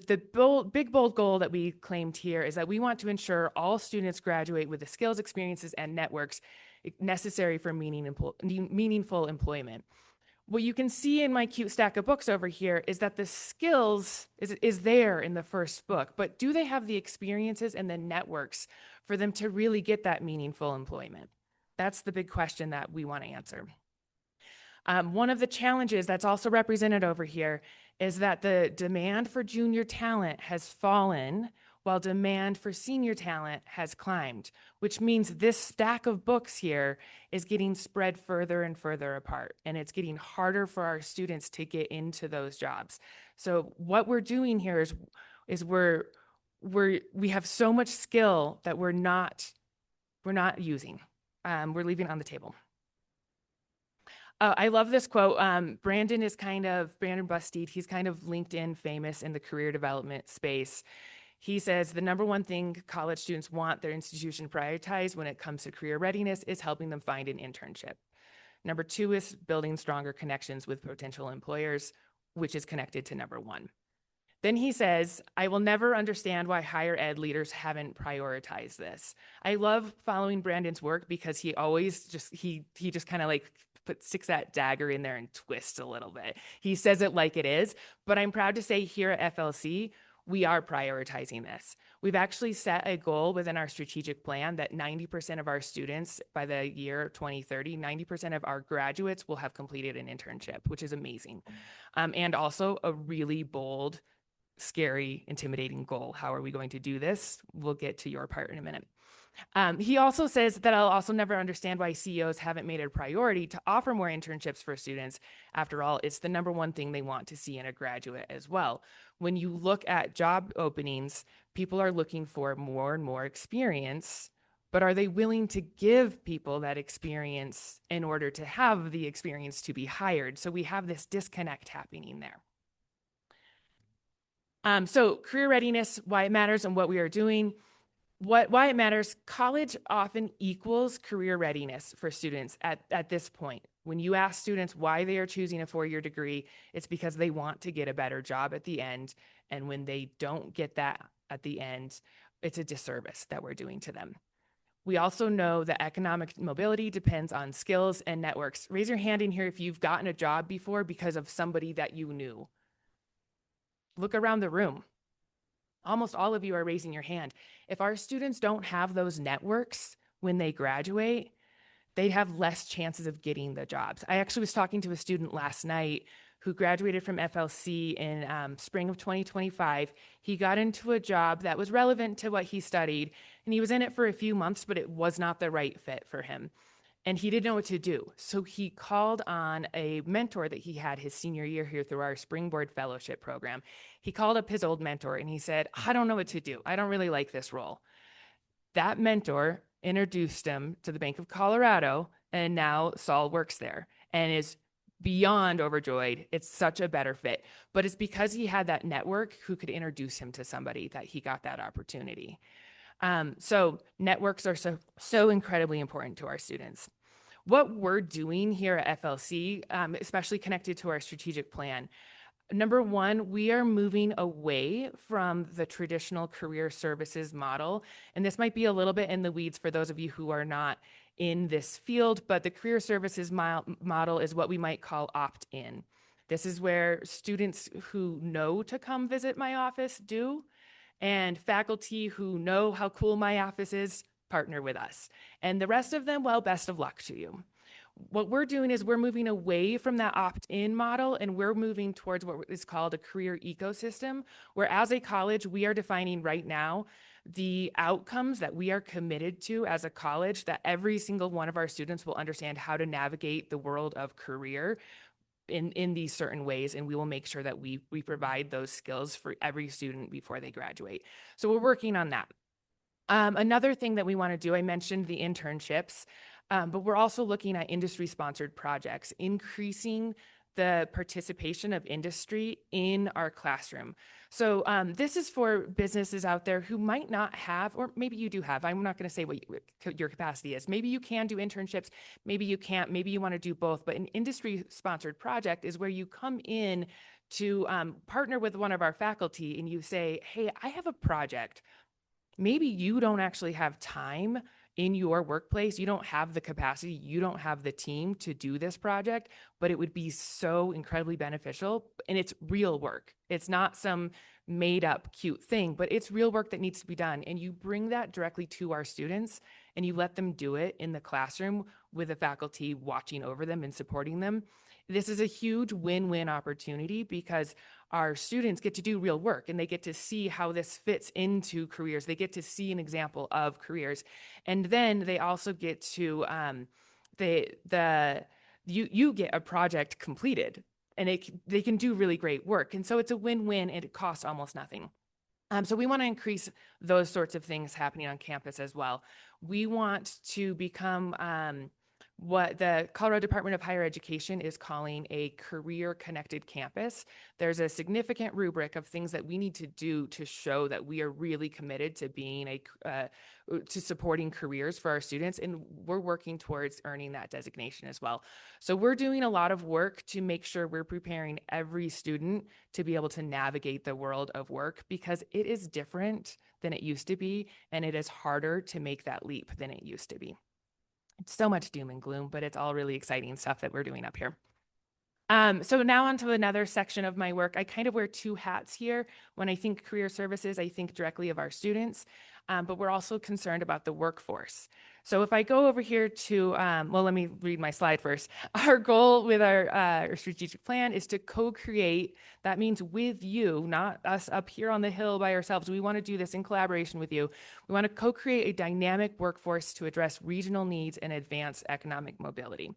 big bold goal that we claimed here is that we want to ensure all students graduate with the skills, experiences, and networks necessary for meaningful employment. What you can see in my cute stack of books over here is that the skills is there in the first book, but do they have the experiences and the networks for them to really get that meaningful employment? That's the big question that we want to answer. One of the challenges that's also represented over here is that the demand for junior talent has fallen while demand for senior talent has climbed, which means this stack of books here is getting spread further and further apart, and it's getting harder for our students to get into those jobs. So what we're doing here is we have so much skill that we're not using. We're leaving on the table. I love this quote. Brandon Bustede, he's kind of LinkedIn famous in the career development space. He says the number one thing college students want their institution to prioritize when it comes to career readiness is helping them find an internship. Number 2 is building stronger connections with potential employers, which is connected to number 1. Then he says, I will never understand why higher ed leaders haven't prioritized this. I love following Brandon's work because he always he just kind of like sticks that dagger in there and twists a little bit. He says it like it is, but I'm proud to say here at FLC, we are prioritizing this. We've actually set a goal within our strategic plan that 90% of our students by the year 2030, 90% of our graduates will have completed an internship, which is amazing. And also a really bold, scary, intimidating goal. How are we going to do this? We'll get to your part in a minute. He also says that I'll also never understand why CEOs haven't made it a priority to offer more internships for students. After all, it's the number one thing they want to see in a graduate as well. When you look at job openings, people are looking for more and more experience, but are they willing to give people that experience in order to have the experience to be hired? So we have this disconnect happening there. So career readiness, why it matters and what we are doing. Why it matters, college often equals career readiness for students at this point. When you ask students why they are choosing a four-year degree, it's because they want to get a better job at the end. And when they don't get that at the end, it's a disservice that we're doing to them. We also know that economic mobility depends on skills and networks. Raise your hand in here if you've gotten a job before because of somebody that you knew. Look around the room. Almost all of you are raising your hand. If our students don't have those networks when they graduate, they'd have less chances of getting the jobs. I actually was talking to a student last night who graduated from FLC in spring of 2025. He got into a job that was relevant to what he studied, and he was in it for a few months, but it was not the right fit for him. And he didn't know what to do. So he called on a mentor that he had his senior year here through our Springboard Fellowship program. He called up his old mentor and he said, I don't know what to do. I don't really like this role. That mentor introduced him to the Bank of Colorado, and now Saul works there and is beyond overjoyed. It's such a better fit. But it's because he had that network who could introduce him to somebody that he got that opportunity. So networks are so incredibly important to our students. What we're doing here at FLC, especially connected to our strategic plan, number one, we are moving away from the traditional career services model. And this might be a little bit in the weeds for those of you who are not in this field, but the career services model is what we might call opt-in. This is where students who know to come visit my office do, and faculty who know how cool my office is partner with us. And the rest of them, well, best of luck to you. What we're doing is we're moving away from that opt-in model, and we're moving towards what is called a career ecosystem, where as a college, we are defining right now the outcomes that we are committed to as a college, that every single one of our students will understand how to navigate the world of career in these certain ways, and we will make sure that we provide those skills for every student before they graduate. So we're working on that. Another thing that we want to do, I mentioned the internships, but we're also looking at industry-sponsored projects, increasing the participation of industry in our classroom. So this is for businesses out there who might not have, or maybe you do have, I'm not going to say what your capacity is. Maybe you can do internships, maybe you can't, maybe you want to do both, but an industry-sponsored project is where you come in to partner with one of our faculty and you say, hey, I have a project. Maybe you don't actually have time in your workplace, you don't have the capacity, you don't have the team to do this project, but it would be so incredibly beneficial. And it's real work. It's not some made up cute thing, but it's real work that needs to be done. And you bring that directly to our students and you let them do it in the classroom with the faculty watching over them and supporting them. This is a huge win-win opportunity because our students get to do real work and they get to see how this fits into careers. They get to see an example of careers. And then they also get to, you get a project completed and they can do really great work. And so it's a win-win and it costs almost nothing. So we want to increase those sorts of things happening on campus as well. We want to become what the Colorado Department of Higher Education is calling a career-connected campus. There's a significant rubric of things that we need to do to show that we are really committed to being to supporting careers for our students, and we're working towards earning that designation as well. So we're doing a lot of work to make sure we're preparing every student to be able to navigate the world of work, because it is different than it used to be, and it is harder to make that leap than it used to be. It's so much doom and gloom, but it's all really exciting stuff that we're doing up here. So now on to another section of my work. I kind of wear two hats here. When I think career services, I think directly of our students, but we're also concerned about the workforce. So if I go over here to, well, let me read my slide first. Our goal with our strategic plan is to co-create. That means with you, not us up here on the hill by ourselves. We want to do this in collaboration with you. We want to co-create a dynamic workforce to address regional needs and advance economic mobility.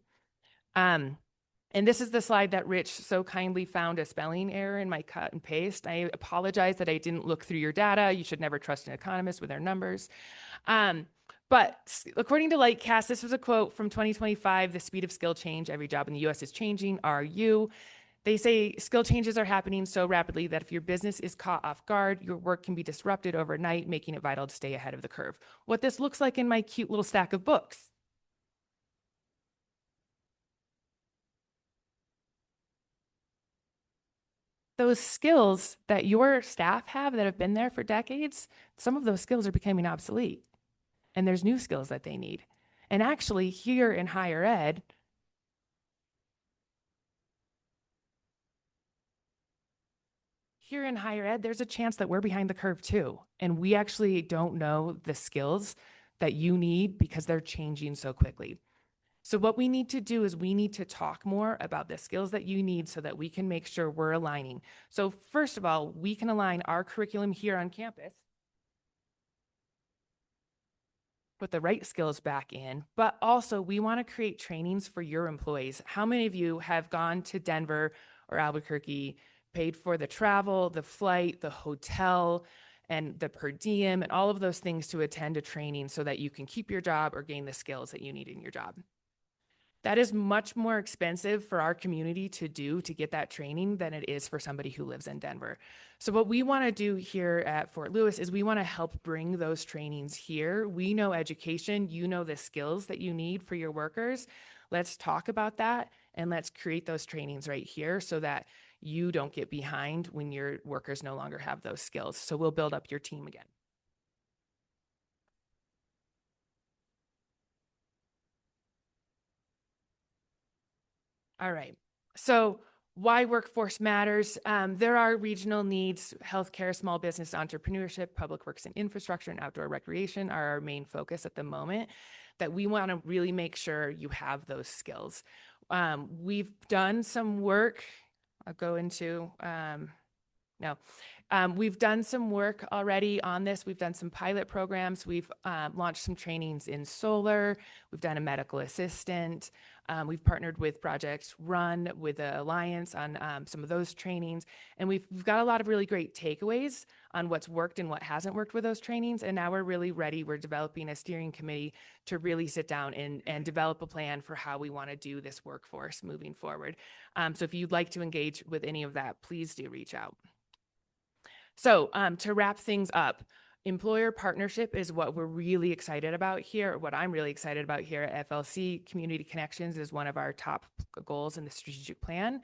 And this is the slide that Rich so kindly found a spelling error in my cut and paste. I apologize that I didn't look through your data. You should never trust an economist with their numbers. But according to Katz, this was a quote from 2025, "The speed of skill change, every job in the US is changing, are you?" They say skill changes are happening so rapidly that if your business is caught off guard, your work can be disrupted overnight, making it vital to stay ahead of the curve. What this looks like in my cute little stack of books. Those skills that your staff have that have been there for decades, some of those skills are becoming obsolete. And there's new skills that they need. And actually, here in higher ed, there's a chance that we're behind the curve too. And we actually don't know the skills that you need because they're changing so quickly. So what we need to do is we need to talk more about the skills that you need so that we can make sure we're aligning. So first of all, we can align our curriculum here on campus, put the right skills back in, but also we want to create trainings for your employees. How many of you have gone to Denver or Albuquerque, paid for the travel, the flight, the hotel, and the per diem, and all of those things to attend a training so that you can keep your job or gain the skills that you need in your job? That is much more expensive for our community to do to get that training than it is for somebody who lives in Denver. So what we want to do here at Fort Lewis is we want to help bring those trainings here. We know education, you know the skills that you need for your workers. Let's talk about that and let's create those trainings right here so that you don't get behind when your workers no longer have those skills. So we'll build up your team again. All right, so why workforce matters. There are regional needs. Healthcare, small business entrepreneurship, public works and infrastructure, and outdoor recreation are our main focus at the moment, that we want to really make sure you have those skills. We've done some work. I'll go into, we've done some work already on this. We've done some pilot programs. We've launched some trainings in solar. We've done a medical assistant. We've partnered with Project Run with the Alliance on some of those trainings. And we've got a lot of really great takeaways on what's worked and what hasn't worked with those trainings. And now we're really ready. We're developing a steering committee to really sit down and develop a plan for how we want to do this workforce moving forward. So if you'd like to engage with any of that, please do reach out. So to wrap things up, employer partnership is what we're really excited about here, what I'm really excited about here at FLC. Community connections is one of our top goals in the strategic plan.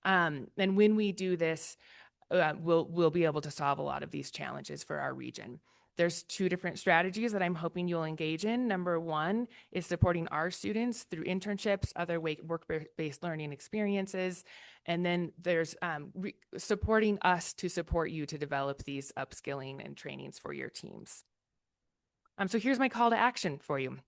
And when we do this, we'll be able to solve a lot of these challenges for our region. There's two different strategies that I'm hoping you'll engage in. Number one is supporting our students through internships, other work-based learning experiences. And then there's supporting us to support you to develop these upskilling and trainings for your teams. So here's my call to action for you.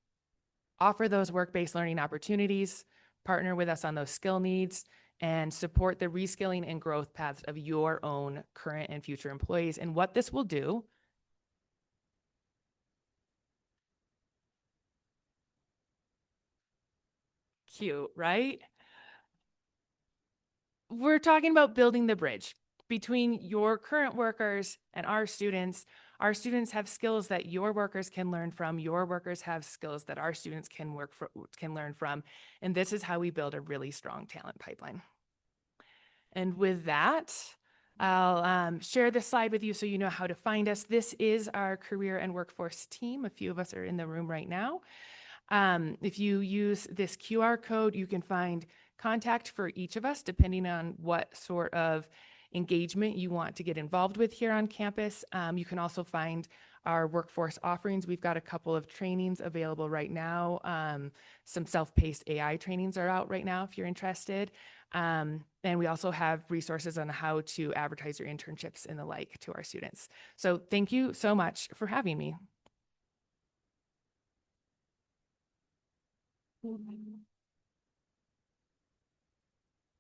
Offer those work-based learning opportunities, partner with us on those skill needs, and support the reskilling and growth paths of your own current and future employees. And what this will do cute, right? We're talking about building the bridge between your current workers and our students. Our students have skills that your workers can learn from. Your workers have skills that our students can learn from. And this is how we build a really strong talent pipeline. And with that, I'll share this slide with you so you know how to find us. This is our career and workforce team. A few of us are in the room right now. If you use this QR code, you can find contact for each of us, depending on what sort of engagement you want to get involved with here on campus. You can also find our workforce offerings. We've got a couple of trainings available right now. Some self-paced AI trainings are out right now if you're interested. And we also have resources on how to advertise your internships and the like to our students. So thank you so much for having me.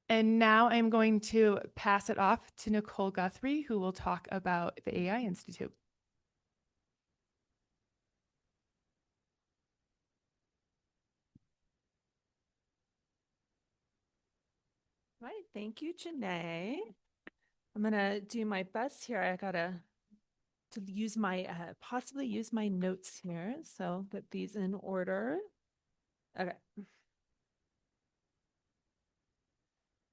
And now I'm going to pass it off to Nicole Guthrie, who will talk about the AI Institute. Right, thank you, Janae. I'm gonna do my best here. I gotta use my possibly use my notes here, so get these in order. Okay.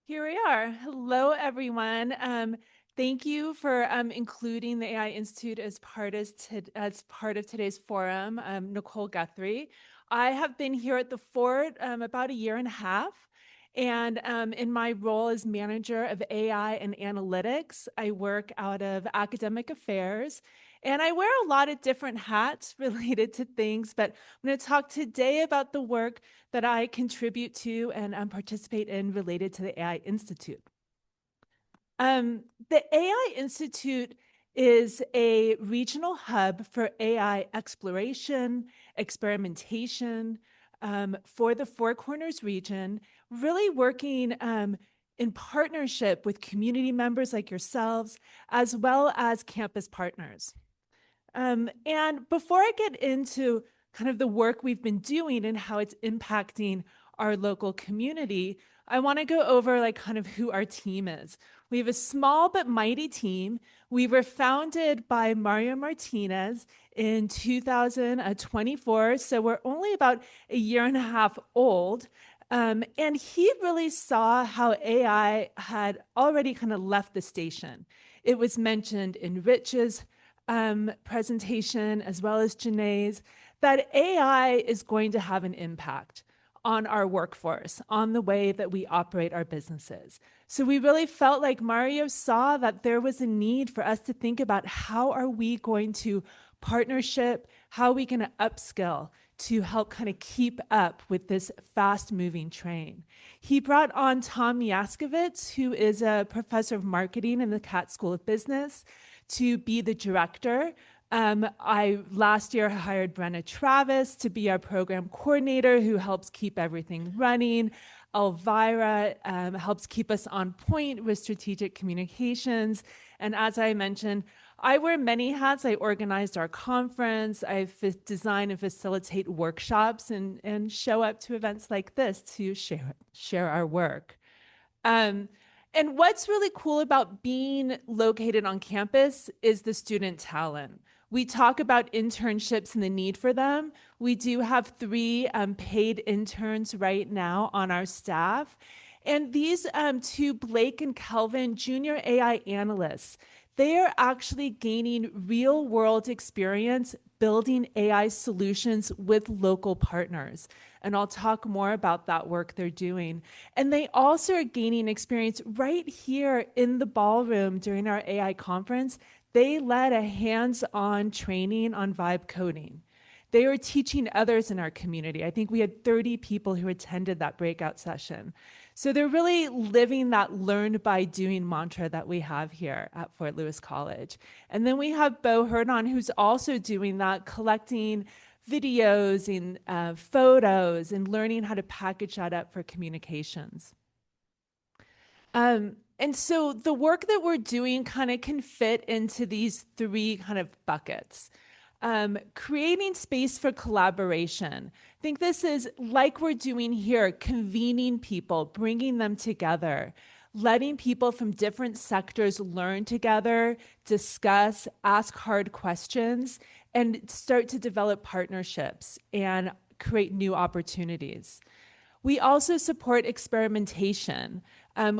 Here we are. Hello, everyone. Thank you for including the AI Institute as part of today's forum. Nicole Guthrie. I have been here at the Fort about a year and a half. And in my role as manager of AI and analytics, I work out of academic affairs. And I wear a lot of different hats related to things, but I'm going to talk today about the work that I contribute to and participate in related to the AI Institute. The AI Institute is a regional hub for AI exploration, experimentation for the Four Corners region, really working in partnership with community members like yourselves, as well as campus partners. And before I get into kind of the work we've been doing and how it's impacting our local community, I want to go over like kind of who our team is. We have a small but mighty team. We were founded by Mario Martinez in 2024, so we're only about a year and a half old. And he really saw how AI had already kind of left the station. It was mentioned in Rich's presentation, as well as Janae's, that AI is going to have an impact on our workforce, on the way that we operate our businesses. So we really felt like Mario saw that there was a need for us to think about how are we going to partnership, how are we going to upskill to help kind of keep up with this fast-moving train. He brought on Tom Yaskowitz, who is a professor of marketing in the Katz School of Business, to be the director. I last year hired Brenna Travis to be our program coordinator, who helps keep everything running. Elvira helps keep us on point with strategic communications. And as I mentioned, I wear many hats. I organized our conference. I design and facilitate workshops and show up to events like this to share our work. And what's really cool about being located on campus is the student talent. We talk about internships and the need for them. We do have 3 paid interns right now on our staff. And these 2, Blake and Kelvin, junior AI analysts, they are actually gaining real-world experience building AI solutions with local partners. And I'll talk more about that work they're doing. And they also are gaining experience right here in the ballroom during our AI conference. They led a hands-on training on vibe coding. They were teaching others in our community. I think we had 30 people who attended that breakout session. So they're really living that learned by doing mantra that we have here at Fort Lewis College. And then we have Bo Herdon, who's also doing that, collecting videos and photos and learning how to package that up for communications. And so the work that we're doing kind of can fit into these 3 kind of buckets. Creating space for collaboration. I think this is like we're doing here, convening people, bringing them together, letting people from different sectors learn together, discuss, ask hard questions, and start to develop partnerships and create new opportunities. We also support experimentation.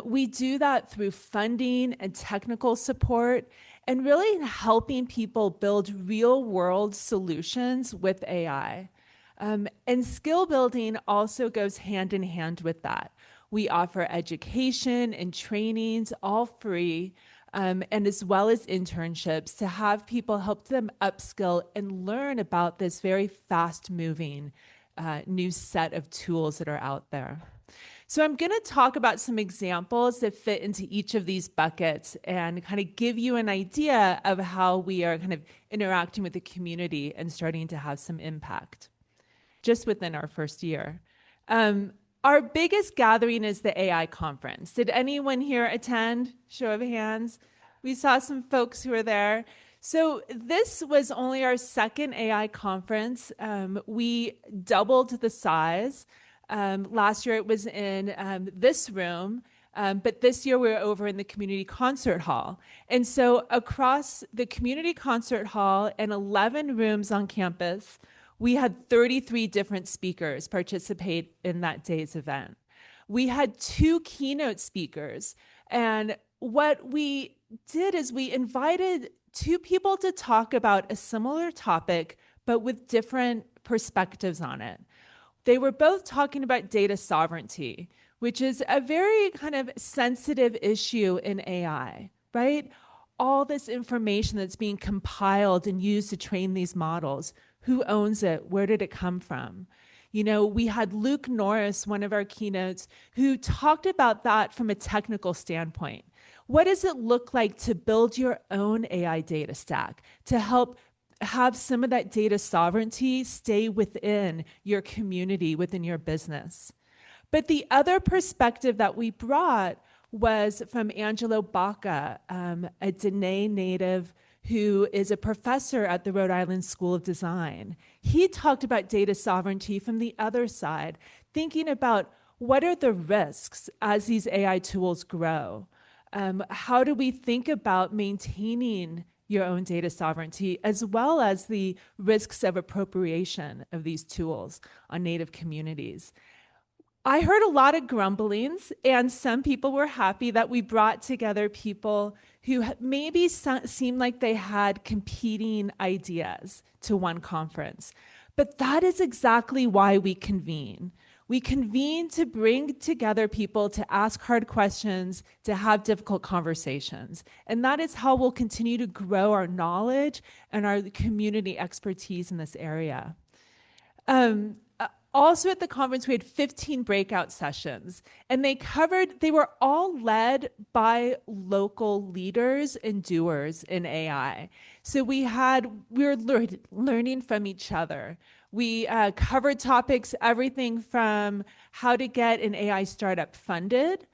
We do that through funding and technical support and really helping people build real world solutions with AI. And skill building also goes hand in hand with that. We offer education and trainings, all free, and as well as internships to have people help them upskill and learn about this very fast moving new set of tools that are out there. So I'm going to talk about some examples that fit into each of these buckets and kind of give you an idea of how we are kind of interacting with the community and starting to have some impact just within our first year. Our biggest gathering is the AI conference. Did anyone here attend? Show of hands. We saw some folks who were there. So this was only our second AI conference. We doubled the size. Last year it was in this room, but this year we're over in the community concert hall. And so across the community concert hall and 11 rooms on campus, we had 33 different speakers participate in that day's event. We had 2 keynote speakers. And what we did is we invited 2 people to talk about a similar topic, but with different perspectives on it. They were both talking about data sovereignty, which is a very kind of sensitive issue in AI, right? All this information that's being compiled and used to train these models. Who owns it? Where did it come from? You know, we had Luke Norris, one of our keynotes, who talked about that from a technical standpoint. What does it look like to build your own AI data stack to help have some of that data sovereignty stay within your community, within your business? But the other perspective that we brought was from Angelo Baca, a Dene native who is a professor at the Rhode Island School of Design. He talked about data sovereignty from the other side, thinking about what are the risks as these AI tools grow? How do we think about maintaining your own data sovereignty, as well as the risks of appropriation of these tools on Native communities? I heard a lot of grumblings, and some people were happy that we brought together people who maybe seemed like they had competing ideas to one conference. But that is exactly why we convene. We convene to bring together people to ask hard questions, to have difficult conversations. And that is how we'll continue to grow our knowledge and our community expertise in this area. Also at the conference, we had 15 breakout sessions, and they were all led by local leaders and doers in AI. So we were learning from each other. We covered topics, everything from how to get an AI startup funded,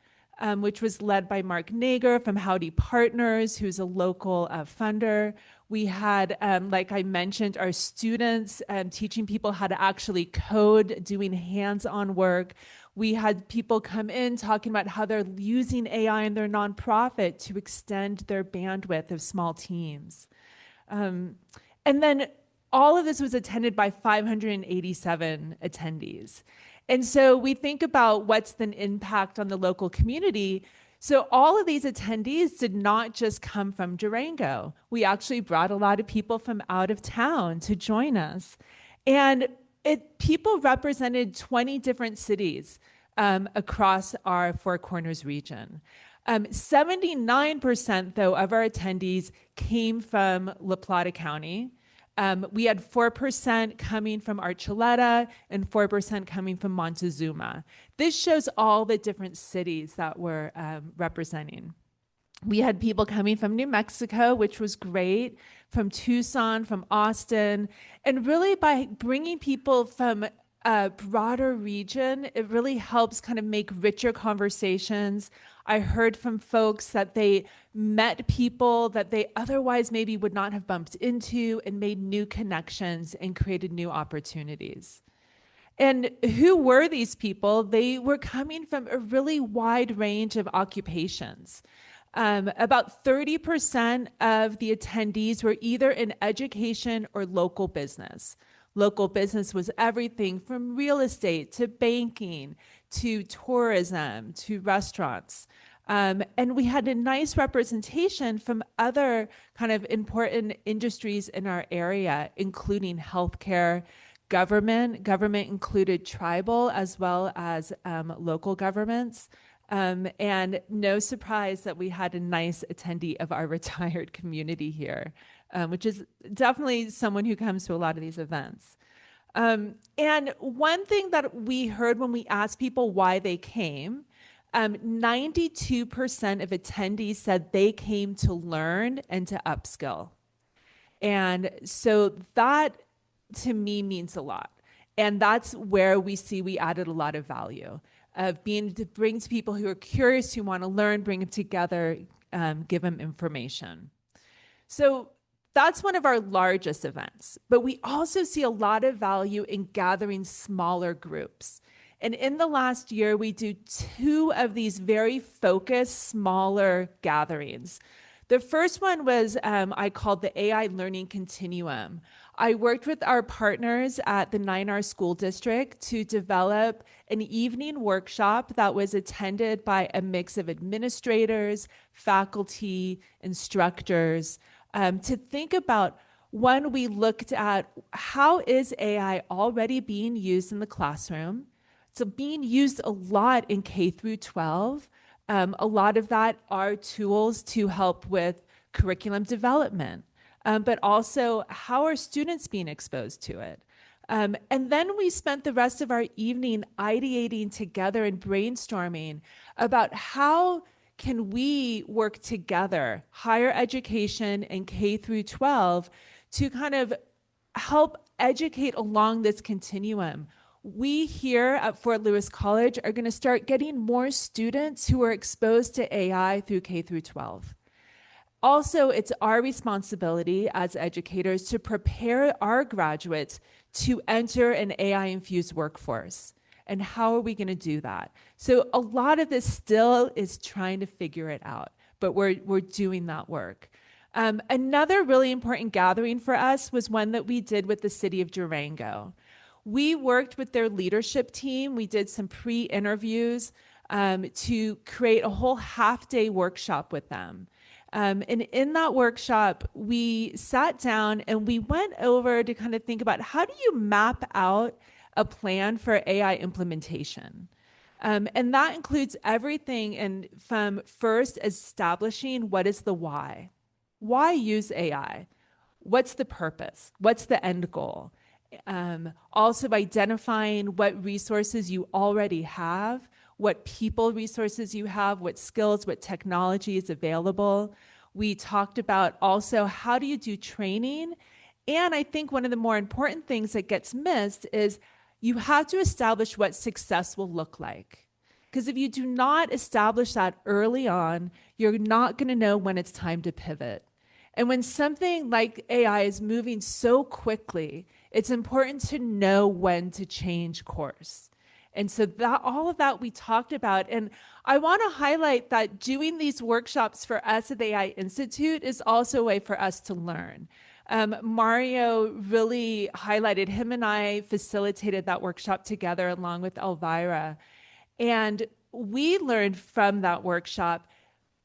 which was led by Mark Nager from Howdy Partners, who's a local funder. We had, like I mentioned, our students teaching people how to actually code, doing hands-on work. We had people come in talking about how they're using AI in their nonprofit to extend their bandwidth of small teams. And then all of this was attended by 587 attendees. And so we think about what's the impact on the local community. So all of these attendees did not just come from Durango. We actually brought a lot of people from out of town to join us. And people represented 20 different cities across our Four Corners region. 79%, though, of our attendees came from La Plata County. We had 4% coming from Archuleta and 4% coming from Montezuma. This shows all the different cities that we're representing. We had people coming from New Mexico, which was great, from Tucson, from Austin, and really by bringing people from a broader region, it really helps kind of make richer conversations. I heard from folks that they met people that they otherwise maybe would not have bumped into and made new connections and created new opportunities. And who were these people? They were coming from a really wide range of occupations. About 30% of the attendees were either in education or local business. Local business was everything from real estate to banking to tourism to restaurants. And we had a nice representation from other kind of important industries in our area, including healthcare, government. Government included tribal as well as local governments. And no surprise that we had a nice attendee of our retired community here, which is definitely someone who comes to a lot of these events. And one thing that we heard when we asked people why they came, 92% of attendees said they came to learn and to upskill. And so that to me means a lot. And that's where we see we added a lot of value of being to bring to people who are curious, who want to learn, bring them together, give them information. So that's one of our largest events. But we also see a lot of value in gathering smaller groups. And in the last year, we do 2 of these very focused, smaller gatherings. The first one was I called the AI Learning Continuum. I worked with our partners at the 9R School District to develop an evening workshop that was attended by a mix of administrators, faculty, instructors, to think about, one, we looked at how is AI already being used in the classroom. So being used a lot in K through 12. A lot of that are tools to help with curriculum development, but also how are students being exposed to it? And then we spent the rest of our evening ideating together and brainstorming about how can we work together, higher education and K through 12, to kind of help educate along this continuum. We here at Fort Lewis College are going to start getting more students who are exposed to AI through K through 12. Also, it's our responsibility as educators to prepare our graduates to enter an AI-infused workforce. And how are we going to do that? So a lot of this still is trying to figure it out, but we're doing that work. Another really important gathering for us was one that we did with the city of Durango. We worked with their leadership team. We did some pre-interviews to create a whole half-day workshop with them. And in that workshop, we sat down and we went over to kind of think about how do you map out a plan for AI implementation? And that includes everything and from first establishing what is the why. Why use AI? What's the purpose? What's the end goal? Also identifying what resources you already have, what people resources you have, what skills, what technology is available. We talked about also how do you do training? And I think one of the more important things that gets missed is you have to establish what success will look like. Because if you do not establish that early on, you're not going to know when it's time to pivot. And when something like AI is moving so quickly, it's important to know when to change course. And so that all of that we talked about. And I want to highlight that doing these workshops for us at the AI Institute is also a way for us to learn. Mario really highlighted, him and I facilitated that workshop together along with Elvira. And we learned from that workshop,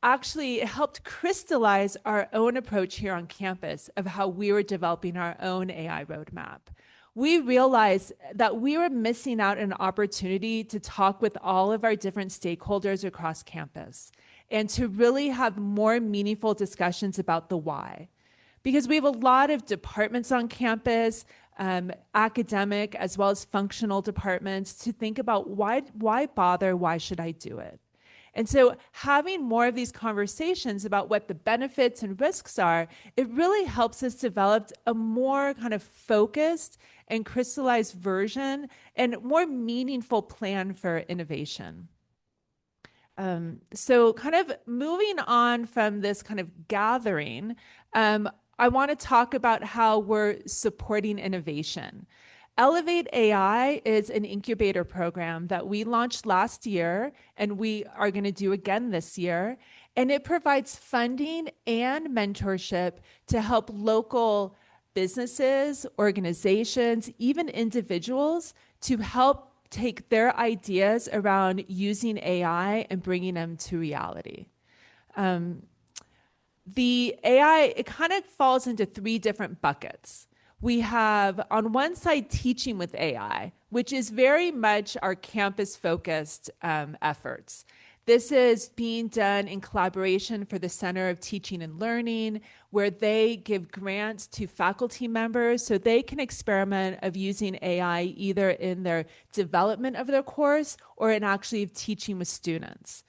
actually it helped crystallize our own approach here on campus of how we were developing our own AI roadmap. We realized that we were missing out an opportunity to talk with all of our different stakeholders across campus and to really have more meaningful discussions about the why. Because we have a lot of departments on campus, academic as well as functional departments, to think about why bother, why should I do it? And so having more of these conversations about what the benefits and risks are, it really helps us develop a more kind of focused and crystallized version and more meaningful plan for innovation. So kind of moving on from this kind of gathering, I want to talk about how we're supporting innovation. Elevate AI is an incubator program that we launched last year and we are going to do again this year. And it provides funding and mentorship to help local businesses, organizations, even individuals to help take their ideas around using AI and bringing them to reality. The AI, it kind of falls into three different buckets. We have on one side teaching with AI, which is very much our campus focused efforts. This is being done in collaboration for the Center of Teaching and Learning, where they give grants to faculty members so they can experiment of using AI either in their development of their course or in actually teaching with students.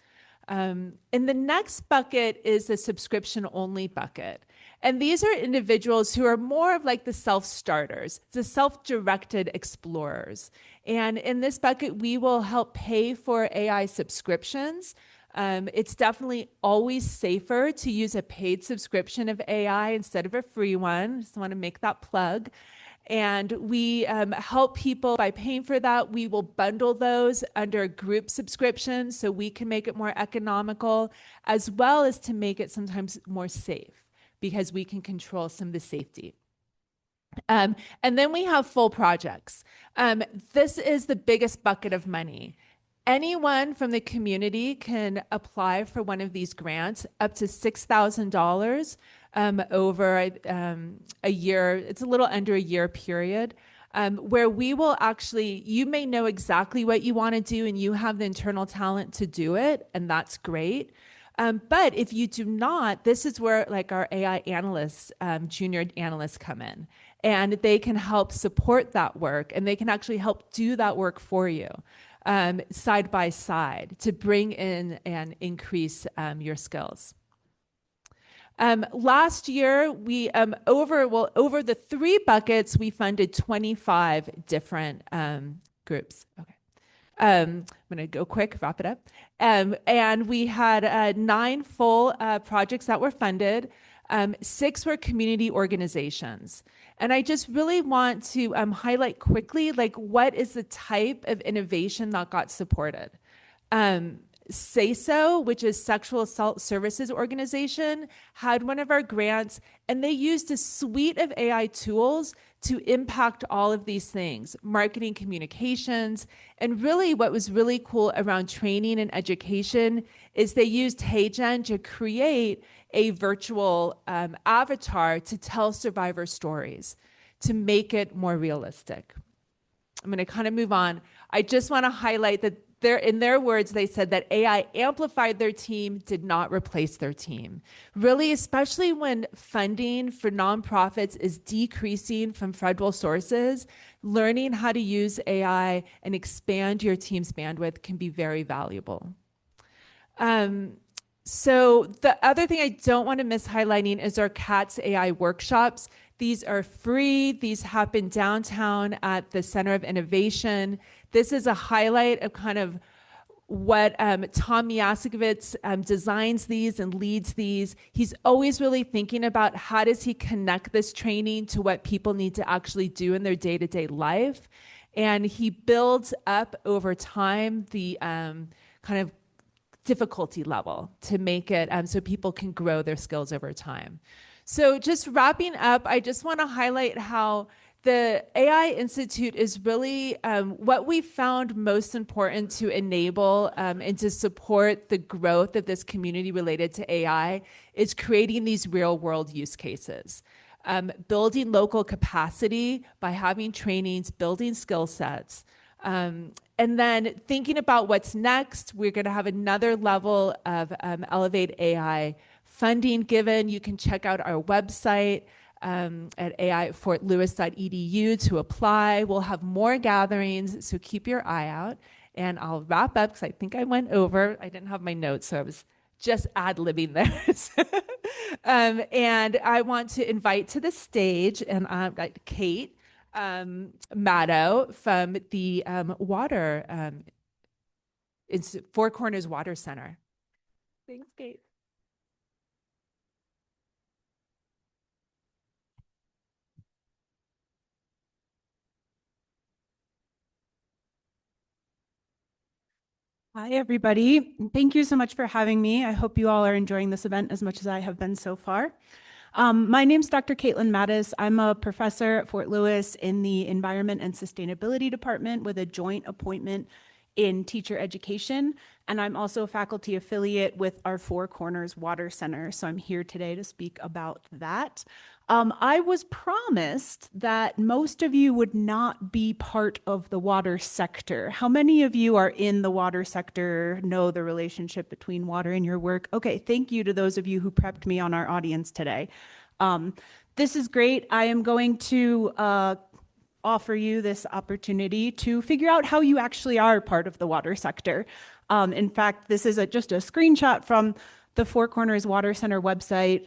And the next bucket is the subscription only bucket. And these are individuals who are more of like the self-starters, the self-directed explorers. And in this bucket, we will help pay for AI subscriptions. It's definitely always safer to use a paid subscription of AI instead of a free one. Just want to make that plug. And we help people by paying for that. We will bundle those under group subscriptions so we can make it more economical, as well as to make it sometimes more safe because we can control some of the safety. And then we have full projects. This is the biggest bucket of money. Anyone from the community can apply for one of these grants up to $6,000 over a year. It's a little under a year period, where we will actually, you may know exactly what you want to do and you have the internal talent to do it, and that's great. But if you do not, this is where like our AI analysts, junior analysts come in, and they can help support that work, and they can actually help do that work for you. Side by side to bring in and increase your skills. Last year, we over the three buckets, we funded 25 different groups. Okay. I'm going to go quick, wrap it up. And we had 9 full projects that were funded. 6 were community organizations. And I just really want to highlight quickly, like, what is the type of innovation that got supported? Say So, which is Sexual Assault Services Organization, had one of our grants, and they used a suite of AI tools to impact all of these things, marketing, communications. And really what was really cool around training and education is they used HeyGen to create a virtual avatar to tell survivor stories, to make it more realistic. I'm going to kind of move on. I just want to highlight that in their words, they said that AI amplified their team, did not replace their team. Really, especially when funding for nonprofits is decreasing from federal sources, learning how to use AI and expand your team's bandwidth can be very valuable. So the other thing I don't want to miss highlighting is our Katz AI workshops. These are free. These happen downtown at the Center of Innovation. This is a highlight of kind of what Tom Yasikowicz designs these and leads these. He's always really thinking about how does he connect this training to what people need to actually do in their day-to-day life. And he builds up over time the kind of difficulty level to make it so people can grow their skills over time. So just wrapping up, I just want to highlight how the AI Institute is really what we found most important to enable and to support the growth of this community related to AI is creating these real world use cases. Building local capacity by having trainings, building skill sets, and then thinking about what's next. We're going to have another level of Elevate AI funding given. You can check out our website at ai.fortlewis.edu to apply. We'll have more gatherings, so keep your eye out. And I'll wrap up because I think I went over. I didn't have my notes, so I was just ad-libbing there. And I want to invite to the stage and Kate Maddow from the Four Corners Water Center. Thanks, Kate. Hi, everybody. Thank you so much for having me. I hope you all are enjoying this event as much as I have been so far. My name's Dr. Caitlin Mattis. I'm a professor at Fort Lewis in the Environment and Sustainability Department with a joint appointment in teacher education. And I'm also a faculty affiliate with our Four Corners Water Center. So I'm here today to speak about that. I was promised that most of you would not be part of the water sector. How many of you are in the water sector, know the relationship between water and your work? Okay, thank you to those of you who prepped me on our audience today. This is great. I am going to offer you this opportunity to figure out how you actually are part of the water sector. In fact, this is just a screenshot from the Four Corners Water Center website.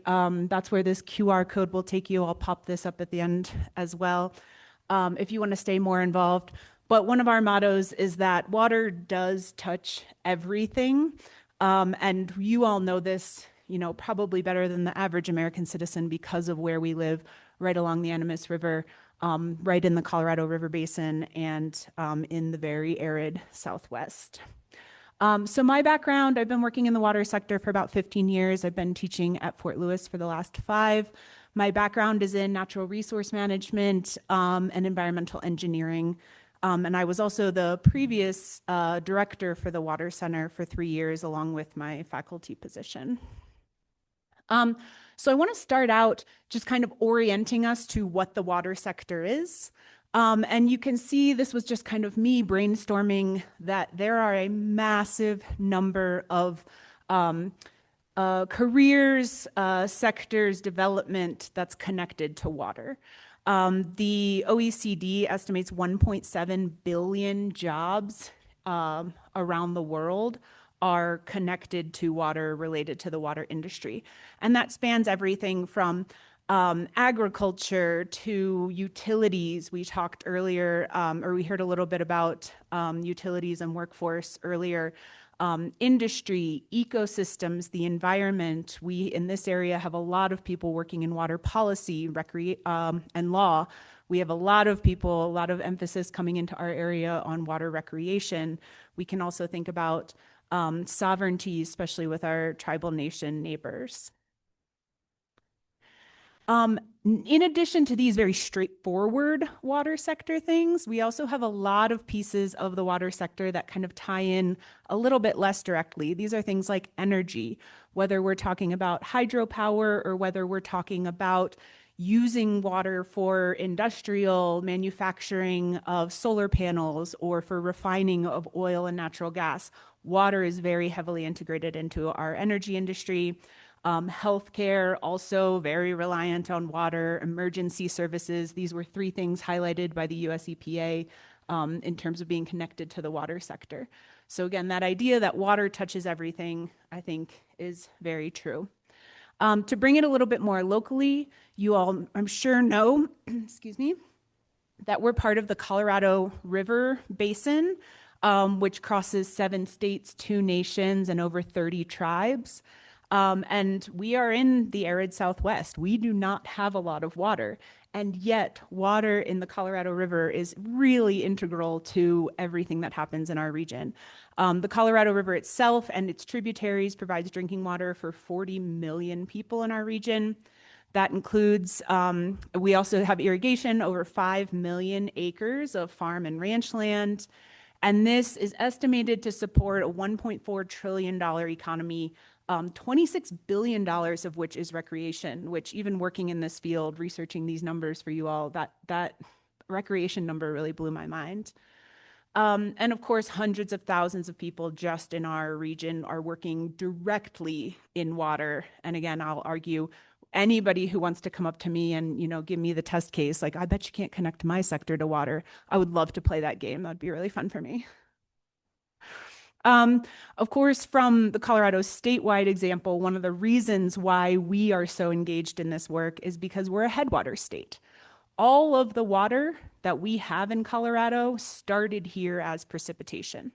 That's where this QR code will take you. I'll pop this up at the end as well if you want to stay more involved. But one of our mottos is that water does touch everything. And you all know this, probably better than the average American citizen because of where we live, right along the Animas River, right in the Colorado River Basin, and in the very arid Southwest. So my background, I've been working in the water sector for about 15 years. I've been teaching at Fort Lewis for the last 5. My background is in natural resource management and environmental engineering. And I was also the previous director for the Water Center for 3 years, along with my faculty position. So I want to start out just kind of orienting us to what the water sector is. And you can see this was just kind of me brainstorming that there are a massive number of careers, sectors, development that's connected to water. The OECD estimates 1.7 billion jobs around the world are connected to water, related to the water industry. And that spans everything from agriculture to utilities. We talked earlier, or we heard a little bit about utilities and workforce earlier. Industry, ecosystems, the environment. We in this area have a lot of people working in water policy, and law. We have a lot of people, a lot of emphasis coming into our area on water recreation. We can also think about sovereignty, especially with our tribal nation neighbors. In addition to these very straightforward water sector things, we also have a lot of pieces of the water sector that kind of tie in a little bit less directly. These are things like energy, whether we're talking about hydropower or whether we're talking about using water for industrial manufacturing of solar panels or for refining of oil and natural gas. Water is very heavily integrated into our energy industry. Healthcare, also very reliant on water. Emergency services, these were 3 things highlighted by the US EPA in terms of being connected to the water sector. So again, that idea that water touches everything, I think, is very true. To bring it a little bit more locally, you all, I'm sure, know, excuse me, that we're part of the Colorado River Basin, which crosses 7 states, 2 nations, and over 30 tribes. And we are in the arid Southwest. We do not have a lot of water, and yet water in the Colorado River is really integral to everything that happens in our region. The Colorado River itself and its tributaries provides drinking water for 40 million people in our region. That includes, we also have irrigation, over 5 million acres of farm and ranch land. And this is estimated to support a $1.4 trillion economy, $26 billion of which is recreation, which even working in this field, researching these numbers for you all, that recreation number really blew my mind. And of course, hundreds of thousands of people just in our region are working directly in water. And again, I'll argue anybody who wants to come up to me and, give me the test case, like, I bet you can't connect my sector to water. I would love to play that game. That'd be really fun for me. Of course, from the Colorado statewide example, one of the reasons why we are so engaged in this work is because we're a headwater state. All of the water that we have in Colorado started here as precipitation.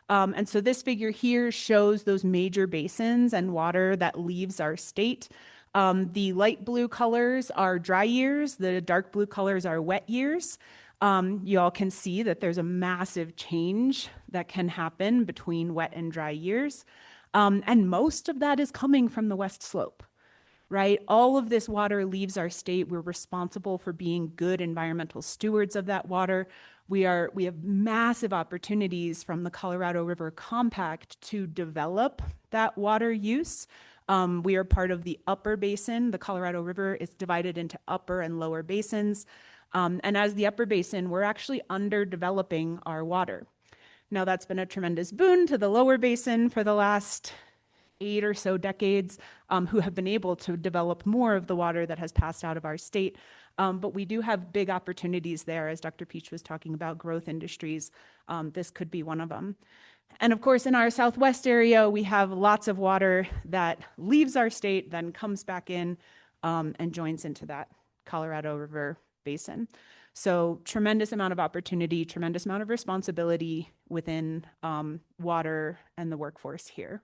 And so this figure here shows those major basins and water that leaves our state. The light blue colors are dry years. The dark blue colors are wet years. You all can see that there's a massive change that can happen between wet and dry years. And most of that is coming from the West Slope, right? All of this water leaves our state. We're responsible for being good environmental stewards of that water. We have massive opportunities from the Colorado River Compact to develop that water use. We are part of the upper basin. The Colorado River is divided into upper and lower basins. And as the upper basin, we're actually underdeveloping our water. Now, that's been a tremendous boon to the lower basin for the last 8 or so decades, who have been able to develop more of the water that has passed out of our state. But we do have big opportunities there, as Dr. Peach was talking about growth industries. This could be one of them. And of course, in our Southwest area, we have lots of water that leaves our state, then comes back in and joins into that Colorado River basin. So tremendous amount of opportunity, tremendous amount of responsibility within water and the workforce here.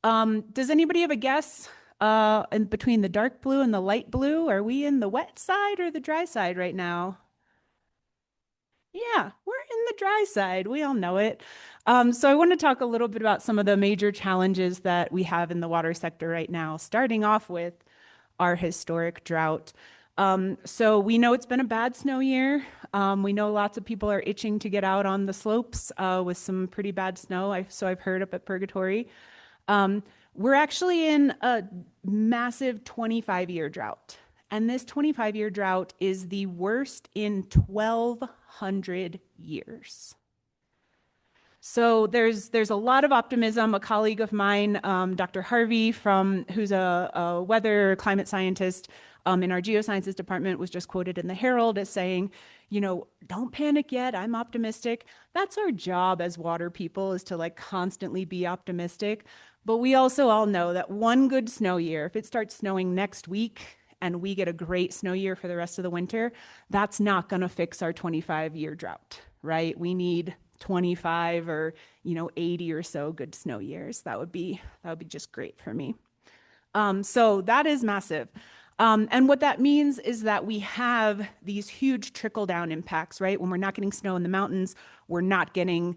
Does anybody have a guess in between the dark blue and the light blue? Are we in the wet side or the dry side right now? Yeah, we're in the dry side. We all know it. So I want to talk a little bit about some of the major challenges that we have in the water sector right now, starting off with our historic drought. So we know it's been a bad snow year. We know lots of people are itching to get out on the slopes with some pretty bad snow. So I've heard up at Purgatory. We're actually in a massive 25-year drought. And this 25-year drought is the worst in 1,200 years. So there's a lot of optimism. A colleague of mine, Dr. Harvey, who's a weather climate scientist in our geosciences department, was just quoted in the Herald as saying, don't panic yet, I'm optimistic. That's our job as water people, is to constantly be optimistic. But we also all know that one good snow year, if it starts snowing next week and we get a great snow year for the rest of the winter, that's not going to fix our 25-year drought, right? We need 25 or 80 or so good snow years. That would be just great for me. So that is massive. And what that means is that we have these huge trickle-down impacts, right? When we're not getting snow in the mountains, we're not getting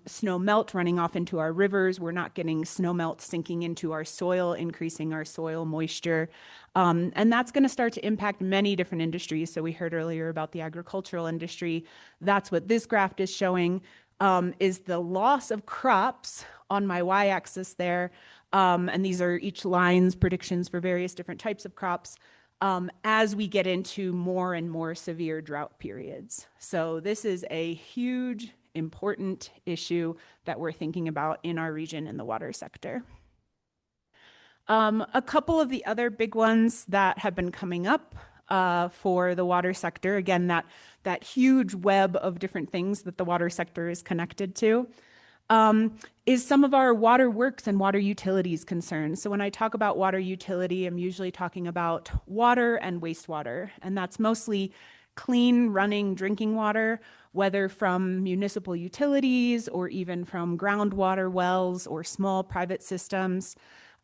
snow melt running off into our rivers. We're not getting snow melt sinking into our soil, increasing our soil moisture. And that's going to start to impact many different industries. So we heard earlier about the agricultural industry. That's what this graph is showing, is the loss of crops on my y-axis there. And these are each line's predictions for various different types of crops as we get into more and more severe drought periods. So this is a huge, important issue that we're thinking about in our region in the water sector. A couple of the other big ones that have been coming up for the water sector, again, that huge web of different things that the water sector is connected to, is some of our water works and water utilities concerns. So when I talk about water utility, I'm usually talking about water and wastewater, and that's mostly clean running drinking water, whether from municipal utilities or even from groundwater wells or small private systems.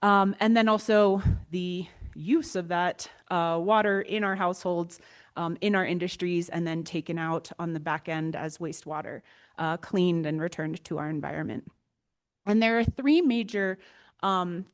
And then also the use of that water in our households, in our industries, and then taken out on the back end as wastewater, cleaned and returned to our environment. And there are 3 major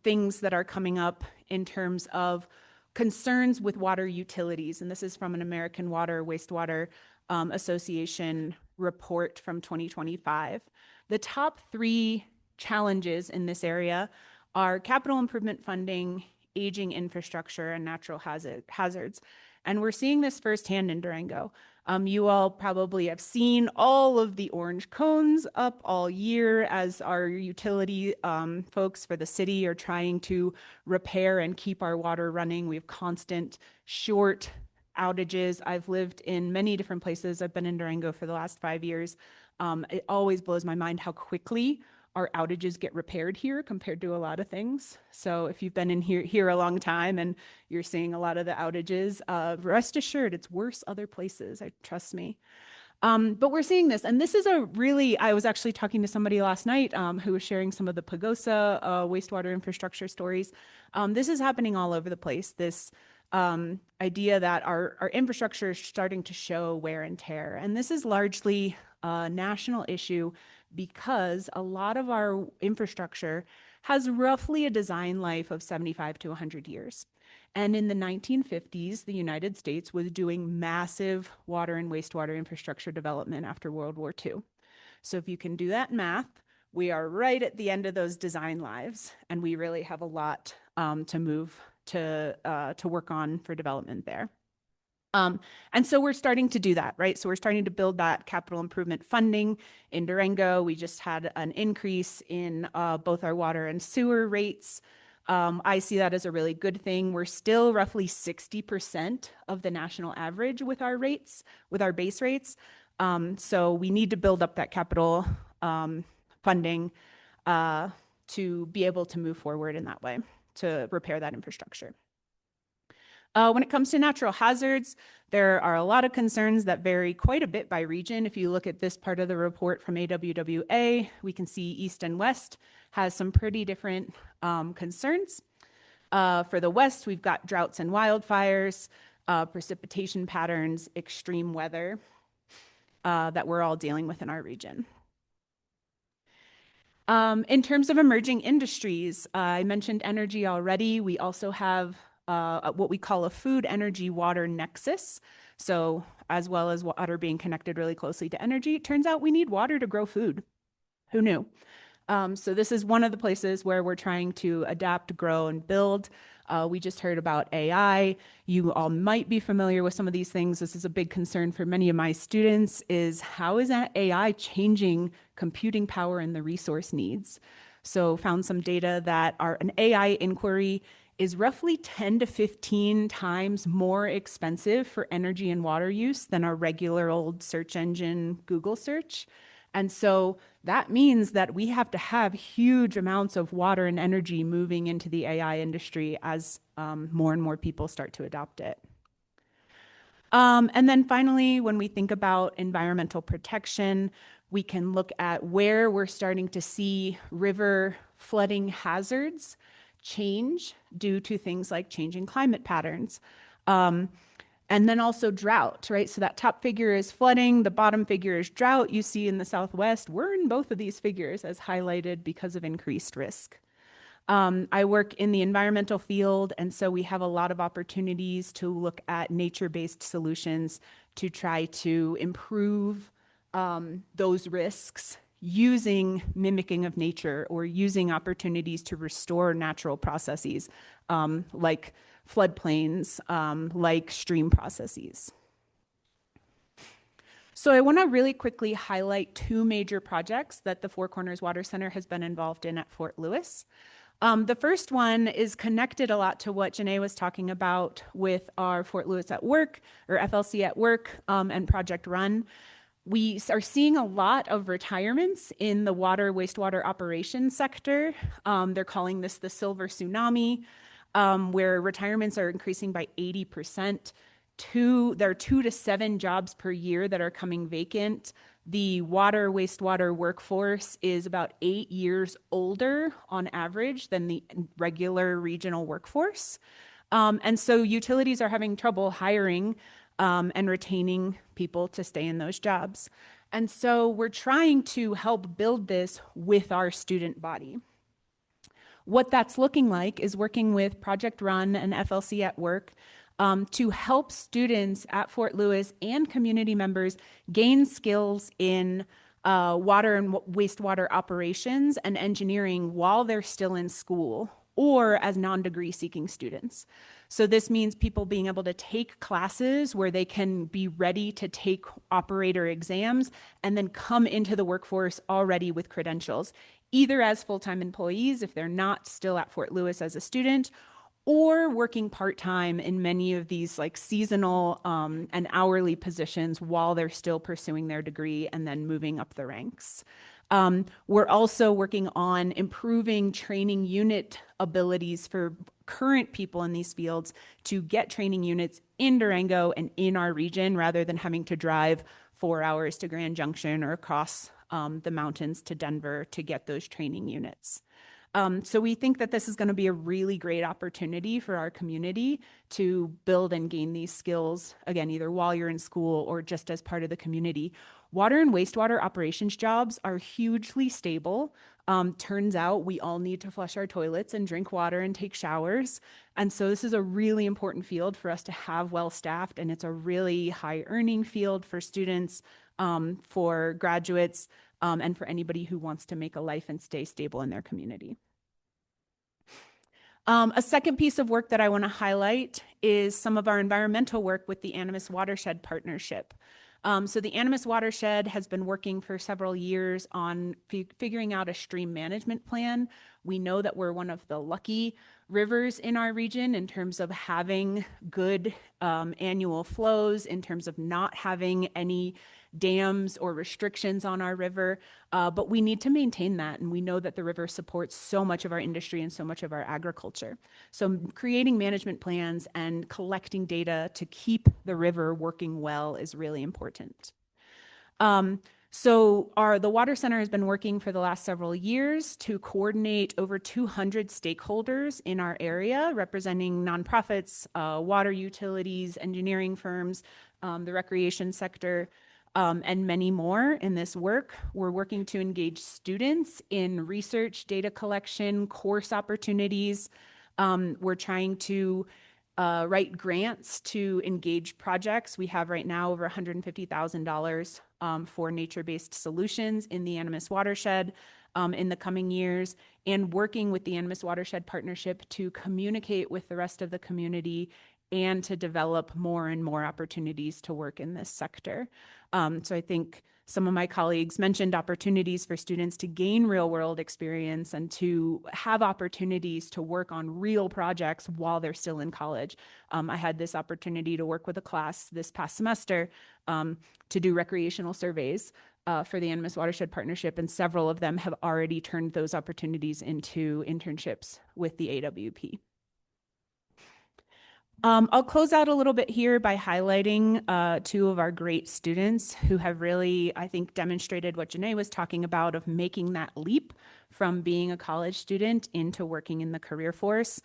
things that are coming up in terms of concerns with water utilities. And this is from an American Water Wastewater Association report from 2025. The top 3 challenges in this area are capital improvement funding, aging infrastructure, and natural hazards. And we're seeing this firsthand in Durango. You all probably have seen all of the orange cones up all year as our utility folks for the city are trying to repair and keep our water running. We have constant short outages. I've lived in many different places. I've been in Durango for the last 5 years. It always blows my mind how quickly our outages get repaired here compared to a lot of things. So if you've been in here a long time and you're seeing a lot of the outages, rest assured it's worse other places, trust me. But we're seeing this, and this is I was actually talking to somebody last night who was sharing some of the Pagosa wastewater infrastructure stories. This is happening all over the place. This idea that our infrastructure is starting to show wear and tear. And this is largely a national issue because a lot of our infrastructure has roughly a design life of 75 to 100 years. And in the 1950s, the United States was doing massive water and wastewater infrastructure development after World War II. So if you can do that math, we are right at the end of those design lives, and we really have a lot to move to work on for development there. And so we're starting to do that, right? So we're starting to build that capital improvement funding in Durango. We just had an increase in both our water and sewer rates. I see that as a really good thing. We're still roughly 60% of the national average with our rates, with our base rates. So we need to build up that capital funding to be able to move forward in that way, to repair that infrastructure. When it comes to natural hazards, there are a lot of concerns that vary quite a bit by region. If you look at this part of the report from AWWA, we can see East and West has some pretty different concerns. For the West, we've got droughts and wildfires, precipitation patterns, extreme weather that we're all dealing with in our region. In terms of emerging industries, I mentioned energy already. We also have what we call a food, energy, water nexus. So as well as water being connected really closely to energy, it turns out we need water to grow food. Who knew? So this is one of the places where we're trying to adapt, grow, and build. We just heard about AI. You all might be familiar with some of these things. This is a big concern for many of my students, is how is that AI changing computing power and the resource needs? So found some data that an AI inquiry is roughly 10 to 15 times more expensive for energy and water use than a regular old search engine Google search. And so that means that we have to have huge amounts of water and energy moving into the AI industry as more and more people start to adopt it. And then finally, when we think about environmental protection, we can look at where we're starting to see river flooding hazards change due to things like changing climate patterns. And then also drought, right? So that top figure is flooding, the bottom figure is drought. You see in the Southwest, we're in both of these figures as highlighted because of increased risk. I work in the environmental field, and so we have a lot of opportunities to look at nature-based solutions to try to improve those risks using mimicking of nature or using opportunities to restore natural processes like floodplains, like stream processes. So I want to really quickly highlight two major projects that the Four Corners Water Center has been involved in at Fort Lewis. The first one is connected a lot to what Janae was talking about with our Fort Lewis at Work, or FLC at Work, and Project Run. We are seeing a lot of retirements in the water, wastewater operations sector. They're calling this the silver tsunami, where retirements are increasing by 80%. There are 2 to 7 jobs per year that are coming vacant. The water, wastewater workforce is about 8 years older on average than the regular regional workforce. And so utilities are having trouble hiring and retaining people to stay in those jobs. And so we're trying to help build this with our student body. What that's looking like is working with Project Run and FLC at Work to help students at Fort Lewis and community members gain skills in water and wastewater operations and engineering while they're still in school or as non-degree seeking students. So this means people being able to take classes where they can be ready to take operator exams and then come into the workforce already with credentials, either as full-time employees if they're not still at Fort Lewis as a student, or working part-time in many of these like seasonal and hourly positions while they're still pursuing their degree and then moving up the ranks. We're also working on improving training unit abilities for current people in these fields to get training units in Durango and in our region rather than having to drive 4 hours to Grand Junction or across the mountains to Denver to get those training units. So we think that this is going to be a really great opportunity for our community to build and gain these skills, again, either while you're in school or just as part of the community. Water and wastewater operations jobs are hugely stable. Turns out we all need to flush our toilets and drink water and take showers. And so this is a really important field for us to have well staffed, and it's a really high earning field for students, for graduates, and for anybody who wants to make a life and stay stable in their community. A second piece of work that I want to highlight is some of our environmental work with the Animas Watershed Partnership. So the Animas Watershed has been working for several years on figuring out a stream management plan. We know that we're one of the lucky rivers in our region in terms of having good annual flows, in terms of not having any dams or restrictions on our river, but we need to maintain that. And we know that the river supports so much of our industry and so much of our agriculture. So creating management plans and collecting data to keep the river working well is really important. So the Water Center has been working for the last several years to coordinate over 200 stakeholders in our area, representing nonprofits, water utilities, engineering firms, the recreation sector, and many more in this work. We're working to engage students in research, data collection, course opportunities. We're trying to write grants to engage projects. We have right now over $150,000 for nature-based solutions in the Animas Watershed in the coming years, and working with the Animas Watershed Partnership to communicate with the rest of the community and to develop more and more opportunities to work in this sector. So I think some of my colleagues mentioned opportunities for students to gain real-world experience and to have opportunities to work on real projects while they're still in college. I had this opportunity to work with a class this past semester to do recreational surveys for the Animas Watershed Partnership, and several of them have already turned those opportunities into internships with the AWP. I'll close out a little bit here by highlighting two of our great students who have really, I think, demonstrated what Janae was talking about of making that leap from being a college student into working in the career force.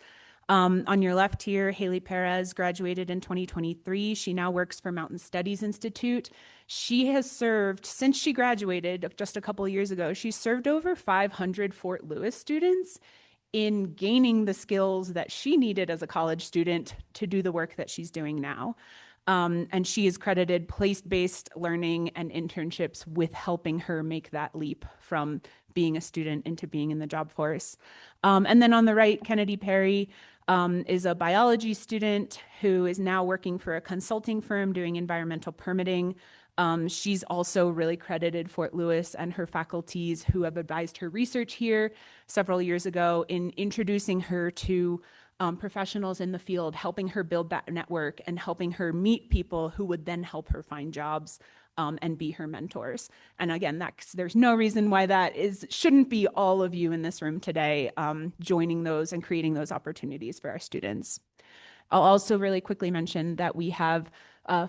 On your left here, Haley Perez graduated in 2023. She now works for Mountain Studies Institute. She has served, since she graduated just a couple of years ago, she's served over 500 Fort Lewis students in gaining the skills that she needed as a college student to do the work that she's doing now. And she is credited place-based learning and internships with helping her make that leap from being a student into being in the job force. And then on the right, Kennedy Perry is a biology student who is now working for a consulting firm doing environmental permitting. She's also really credited Fort Lewis and her faculties who have advised her research here several years ago in introducing her to professionals in the field, helping her build that network and helping her meet people who would then help her find jobs and be her mentors. And again, there's no reason why that shouldn't be all of you in this room today joining those and creating those opportunities for our students. I'll also really quickly mention that we have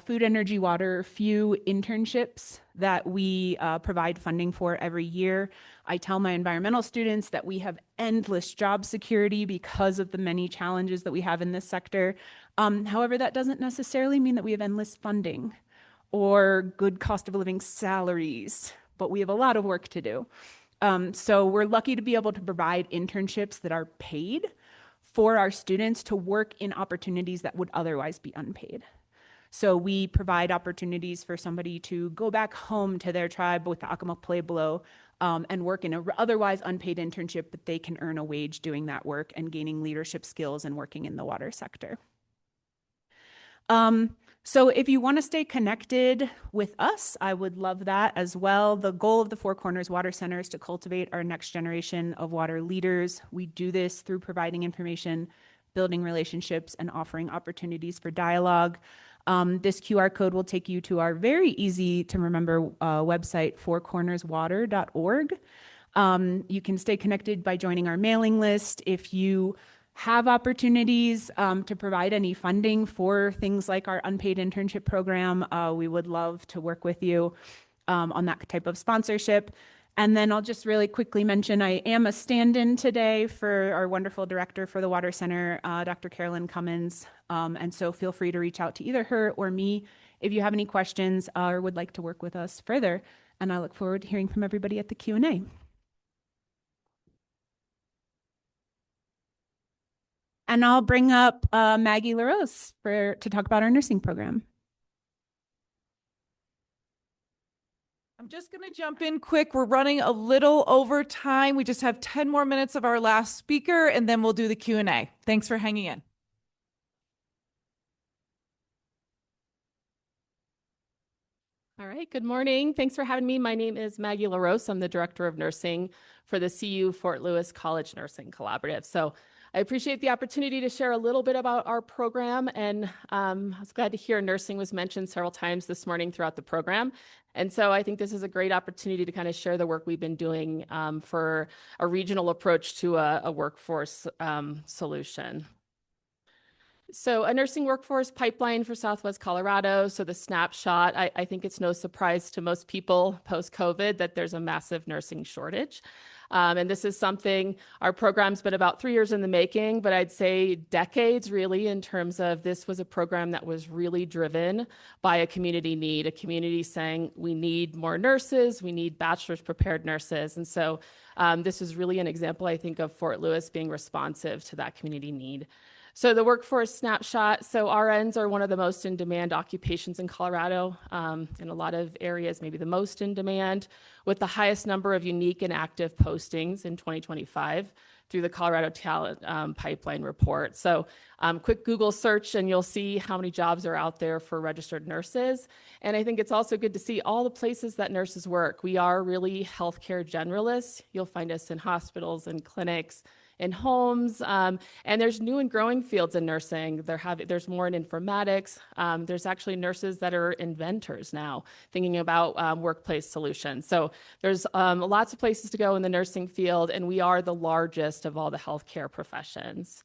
food, energy, water, few internships that we provide funding for every year. I tell my environmental students that we have endless job security because of the many challenges that we have in this sector. However, that doesn't necessarily mean that we have endless funding or good cost of living salaries, but we have a lot of work to do. So we're lucky to be able to provide internships that are paid for our students to work in opportunities that would otherwise be unpaid. So we provide opportunities for somebody to go back home to their tribe with the Acoma Pueblo and work in an otherwise unpaid internship, but they can earn a wage doing that work and gaining leadership skills and working in the water sector. So if you want to stay connected with us, I would love that as well. The goal of the Four Corners Water Center is to cultivate our next generation of water leaders. We do this through providing information, building relationships, and offering opportunities for dialogue. This QR code will take you to our very easy to remember website, fourcornerswater.org. You can stay connected by joining our mailing list. If you have opportunities to provide any funding for things like our unpaid internship program, we would love to work with you on that type of sponsorship. And then I'll just really quickly mention I am a stand-in today for our wonderful director for the Water Center, Dr. Carolyn Cummins. And so feel free to reach out to either her or me if you have any questions or would like to work with us further. And I look forward to hearing from everybody at the Q&A. And I'll bring up Maggie LaRose to talk about our nursing program. I'm just going to jump in quick. We're running a little over time. We just have 10 more minutes of our last speaker, and then we'll do the Q&A. Thanks for hanging in. All right, good morning. Thanks for having me. My name is Maggie LaRose. I'm the Director of Nursing for the CU Fort Lewis College Nursing Collaborative. So I appreciate the opportunity to share a little bit about our program, and I was glad to hear nursing was mentioned several times this morning throughout the program. And so I think this is a great opportunity to kind of share the work we've been doing for a regional approach to a workforce solution. So a nursing workforce pipeline for Southwest Colorado. So the snapshot, I think it's no surprise to most people post-COVID that there's a massive nursing shortage. And this is something our program's been about 3 years in the making, but I'd say decades really, in terms of this was a program that was really driven by a community need, a community saying we need more nurses, we need bachelor's prepared nurses. And so this is really an example, I think, of Fort Lewis being responsive to that community need. So the workforce snapshot, so RNs are one of the most in-demand occupations in Colorado, in a lot of areas, maybe the most in demand, with the highest number of unique and active postings in 2025 through the Colorado Talent Pipeline report. So quick Google search and you'll see how many jobs are out there for registered nurses. And I think it's also good to see all the places that nurses work. We are really healthcare generalists. You'll find us in hospitals and clinics, in homes, and there's new and growing fields in nursing. There's more in informatics. There's actually nurses that are inventors now, thinking about workplace solutions. So there's lots of places to go in the nursing field, and we are the largest of all the healthcare professions.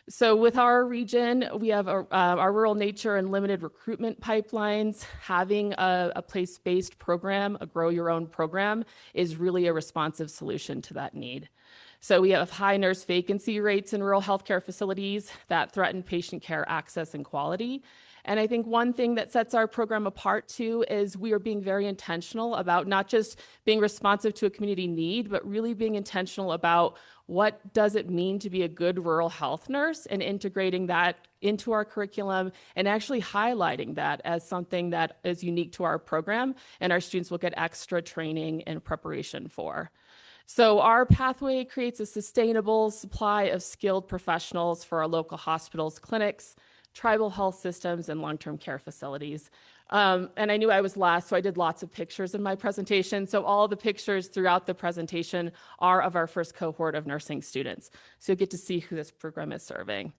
So with our region, we have our rural nature and limited recruitment pipelines. Having a place-based program, a grow your own program, is really a responsive solution to that need. So we have high nurse vacancy rates in rural healthcare facilities that threaten patient care access and quality. And I think one thing that sets our program apart too is we are being very intentional about not just being responsive to a community need, but really being intentional about what does it mean to be a good rural health nurse and integrating that into our curriculum and actually highlighting that as something that is unique to our program and our students will get extra training and preparation for. So our pathway creates a sustainable supply of skilled professionals for our local hospitals, clinics, tribal health systems, and long-term care facilities. And I knew I was last, so I did lots of pictures in my presentation. So all the pictures throughout the presentation are of our first cohort of nursing students. So you'll get to see who this program is serving.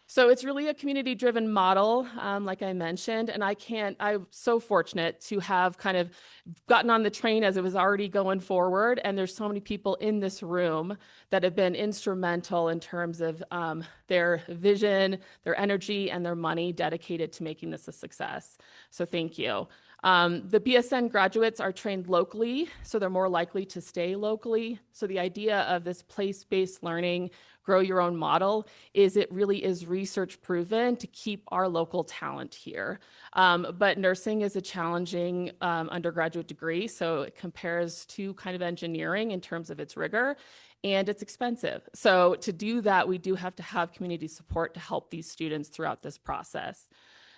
So it's really a community-driven model, like I mentioned, and I'm so fortunate to have kind of gotten on the train as it was already going forward, and there's so many people in this room that have been instrumental in terms of their vision, their energy, and their money dedicated to making this a success. So thank you. The BSN graduates are trained locally, so they're more likely to stay locally. So the idea of this place-based learning, grow your own model, is it really is research proven to keep our local talent here. But nursing is a challenging undergraduate degree, so it compares to kind of engineering in terms of its rigor, and it's expensive. So to do that, we do have to have community support to help these students throughout this process.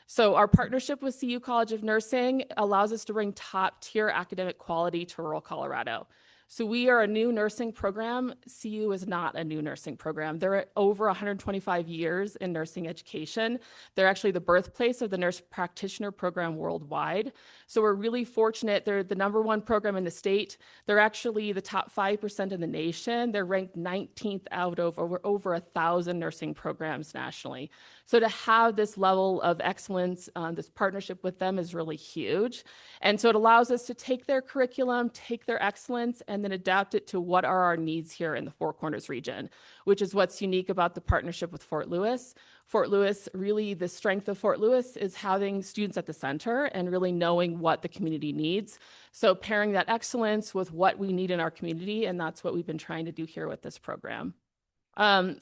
So our partnership with CU College of Nursing allows us to bring top-tier academic quality to rural Colorado. So we are a new nursing program. CU is not a new nursing program. They're over 125 years in nursing education. They're actually the birthplace of the nurse practitioner program worldwide. So we're really fortunate. They're the #1 program in the state. They're actually the top 5% in the nation. They're ranked 19th out of over 1,000 nursing programs nationally. So to have this level of excellence, this partnership with them is really huge. And so it allows us to take their curriculum, take their excellence, and and then adapt it to what are our needs here in the Four Corners region, which is what's unique about the partnership with Fort Lewis. Fort Lewis, really the strength of Fort Lewis is having students at the center and really knowing what the community needs. So pairing that excellence with what we need in our community, and that's what we've been trying to do here with this program.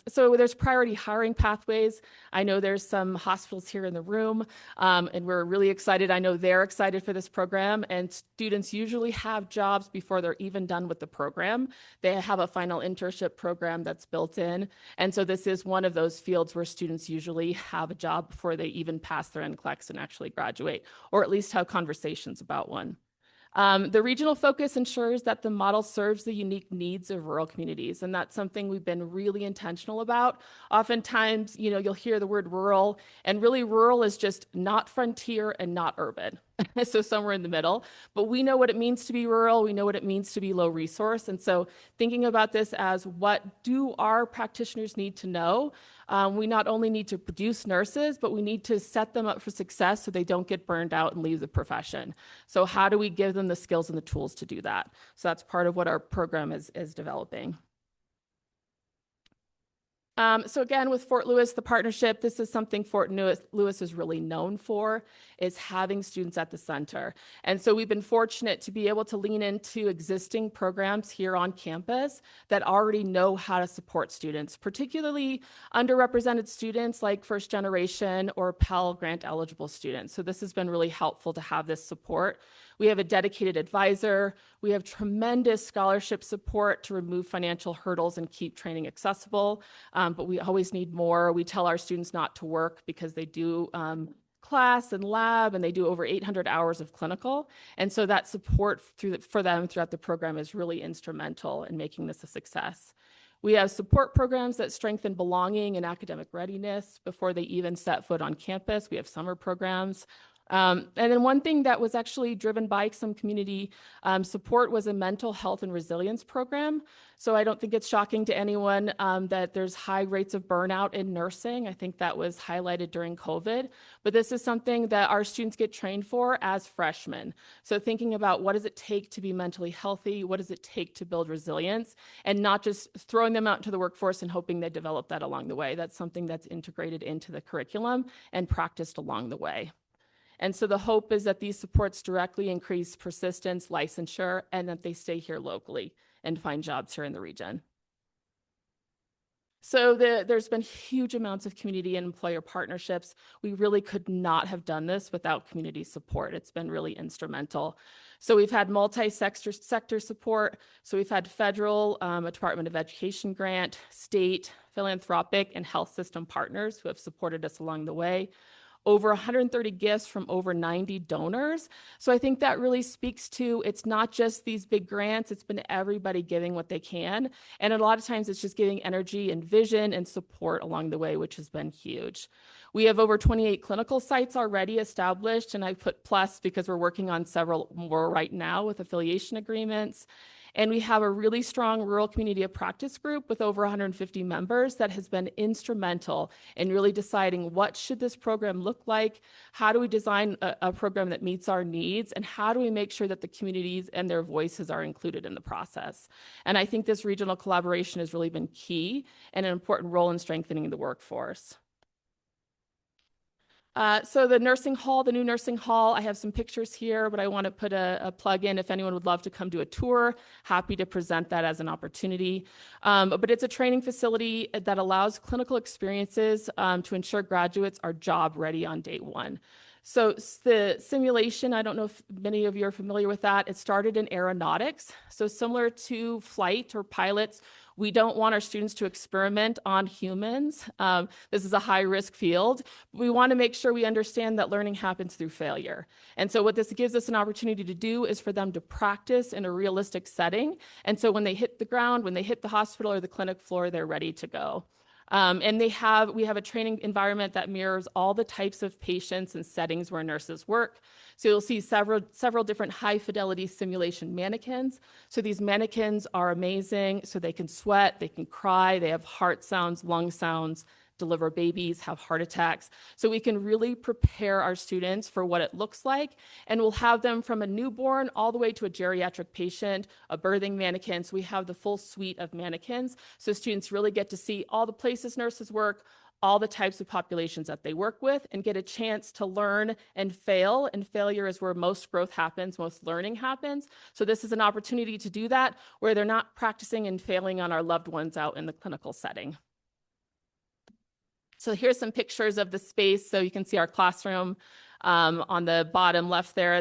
So there's priority hiring pathways. I know there's some hospitals here in the room, and we're really excited. I know they're excited for this program, and students usually have jobs before they're even done with the program. They have a final internship program that's built in. And so this is one of those fields where students usually have a job before they even pass their NCLEX and actually graduate, or at least have conversations about one. The regional focus ensures that the model serves the unique needs of rural communities, and that's something we've been really intentional about. Oftentimes, you'll hear the word rural, and really rural is just not frontier and not urban. So somewhere in the middle, but we know what it means to be rural. We know what it means to be low resource. And so thinking about this as what do our practitioners need to know? We not only need to produce nurses, but we need to set them up for success so they don't get burned out and leave the profession. So how do we give them the skills and the tools to do that? So that's part of what our program is developing. So again, with Fort Lewis, the partnership, this is something Fort Lewis is really known for, is having students at the center. And so we've been fortunate to be able to lean into existing programs here on campus that already know how to support students, particularly underrepresented students like first generation or Pell Grant eligible students. So this has been really helpful to have this support. We have a dedicated advisor. We have tremendous scholarship support to remove financial hurdles and keep training accessible, but we always need more. We tell our students not to work because they do class and lab, and they do over 800 hours of clinical. And so that support for them throughout the program is really instrumental in making this a success. We have support programs that strengthen belonging and academic readiness before they even set foot on campus. We have summer programs. And then one thing that was actually driven by some community support was a mental health and resilience program. So I don't think it's shocking to anyone that there's high rates of burnout in nursing. I think that was highlighted during COVID. But this is something that our students get trained for as freshmen. So thinking about what does it take to be mentally healthy? What does it take to build resilience? And not just throwing them out into the workforce and hoping they develop that along the way. That's something that's integrated into the curriculum and practiced along the way. And so the hope is that these supports directly increase persistence, licensure, and that they stay here locally and find jobs here in the region. So there's been huge amounts of community and employer partnerships. We really could not have done this without community support. It's been really instrumental. So we've had multi-sector support. So we've had federal, a Department of Education grant, state, philanthropic, and health system partners who have supported us along the way. Over 130 gifts from over 90 donors. So I think that really speaks to, it's not just these big grants, it's been everybody giving what they can. And a lot of times it's just giving energy and vision and support along the way, which has been huge. We have over 28 clinical sites already established, and I put plus because we're working on several more right now with affiliation agreements. And we have a really strong rural community of practice group with over 150 members that has been instrumental in really deciding what should this program look like, how do we design a program that meets our needs, and how do we make sure that the communities and their voices are included in the process. And I think this regional collaboration has really been key and an important role in strengthening the workforce. So the nursing hall, the new nursing hall, I have some pictures here, but I want to put a plug in if anyone would love to come do a tour. Happy to present that as an opportunity. But it's a training facility that allows clinical experiences to ensure graduates are job ready on day one. So the simulation, I don't know if many of you are familiar with that. It started in aeronautics. So similar to flight or pilots, we don't want our students to experiment on humans. This is a high-risk field. We want to make sure we understand that learning happens through failure. And so what this gives us an opportunity to do is for them to practice in a realistic setting. And so when they hit the ground, when they hit the hospital or the clinic floor, they're ready to go. And we have a training environment that mirrors all the types of patients and settings where nurses work. So you'll see several different high fidelity simulation mannequins. So these mannequins are amazing. So they can sweat, they can cry, they have heart sounds, lung sounds, deliver babies, have heart attacks. So we can really prepare our students for what it looks like. And we'll have them from a newborn all the way to a geriatric patient, a birthing mannequin. So we have the full suite of mannequins. So students really get to see all the places nurses work, all the types of populations that they work with, and get a chance to learn and fail. And failure is where most growth happens, most learning happens. So this is an opportunity to do that where they're not practicing and failing on our loved ones out in the clinical setting. So here's some pictures of the space. So you can see our classroom on the bottom left there.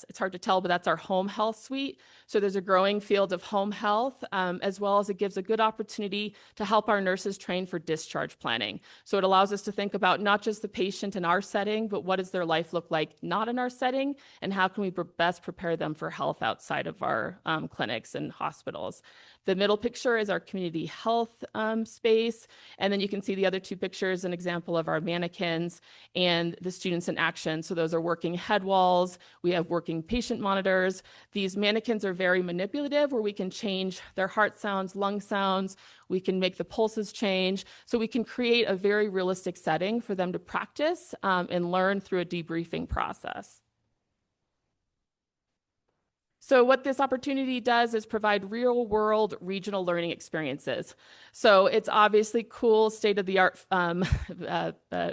It's hard to tell, but that's our home health suite. So there's a growing field of home health, as well as it gives a good opportunity to help our nurses train for discharge planning. So it allows us to think about not just the patient in our setting, but what does their life look like not in our setting, and how can we best prepare them for health outside of our clinics and hospitals. The middle picture is our community health space. And then you can see the other two pictures, an example of our mannequins and the students in action. So those are working head walls. We have working patient monitors. These mannequins are very manipulative, where we can change their heart sounds, lung sounds. We can make the pulses change. So we can create a very realistic setting for them to practice and learn through a debriefing process. So what this opportunity does is provide real-world regional learning experiences. So it's obviously cool, state-of-the-art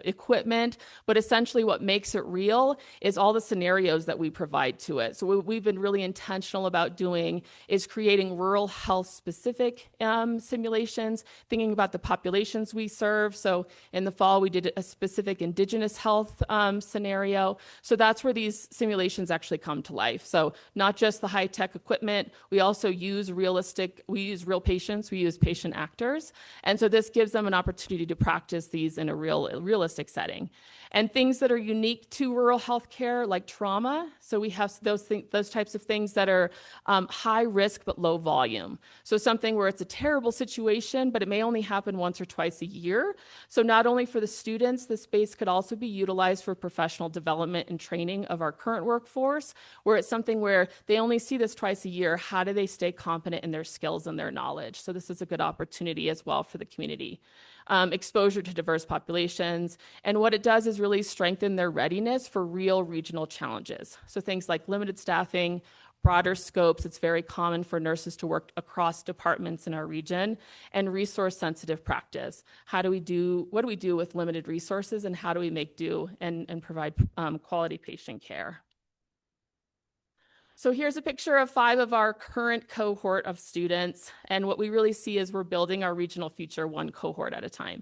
equipment, but essentially what makes it real is all the scenarios that we provide to it. So what we've been really intentional about doing is creating rural health-specific simulations, thinking about the populations we serve. So in the fall, we did a specific indigenous health scenario. So that's where these simulations actually come to life. So not just the high-tech equipment, we also use real patients, we use patient actors. And so this gives them an opportunity to practice these in a realistic setting. And things that are unique to rural healthcare, like trauma. So we have those types of things that are high risk but low volume. So something where it's a terrible situation, but it may only happen once or twice a year. So not only for the students, the space could also be utilized for professional development and training of our current workforce, where it's something where they only see this twice a year. How do they stay competent in their skills and their knowledge? So this is a good opportunity as well for the community. Exposure to diverse populations. And what it does is really strengthen their readiness for real regional challenges. So things like limited staffing, broader scopes. It's very common for nurses to work across departments in our region, and resource-sensitive practice. What do we do with limited resources, and how do we make do and provide quality patient care? So here's a picture of 5 of our current cohort of students. And what we really see is we're building our regional future one cohort at a time.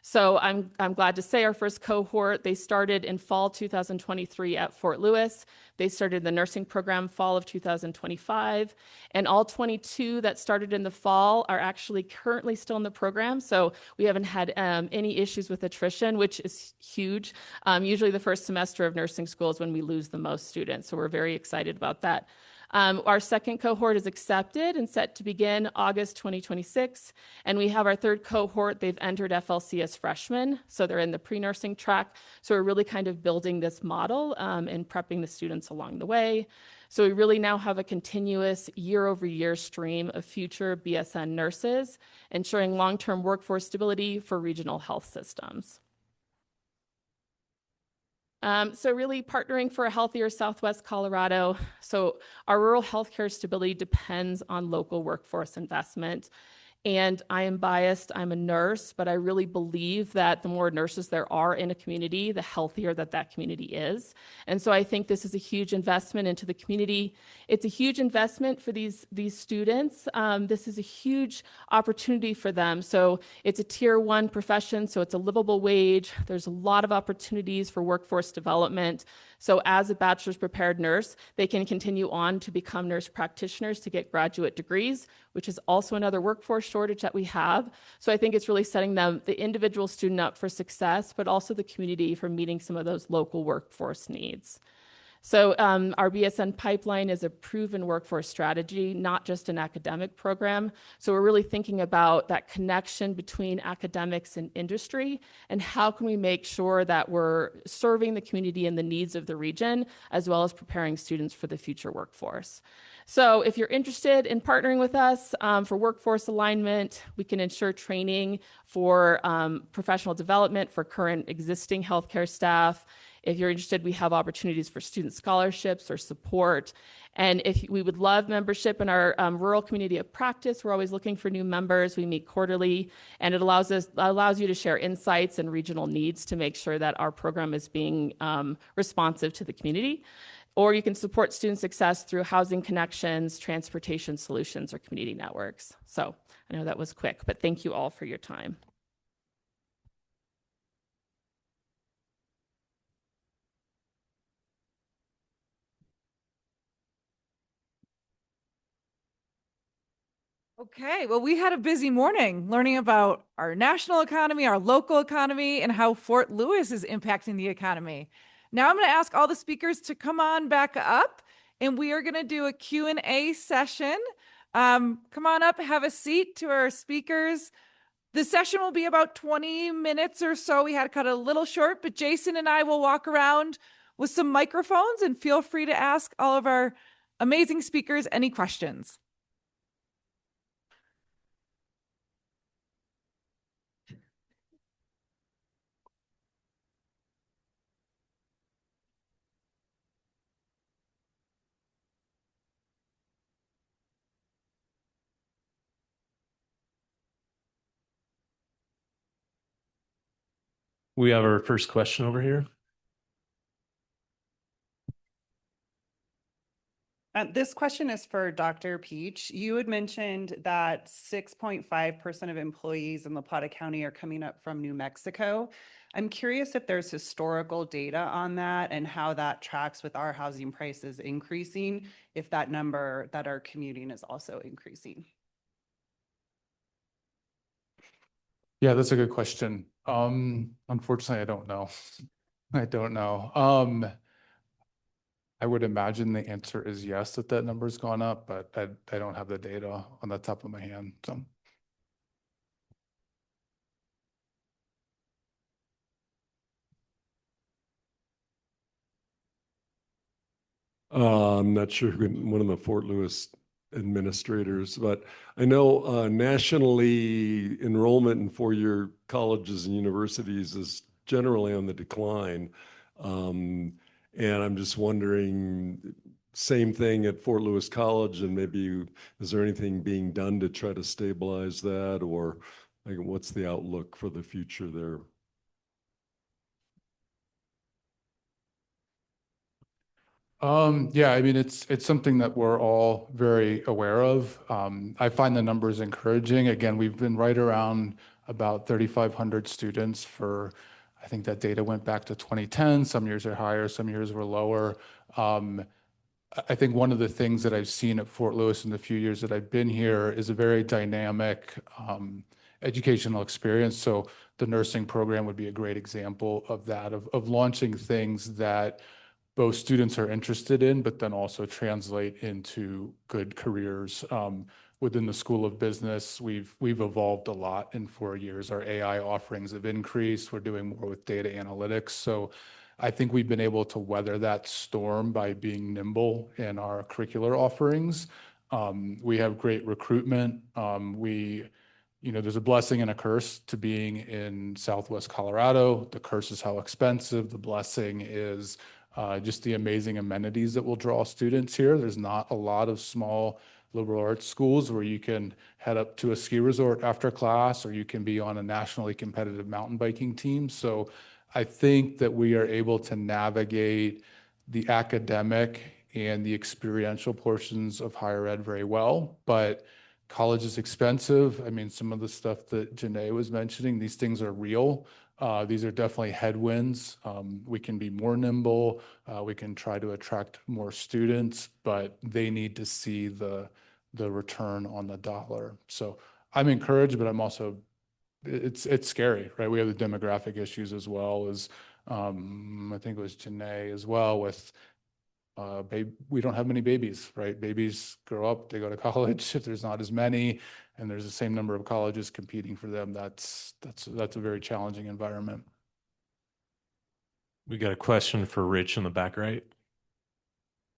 So I'm glad to say our first cohort, they started in fall 2023 at Fort Lewis. They started the nursing program fall of 2025. And all 22 that started in the fall are actually currently still in the program. So we haven't had any issues with attrition, which is huge. Usually the first semester of nursing school is when we lose the most students. So we're very excited about that. Our second cohort is accepted and set to begin August 2026. And we have our third cohort. They've entered FLC as freshmen, so they're in the pre-nursing track. So we're really kind of building this model and prepping the students along the way. So we really now have a continuous year-over-year stream of future BSN nurses, ensuring long-term workforce stability for regional health systems. So really partnering for a healthier Southwest Colorado. So our rural healthcare stability depends on local workforce investment. And I am biased, I'm a nurse, but I really believe that the more nurses there are in a community, the healthier that community is. And so I think this is a huge investment into the community. It's a huge investment for these students. This is a huge opportunity for them. So it's a tier 1 profession, so it's a livable wage. There's a lot of opportunities for workforce development. So as a bachelor's prepared nurse, they can continue on to become nurse practitioners to get graduate degrees, which is also another workforce shortage that we have. So I think it's really setting the individual student up for success, but also the community for meeting some of those local workforce needs. So our BSN pipeline is a proven workforce strategy, not just an academic program. So we're really thinking about that connection between academics and industry, and how can we make sure that we're serving the community and the needs of the region, as well as preparing students for the future workforce. So if you're interested in partnering with us for workforce alignment, we can ensure training for professional development for current existing healthcare staff. If you're interested, we have opportunities for student scholarships or support. And if we would love membership in our rural community of practice, we're always looking for new members. We meet quarterly, and it allows you to share insights and regional needs to make sure that our program is being responsive to the community. Or you can support student success through housing connections, transportation solutions, or community networks. So I know that was quick, but thank you all for your time. Okay, well, we had a busy morning learning about our national economy, our local economy, and how Fort Lewis is impacting the economy. Now I'm going to ask all the speakers to come on back up, and we are going to do a Q&A session. Come on up, have a seat to our speakers. The session will be about 20 minutes or so. We had to cut it a little short, but Jason and I will walk around with some microphones, and feel free to ask all of our amazing speakers any questions. We have our first question over here. This question is for Dr. Peach. You had mentioned that 6.5% of employees in La Plata County are coming up from New Mexico. I'm curious if there's historical data on that and how that tracks with our housing prices increasing, if that number that are commuting is also increasing. Yeah, that's a good question. Unfortunately, I don't know. I don't know. I would imagine the answer is yes, that number's gone up, but I don't have the data on the top of my hand. So. I'm not sure one of the Fort Lewis administrators, but I know nationally enrollment in four-year colleges and universities is generally on the decline. And I'm just wondering, same thing at Fort Lewis College, and maybe is there anything being done to try to stabilize that, or like, what's the outlook for the future there? Yeah, I mean, it's something that we're all very aware of. I find the numbers encouraging. Again, we've been right around about 3,500 students for, I think that data went back to 2010. Some years are higher, some years were lower. I think one of the things that I've seen at Fort Lewis in the few years that I've been here is a very dynamic educational experience. So the nursing program would be a great example of that, of launching things that both students are interested in, but then also translate into good careers. Within the School of Business, we've evolved a lot in 4 years. Our AI offerings have increased. We're doing more with data analytics. So I think we've been able to weather that storm by being nimble in our curricular offerings. We have great recruitment. There's a blessing and a curse to being in Southwest Colorado. The curse is how expensive. The blessing is just the amazing amenities that will draw students here. There's not a lot of small liberal arts schools where you can head up to a ski resort after class, or you can be on a nationally competitive mountain biking team. So I think that we are able to navigate the academic and the experiential portions of higher ed very well, but college is expensive. I mean, some of the stuff that Janae was mentioning, these things are real. These are definitely headwinds. We can be more nimble. We can try to attract more students, but they need to see the return on the dollar. So I'm encouraged, but I'm also, it's scary, right? We have the demographic issues as well as, I think it was Janae as well with, we don't have many babies, right? Babies grow up, they go to college. If there's not as many, and there's the same number of colleges competing for them, that's a very challenging environment. We got a question for Rich in the back right.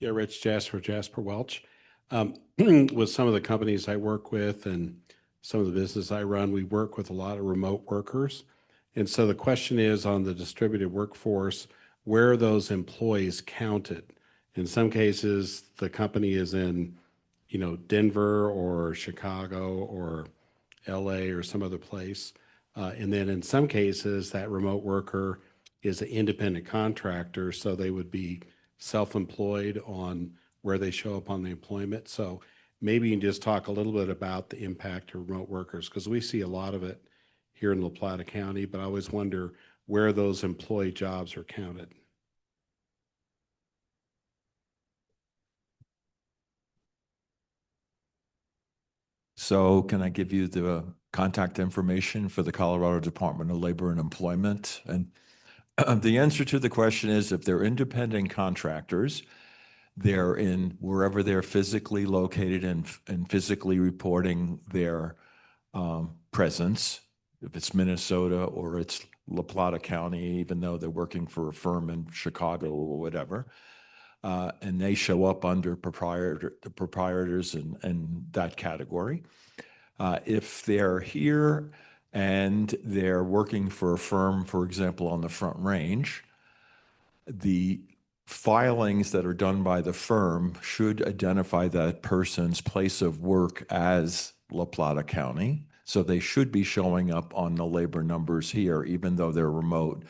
Yeah, Rich Jasper Welch. With some of the companies I work with and some of the business I run, we work with a lot of remote workers. And so the question is on the distributed workforce, where are those employees counted? In some cases, the company is in, Denver or Chicago or LA or some other place. And then in some cases, that remote worker is an independent contractor, so they would be self-employed on where they show up on the employment. So maybe you can just talk a little bit about the impact of remote workers, because we see a lot of it here in La Plata County, but I always wonder where those employee jobs are counted. So can I give you the contact information for the Colorado Department of Labor and Employment? And the answer to the question is, if they're independent contractors, they're in wherever they're physically located and physically reporting their presence. If it's Minnesota or it's La Plata County, even though they're working for a firm in Chicago or whatever, and they show up under the proprietors and that category. If they're here and they're working for a firm, for example, on the Front Range, the filings that are done by the firm should identify that person's place of work as La Plata County. So they should be showing up on the labor numbers here, even though they're remote.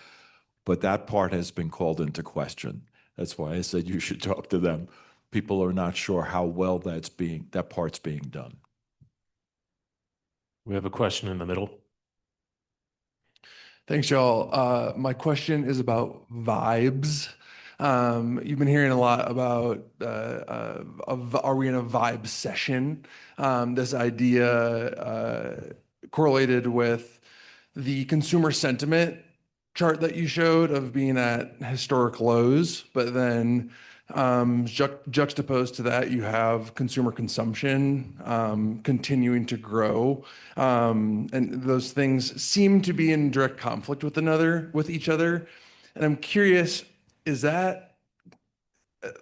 But that part has been called into question. That's why I said you should talk to them. People are not sure how well that part's being done. We have a question in the middle. Thanks, y'all. My question is about vibes. You've been hearing a lot about are we in a vibe session? This idea correlated with the consumer sentiment chart that you showed of being at historic lows, but then juxtaposed to that, you have consumer consumption continuing to grow, and those things seem to be in direct conflict with each other. And I'm curious, is that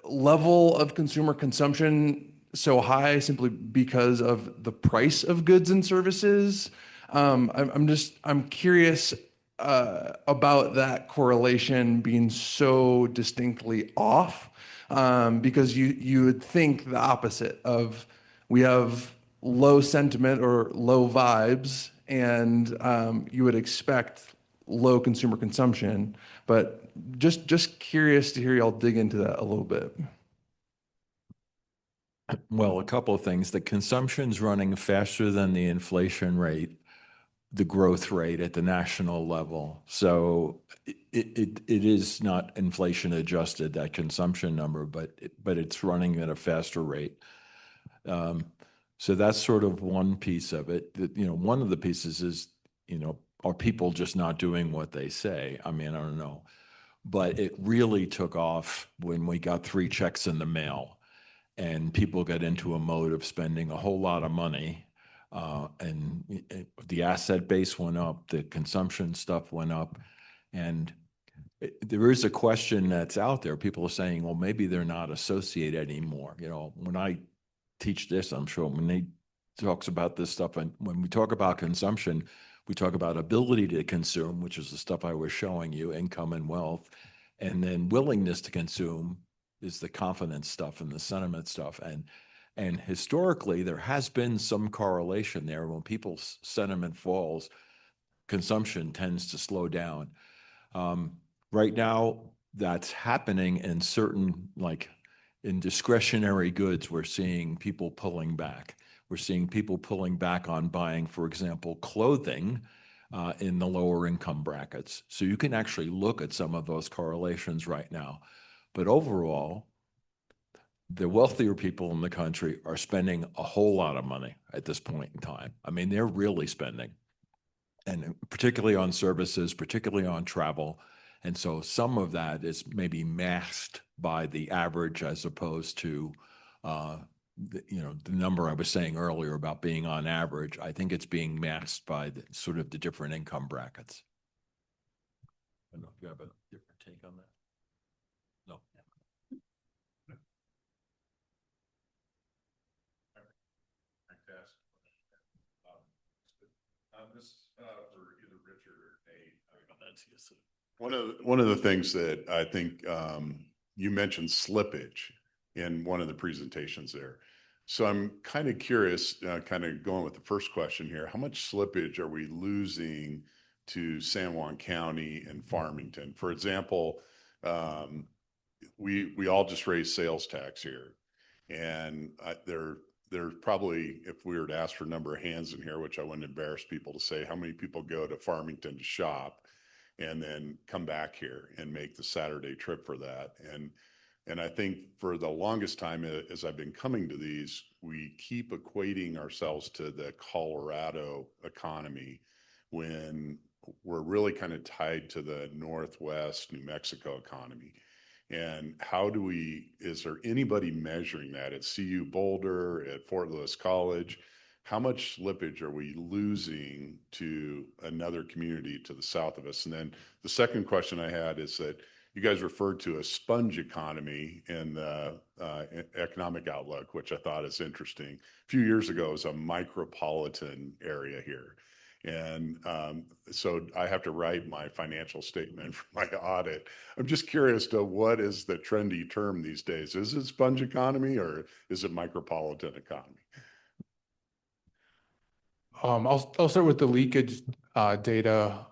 level of consumer consumption so high simply because of the price of goods and services? I'm curious about that correlation being so distinctly off, because you would think the opposite of we have low sentiment or low vibes, and you would expect low consumer consumption. But just curious to hear y'all dig into that a little bit. Well, a couple of things. The consumption's running faster than the inflation rate, the growth rate at the national level. So it is not inflation adjusted, that consumption number, but it's running at a faster rate. So that's sort of one piece of it. One of the pieces is, are people just not doing what they say? I mean, I don't know. But it really took off when we got 3 checks in the mail and people got into a mode of spending a whole lot of money. And the asset base went up, the consumption stuff went up. And there is a question that's out there. People are saying, well, maybe they're not associated anymore. When I teach this, I'm sure when they talks about this stuff, and when we talk about consumption, we talk about ability to consume, which is the stuff I was showing you, income and wealth. And then willingness to consume is the confidence stuff and the sentiment stuff. And historically, there has been some correlation there. When people's sentiment falls, consumption tends to slow down. Right now, that's happening in certain, like in discretionary goods, we're seeing people pulling back. We're seeing people pulling back on buying, for example, clothing in the lower income brackets. So you can actually look at some of those correlations right now. But overall, the wealthier people in the country are spending a whole lot of money at this point in time. I mean, they're really spending, and particularly on services, particularly on travel. And so some of that is maybe masked by the average as opposed to, the number I was saying earlier about being on average. I think it's being masked by sort of the different income brackets. I don't know if you have a different take on that. No. This is for either Richard or Nate. One of the things that I think you mentioned slippage in one of the presentations there. So I'm kind of curious, kind of going with the first question here, how much slippage are we losing to San Juan County and Farmington? For example, we all just raised sales tax here, and there's probably, if we were to ask for a number of hands in here, which I wouldn't embarrass people to say, how many people go to Farmington to shop and then come back here and make the Saturday trip for that? And I think for the longest time, as I've been coming to these, we keep equating ourselves to the Colorado economy when we're really kind of tied to the Northwest New Mexico economy. And is there anybody measuring that at CU Boulder, at Fort Lewis College? How much slippage are we losing to another community to the south of us? And then the second question I had is that you guys referred to a sponge economy in the economic outlook, which I thought is interesting. A few years ago, it was a micropolitan area here. And so I have to write my financial statement for my audit. I'm just curious to what is the trendy term these days? Is it sponge economy or is it micropolitan economy? I'll start with the leakage data.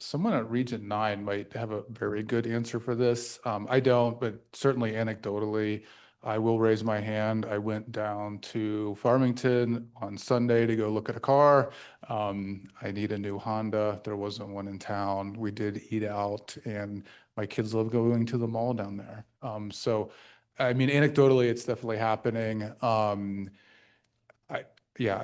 Someone at Region 9 might have a very good answer for this. I don't, but certainly anecdotally, I will raise my hand. I went down to Farmington on Sunday to go look at a car. I need a new Honda. There wasn't one in town. We did eat out, and my kids love going to the mall down there. So, I mean, anecdotally, it's definitely happening. I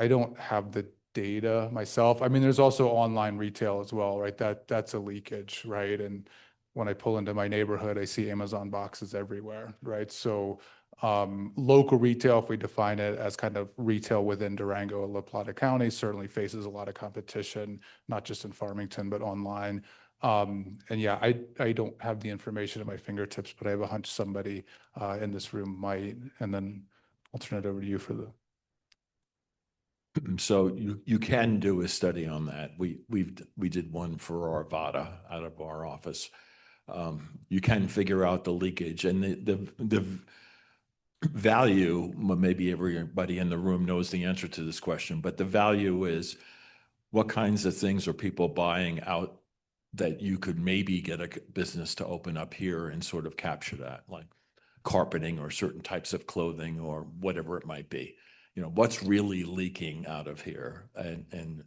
don't have the data myself. I mean, there's also online retail as well, right? That's a leakage, right? And when I pull into my neighborhood, I see Amazon boxes everywhere, right? So local retail, if we define it as kind of retail within Durango and La Plata County, certainly faces a lot of competition, not just in Farmington, but online. And yeah, I don't have the information at my fingertips, but I have a hunch somebody in this room might, and then I'll turn it over to you for the. So you can do a study on that. We did one for Arvada out of our office. You can figure out the leakage and the value. Maybe everybody in the room knows the answer to this question, but the value is what kinds of things are people buying out that you could maybe get a business to open up here and sort of capture that, like carpeting or certain types of clothing or whatever it might be. You know, what's really leaking out of here, and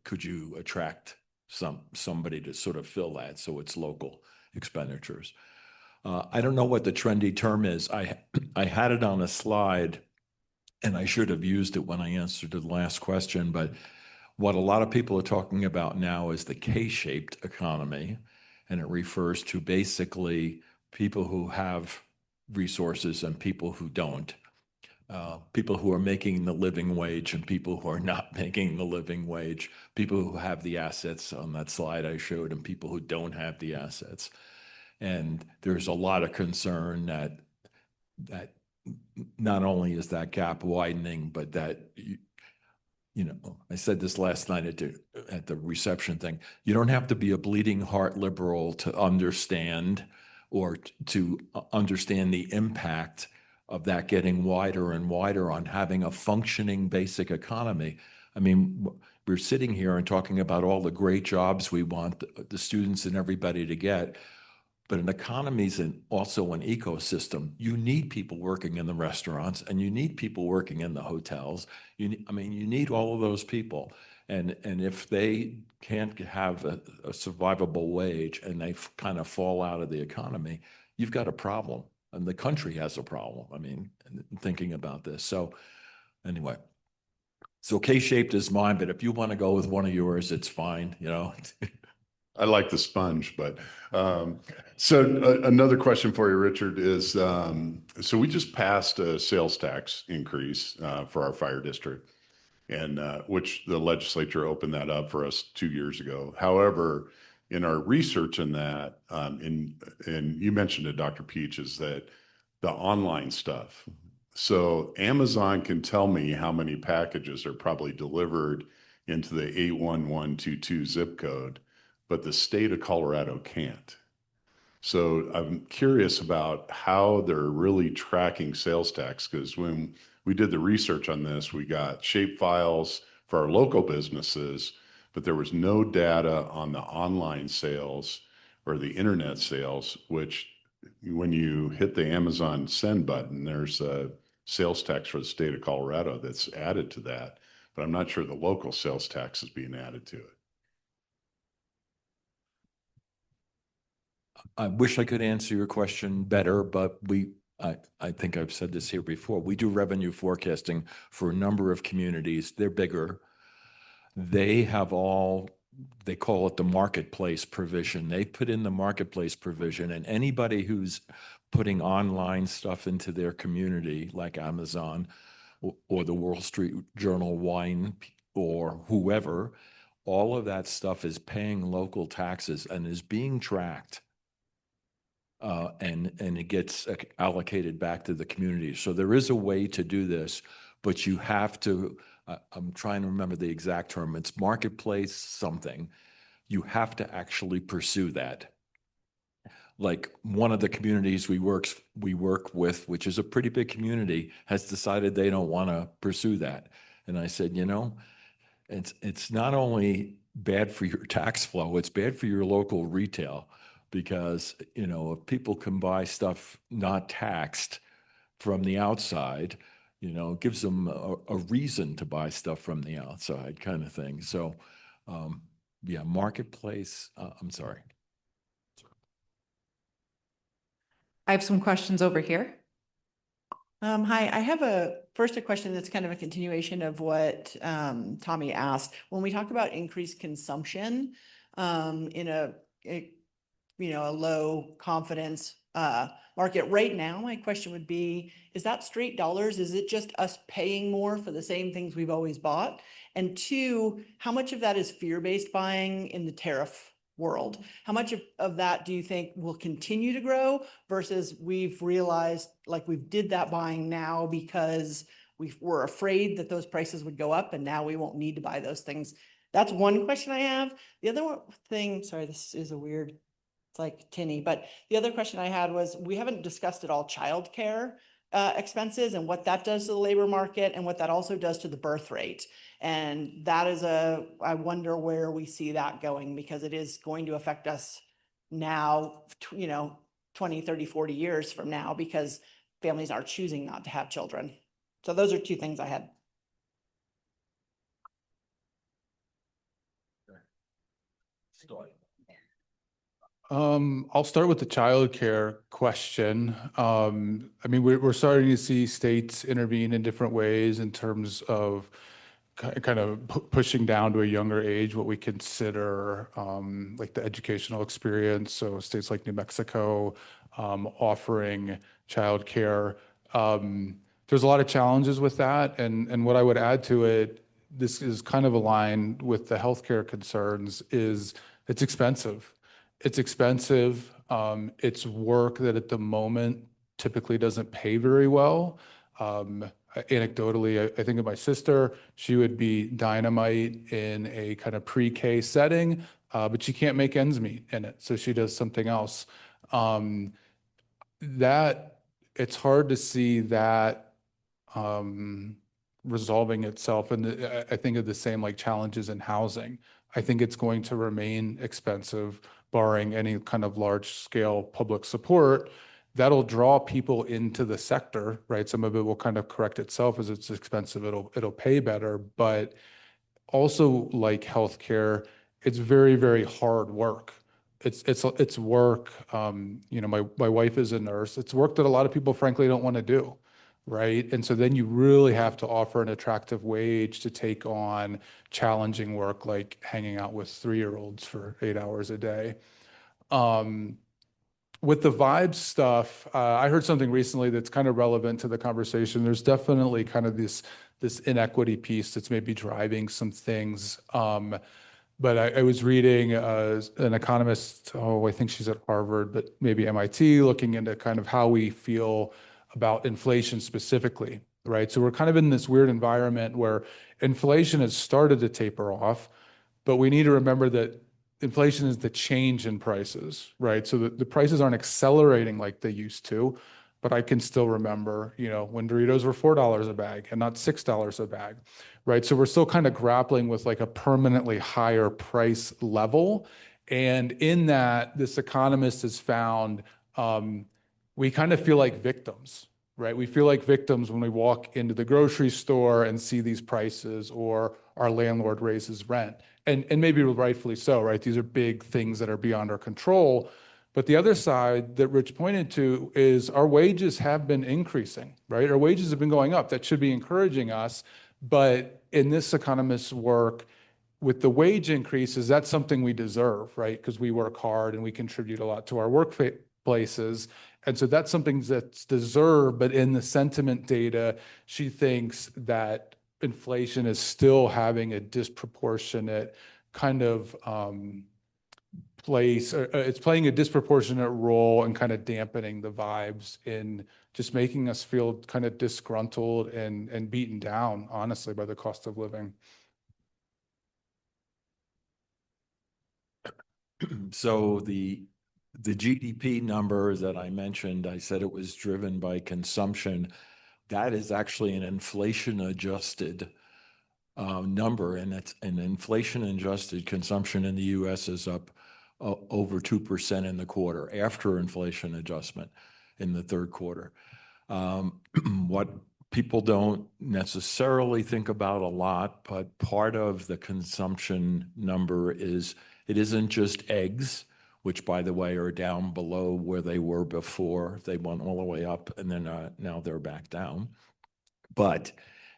could you attract somebody to sort of fill that so it's local expenditures? I don't know what the trendy term is. I had it on a slide, and I should have used it when I answered the last question, but what a lot of people are talking about now is the K-shaped economy, and it refers to basically people who have resources and people who don't. People who are making the living wage and people who are not making the living wage, people who have the assets on that slide I showed and people who don't have the assets. And there's a lot of concern that not only is that gap widening, but that, you know, I said this last night at the reception thing, you don't have to be a bleeding heart liberal to understand or to understand the impact of that getting wider and wider on having a functioning basic economy. I mean, we're sitting here and talking about all the great jobs we want the students and everybody to get, but an economy is also an ecosystem. You need people working in the restaurants and you need people working in the hotels. You need all of those people. And if they can't have a survivable wage and they kind of fall out of the economy, you've got a problem. And the country has a problem. I mean, thinking about this. So anyway, so K-shaped is mine, but if you want to go with one of yours, it's fine, you know. I like the sponge, but so another question for you, Richard, is so we just passed a sales tax increase for our fire district, and which the legislature opened that up for us 2 years ago. However, in our research in that, and you mentioned it, Dr. Peach, is that the online stuff. So Amazon can tell me how many packages are probably delivered into the 81122 zip code, but the state of Colorado can't. So I'm curious about how they're really tracking sales tax, because when we did the research on this, we got shape files for our local businesses, but there was no data on the online sales or the internet sales, which when you hit the Amazon send button, there's a sales tax for the state of Colorado that's added to that, but I'm not sure the local sales tax is being added to it. I wish I could answer your question better, but I think I've said this here before. We do revenue forecasting for a number of communities. They're bigger. They have they call it the marketplace provision. They put in the marketplace provision, and anybody who's putting online stuff into their community, like Amazon or the Wall Street Journal Wine or whoever, all of that stuff is paying local taxes and is being tracked. And it gets allocated back to the community. So there is a way to do this, but you have to, I'm trying to remember the exact term, it's marketplace something. You have to actually pursue that. Like one of the communities we work with, which is a pretty big community, has decided they don't want to pursue that. And I said, you know, it's not only bad for your tax flow, it's bad for your local retail. Because, you know, if people can buy stuff not taxed from the outside, you know, it gives them a reason to buy stuff from the outside kind of thing. So, yeah, marketplace, I'm sorry. I have some questions over here. Hi, I have a question that's kind of a continuation of what Tommy asked. When we talk about increased consumption in a low confidence market right now, my question would be, is that straight dollars? Is it just us paying more for the same things we've always bought? And two, how much of that is fear-based buying in the tariff world? How much of that do you think will continue to grow versus we've realized like we did that buying now because we were afraid that those prices would go up and now we won't need to buy those things? That's one question I have. The other thing, sorry, this is a weird, it's like tinny, but the other question I had was, we haven't discussed at all childcare expenses and what that does to the labor market and what that also does to the birth rate. And that is I wonder where we see that going, because it is going to affect us now, 20, 30, 40 years from now, because families are choosing not to have children. So those are two things I had. I'll start with the childcare question. I mean, we're starting to see states intervene in different ways in terms of kind of pushing down to a younger age what we consider like the educational experience. So states like New Mexico offering childcare. There's a lot of challenges with that, and what I would add to it, this is kind of aligned with the healthcare concerns, is it's expensive. It's expensive. It's work that at the moment typically doesn't pay very well. Anecdotally, I think of my sister, she would be dynamite in a kind of pre-K setting, but she can't make ends meet in it. So she does something else. It's hard to see that resolving itself. And I think of the same like challenges in housing. I think it's going to remain expensive, barring any kind of large scale public support. That'll draw people into the sector, right? Some of it will kind of correct itself as it's expensive. It'll pay better, but also like healthcare, it's very, very hard work. It's work. My wife is a nurse. It's work that a lot of people frankly don't want to do, right? And so then you really have to offer an attractive wage to take on challenging work like hanging out with 3-year-olds for 8 hours a day. With the vibes stuff, I heard something recently that's kind of relevant to the conversation. There's definitely kind of this inequity piece that's maybe driving some things. But I was reading an economist, I think she's at Harvard, but maybe MIT, looking into kind of how we feel about inflation specifically. right? So we're kind of in this weird environment where inflation has started to taper off, but we need to remember that inflation is the change in prices, right? So the prices aren't accelerating like they used to, but I can still remember, when Doritos were $4 a bag and not $6 a bag, right? So we're still kind of grappling with like a permanently higher price level. And in that, this economist has found we kind of feel like victims, right? We feel like victims when we walk into the grocery store and see these prices, or our landlord raises rent. And maybe rightfully so, right? These are big things that are beyond our control. But the other side that Rich pointed to is our wages have been increasing, right? Our wages have been going up. That should be encouraging us. But in this economist's work, with the wage increases, that's something we deserve, right? Because we work hard and we contribute a lot to our workplaces. And so that's something that's deserved. But in the sentiment data, she thinks that inflation is still having a disproportionate kind of place, it's playing a disproportionate role in kind of dampening the vibes in just making us feel kind of disgruntled and beaten down, honestly, by the cost of living. So the GDP number that I mentioned, I said it was driven by consumption. That is actually an inflation-adjusted number, and it's an inflation-adjusted consumption in the U.S. is up over 2% in the quarter after inflation adjustment in the third quarter. What people don't necessarily think about a lot, but part of the consumption number is it isn't just eggs, which, by the way, are down below where they were before. They went all the way up, and then now they're back down. But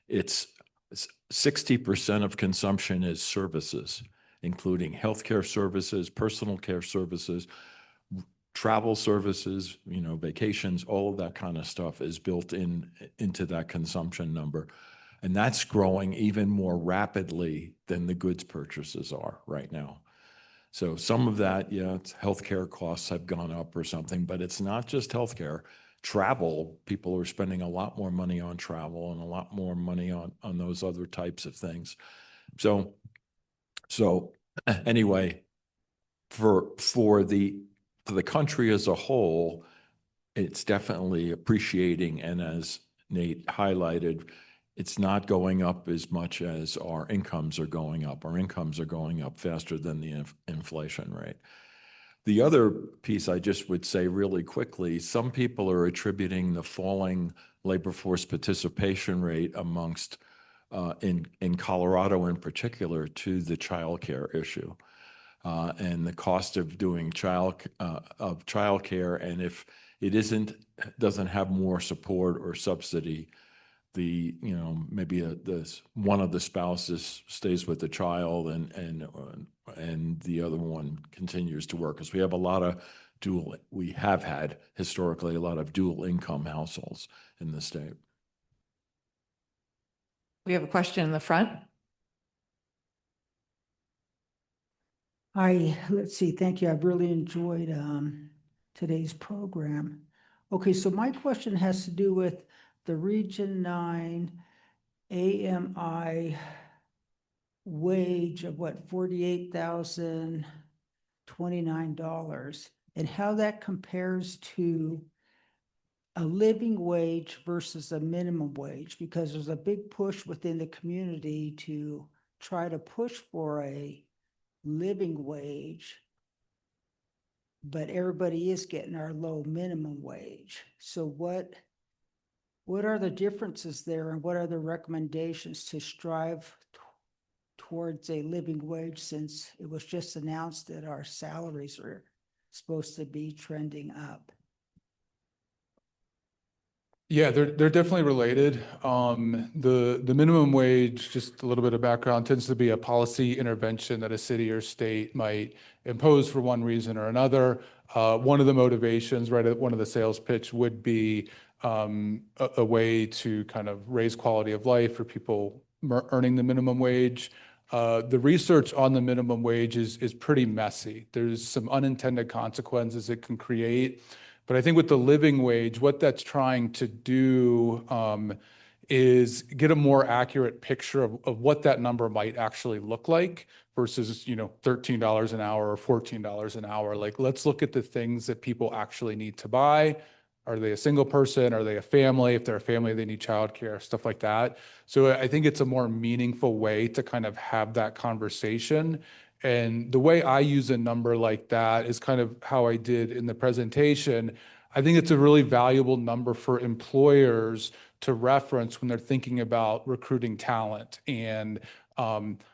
it's 60% of consumption is services, including healthcare services, personal care services, travel services, vacations, all of that kind of stuff is built into that consumption number. And that's growing even more rapidly than the goods purchases are right now. So some of that, healthcare costs have gone up or something, but it's not just healthcare. Travel, people are spending a lot more money on travel and a lot more money on those other types of things. So anyway, for the country as a whole, it's definitely appreciating. And as Nate highlighted, it's not going up as much as our incomes are going up. Our incomes are going up faster than the inflation rate. The other piece I just would say really quickly, some people are attributing the falling labor force participation rate amongst in Colorado in particular to the childcare issue and the cost of doing childcare. And if it doesn't have more support or subsidy, maybe one of the spouses stays with the child and the other one continues to work, because we have had historically a lot of dual income households in the state. We have a question in the front. Hi, let's see. Thank you. I've really enjoyed today's program. Okay, so my question has to do with the Region 9 AMI wage of $48,029, and how that compares to a living wage versus a minimum wage, because there's a big push within the community to try to push for a living wage, but everybody is getting our low minimum wage. So what are the differences there, and what are the recommendations to strive towards a living wage, since it was just announced that our salaries are supposed to be trending up? Yeah, they're definitely related. The minimum wage, just a little bit of background, tends to be a policy intervention that a city or state might impose for one reason or another. One of the motivations, right, one of the sales pitch would be a way to kind of raise quality of life for people earning the minimum wage. The research on the minimum wage is pretty messy. There's some unintended consequences it can create. But I think with the living wage, what that's trying to do is get a more accurate picture of what that number might actually look like versus, $13 an hour or $14 an hour. Like, let's look at the things that people actually need to buy. Are they a single person? Are they a family? If they're a family, they need childcare, stuff like that. So I think it's a more meaningful way to kind of have that conversation. And the way I use a number like that is kind of how I did in the presentation. I think it's a really valuable number for employers to reference when they're thinking about recruiting talent. And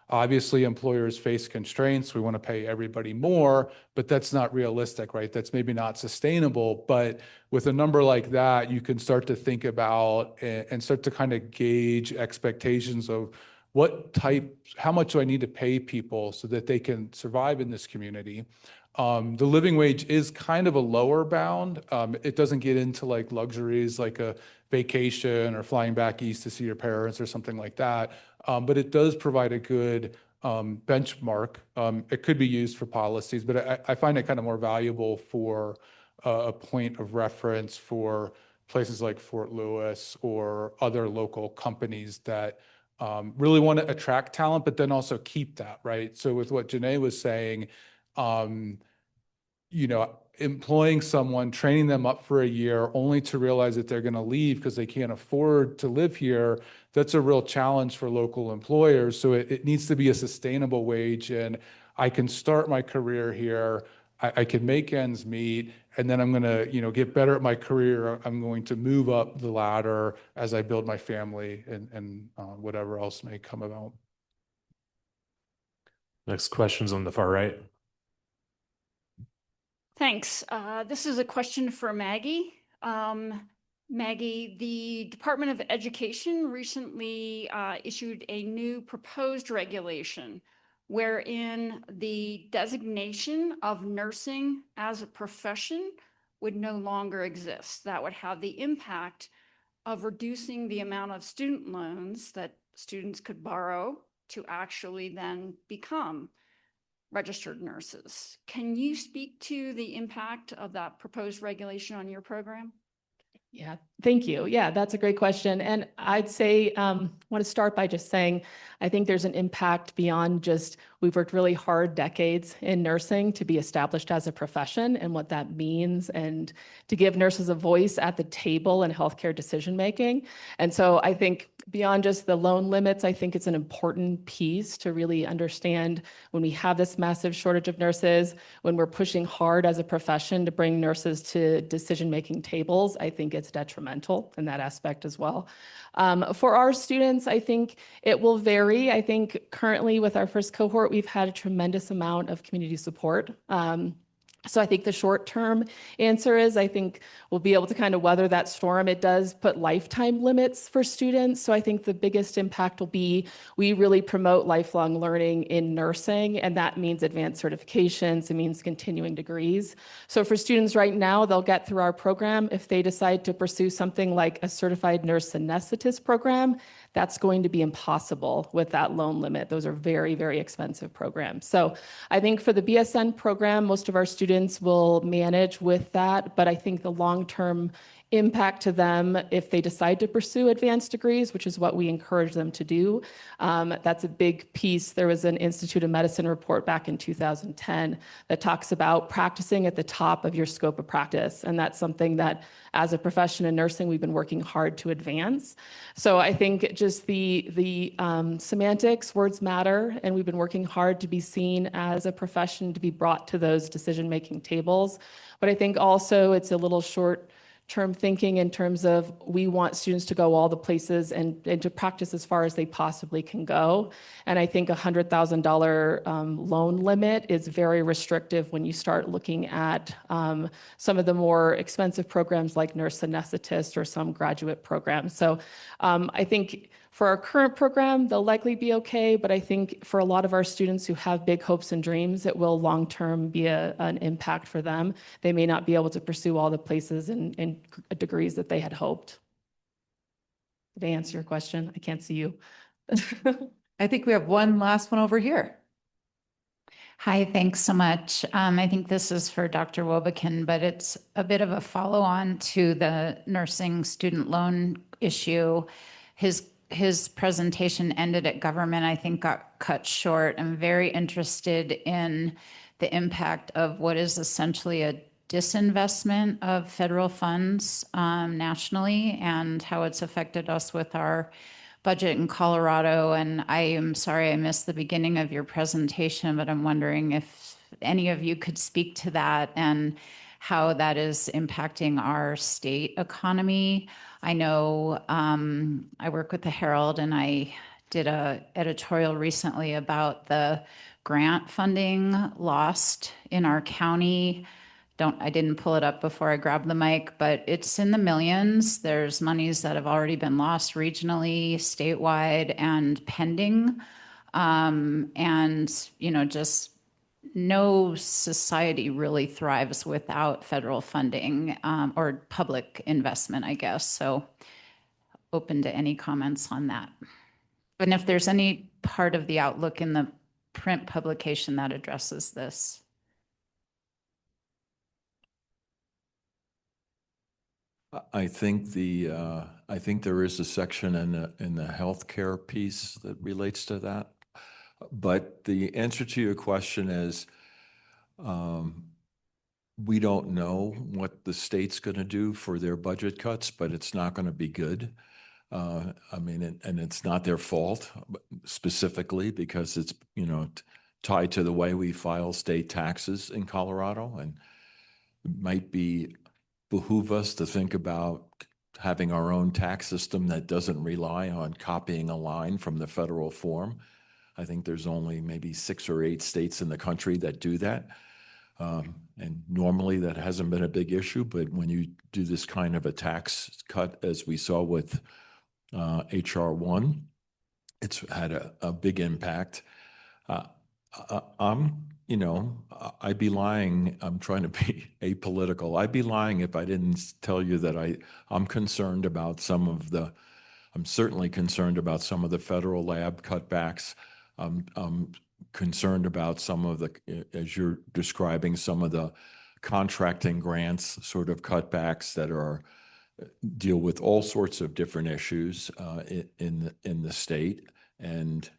obviously, employers face constraints. We want to pay everybody more, but that's not realistic, right? That's maybe not sustainable. But with a number like that, you can start to think about and start to kind of gauge expectations of how much do I need to pay people so that they can survive in this community. The living wage is kind of a lower bound. It doesn't get into like luxuries like a vacation or flying back east to see your parents or something like that. But it does provide a good benchmark. It could be used for policies, but I find it kind of more valuable for a point of reference for places like Fort Lewis or other local companies that really want to attract talent, but then also keep that, right? So with what Janae was saying, employing someone, training them up for a year only to realize that they're going to leave because they can't afford to live here, that's a real challenge for local employers. So it needs to be a sustainable wage. And I can start my career here. I can make ends meet, and then I'm going to, get better at my career. I'm going to move up the ladder as I build my family and whatever else may come about. Next question's on the far right. Thanks. This is a question for Maggie. Maggie, the Department of Education recently issued a new proposed regulation wherein the designation of nursing as a profession would no longer exist. That would have the impact of reducing the amount of student loans that students could borrow to actually then become registered nurses. Can you speak to the impact of that proposed regulation on your program? Yeah, thank you. Yeah, that's a great question. And I'd say, want to start by just saying, I think there's an impact beyond just, we've worked really hard decades in nursing to be established as a profession and what that means, and to give nurses a voice at the table in healthcare decision-making. And so I think beyond just the loan limits, I think it's an important piece to really understand when we have this massive shortage of nurses, when we're pushing hard as a profession to bring nurses to decision-making tables, I think it's detrimental in that aspect as well. For our students, I think it will vary. I think currently with our first cohort, we've had a tremendous amount of community support. So I think the short-term answer is I think we'll be able to kind of weather that storm. It does put lifetime limits for students. So I think the biggest impact will be we really promote lifelong learning in nursing, and that means advanced certifications. It means continuing degrees. So for students right now, they'll get through our program. If they decide to pursue something like a certified nurse anesthetist program, that's going to be impossible with that loan limit. Those are very, very expensive programs. So I think for the BSN program, most of our students will manage with that, but I think the long-term impact to them if they decide to pursue advanced degrees, which is what we encourage them to do. That's a big piece. There was an Institute of Medicine report back in 2010 that talks about practicing at the top of your scope of practice. And that's something that as a profession in nursing, we've been working hard to advance. So I think just the semantics, words matter, and we've been working hard to be seen as a profession to be brought to those decision-making tables. But I think also it's a little short-term thinking in terms of we want students to go all the places and to practice as far as they possibly can go. And I think $100,000 loan limit is very restrictive when you start looking at some of the more expensive programs like nurse anesthetist or some graduate programs. So I think for our current program, they'll likely be okay, but I think for a lot of our students who have big hopes and dreams, it will long-term be an impact for them. They may not be able to pursue all the places and degrees that they had hoped. Did I answer your question? I can't see you. I think we have one last one over here. Hi, thanks so much. I think this is for Dr. Wobekin, but it's a bit of a follow-on to the nursing student loan issue. his presentation ended at government, I think got cut short. I'm very interested in the impact of what is essentially a disinvestment of federal funds nationally and how it's affected us with our budget in Colorado. And I am sorry I missed the beginning of your presentation, but I'm wondering if any of you could speak to that and how that is impacting our state economy. I know I work with the Herald, and I did a editorial recently about the grant funding lost in our county. I didn't pull it up before I grabbed the mic, but it's in the millions. There's monies that have already been lost regionally, statewide, and pending. And, you know, just no society really thrives without federal funding or public investment, I guess. So open to any comments on that. And if there's any part of the outlook in the print publication that addresses this. I think there is a section in the healthcare piece that relates to that. But the answer to your question is, we don't know what the state's going to do for their budget cuts, but it's not going to be good. I mean, and it's not their fault specifically because it's, you know, tied to the way we file state taxes in Colorado, and it might behoove us to think about having our own tax system that doesn't rely on copying a line from the federal form. I think there's only maybe 6 or 8 states in the country that do that. And normally that hasn't been a big issue, but when you do this kind of a tax cut, as we saw with HR 1, it's had a big impact. You know, I'd be lying. I'm trying to be apolitical. I'd be lying if I didn't tell you that I'm concerned about I'm certainly concerned about some of the federal lab cutbacks. I'm concerned about some of the, as you're describing, some of the contracting grants sort of cutbacks that deal with all sorts of different issues in the state. And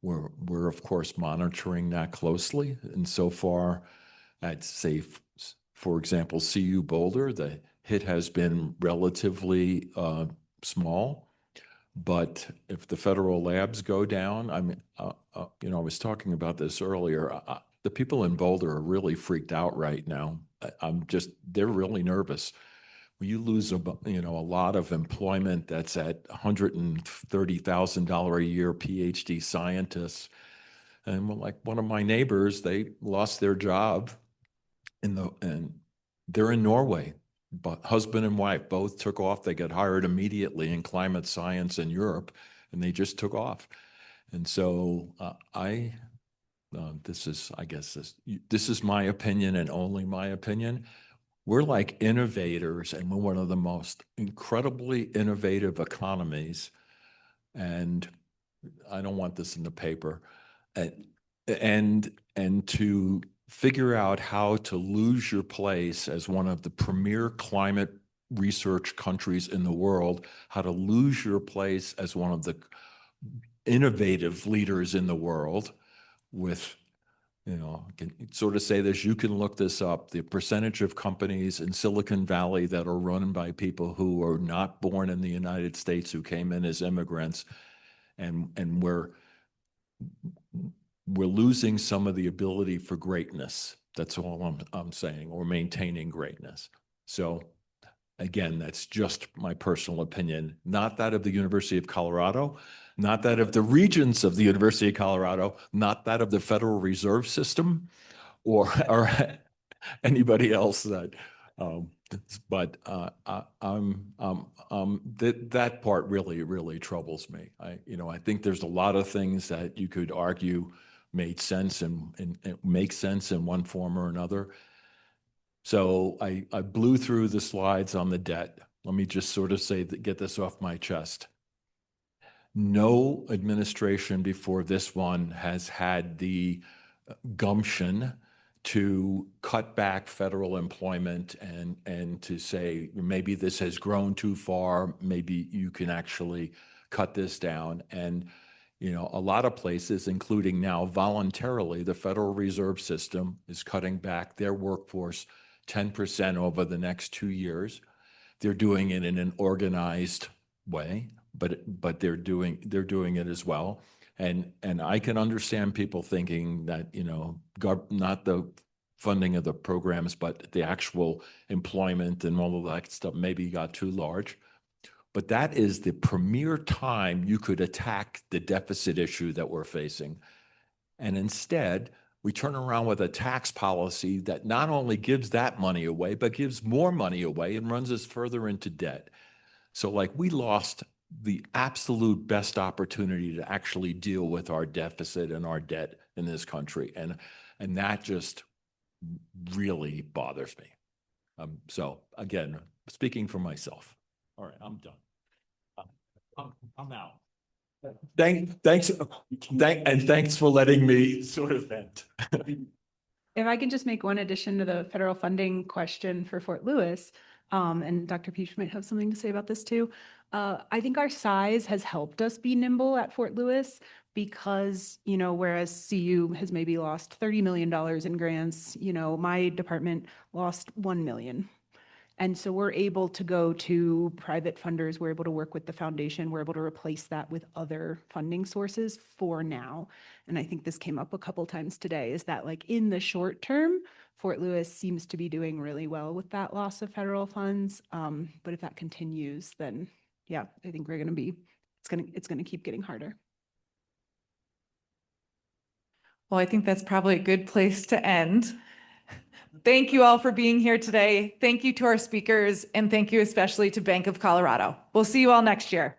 we're of course monitoring that closely. And so far, I'd say, for example, CU Boulder, the hit has been relatively small. But if the federal labs go down, I mean, you know, I was talking about this earlier. The people in Boulder are really freaked out right now. They're really nervous. When you lose a lot of employment that's at $130,000 a year PhD scientists, and like one of my neighbors, they lost their job and they're in Norway. But husband and wife both took off. They got hired immediately in climate science in Europe, and they just took off. And so this is my opinion and only my opinion. We're like innovators, and we're one of the most incredibly innovative economies. And I don't want this in the paper. And to figure out how to lose your place as one of the premier climate research countries in the world, how to lose your place as one of the innovative leaders in the world with, you know, I can sort of say this, you can look this up, the percentage of companies in Silicon Valley that are run by people who are not born in the United States, who came in as immigrants, and we're losing some of the ability for greatness. That's all I'm saying, or maintaining greatness. So again, that's just my personal opinion, not that of the University of Colorado, not that of the regents of the University of Colorado, not that of the Federal Reserve System or anybody else that, that part really troubles me. I think there's a lot of things that you could argue made sense and make sense in one form or another. So I blew through the slides on the debt. Let me just sort of get this off my chest. No administration before this one has had the gumption to cut back federal employment and to say, maybe this has grown too far, maybe you can actually cut this down. And, you know, a lot of places, including now voluntarily, the Federal Reserve System is cutting back their workforce 10% over the next 2 years. They're doing it in an organized way, but they're doing it as well. And I can understand people thinking that, you know, not the funding of the programs, but the actual employment and all of that stuff maybe got too large. But that is the premier time you could attack the deficit issue that we're facing. And instead, we turn around with a tax policy that not only gives that money away, but gives more money away and runs us further into debt. So like we lost the absolute best opportunity to actually deal with our deficit and our debt in this country. And that just really bothers me. So again, speaking for myself. All right, I'm done. I'm out. Thanks for letting me sort of vent. If I can just make one addition to the federal funding question for Fort Lewis, and Dr. Peach might have something to say about this too. I think our size has helped us be nimble at Fort Lewis because, you know, whereas CU has maybe lost $30 million in grants, you know, my department lost $1 million. And so we're able to go to private funders, we're able to work with the foundation, we're able to replace that with other funding sources for now. And I think this came up a couple times today, is that like in the short term, Fort Lewis seems to be doing really well with that loss of federal funds. But if that continues, then yeah, I think we're gonna be, it's gonna keep getting harder. Well, I think that's probably a good place to end. Thank you all for being here today. Thank you to our speakers, and thank you especially to Bank of Colorado. We'll see you all next year.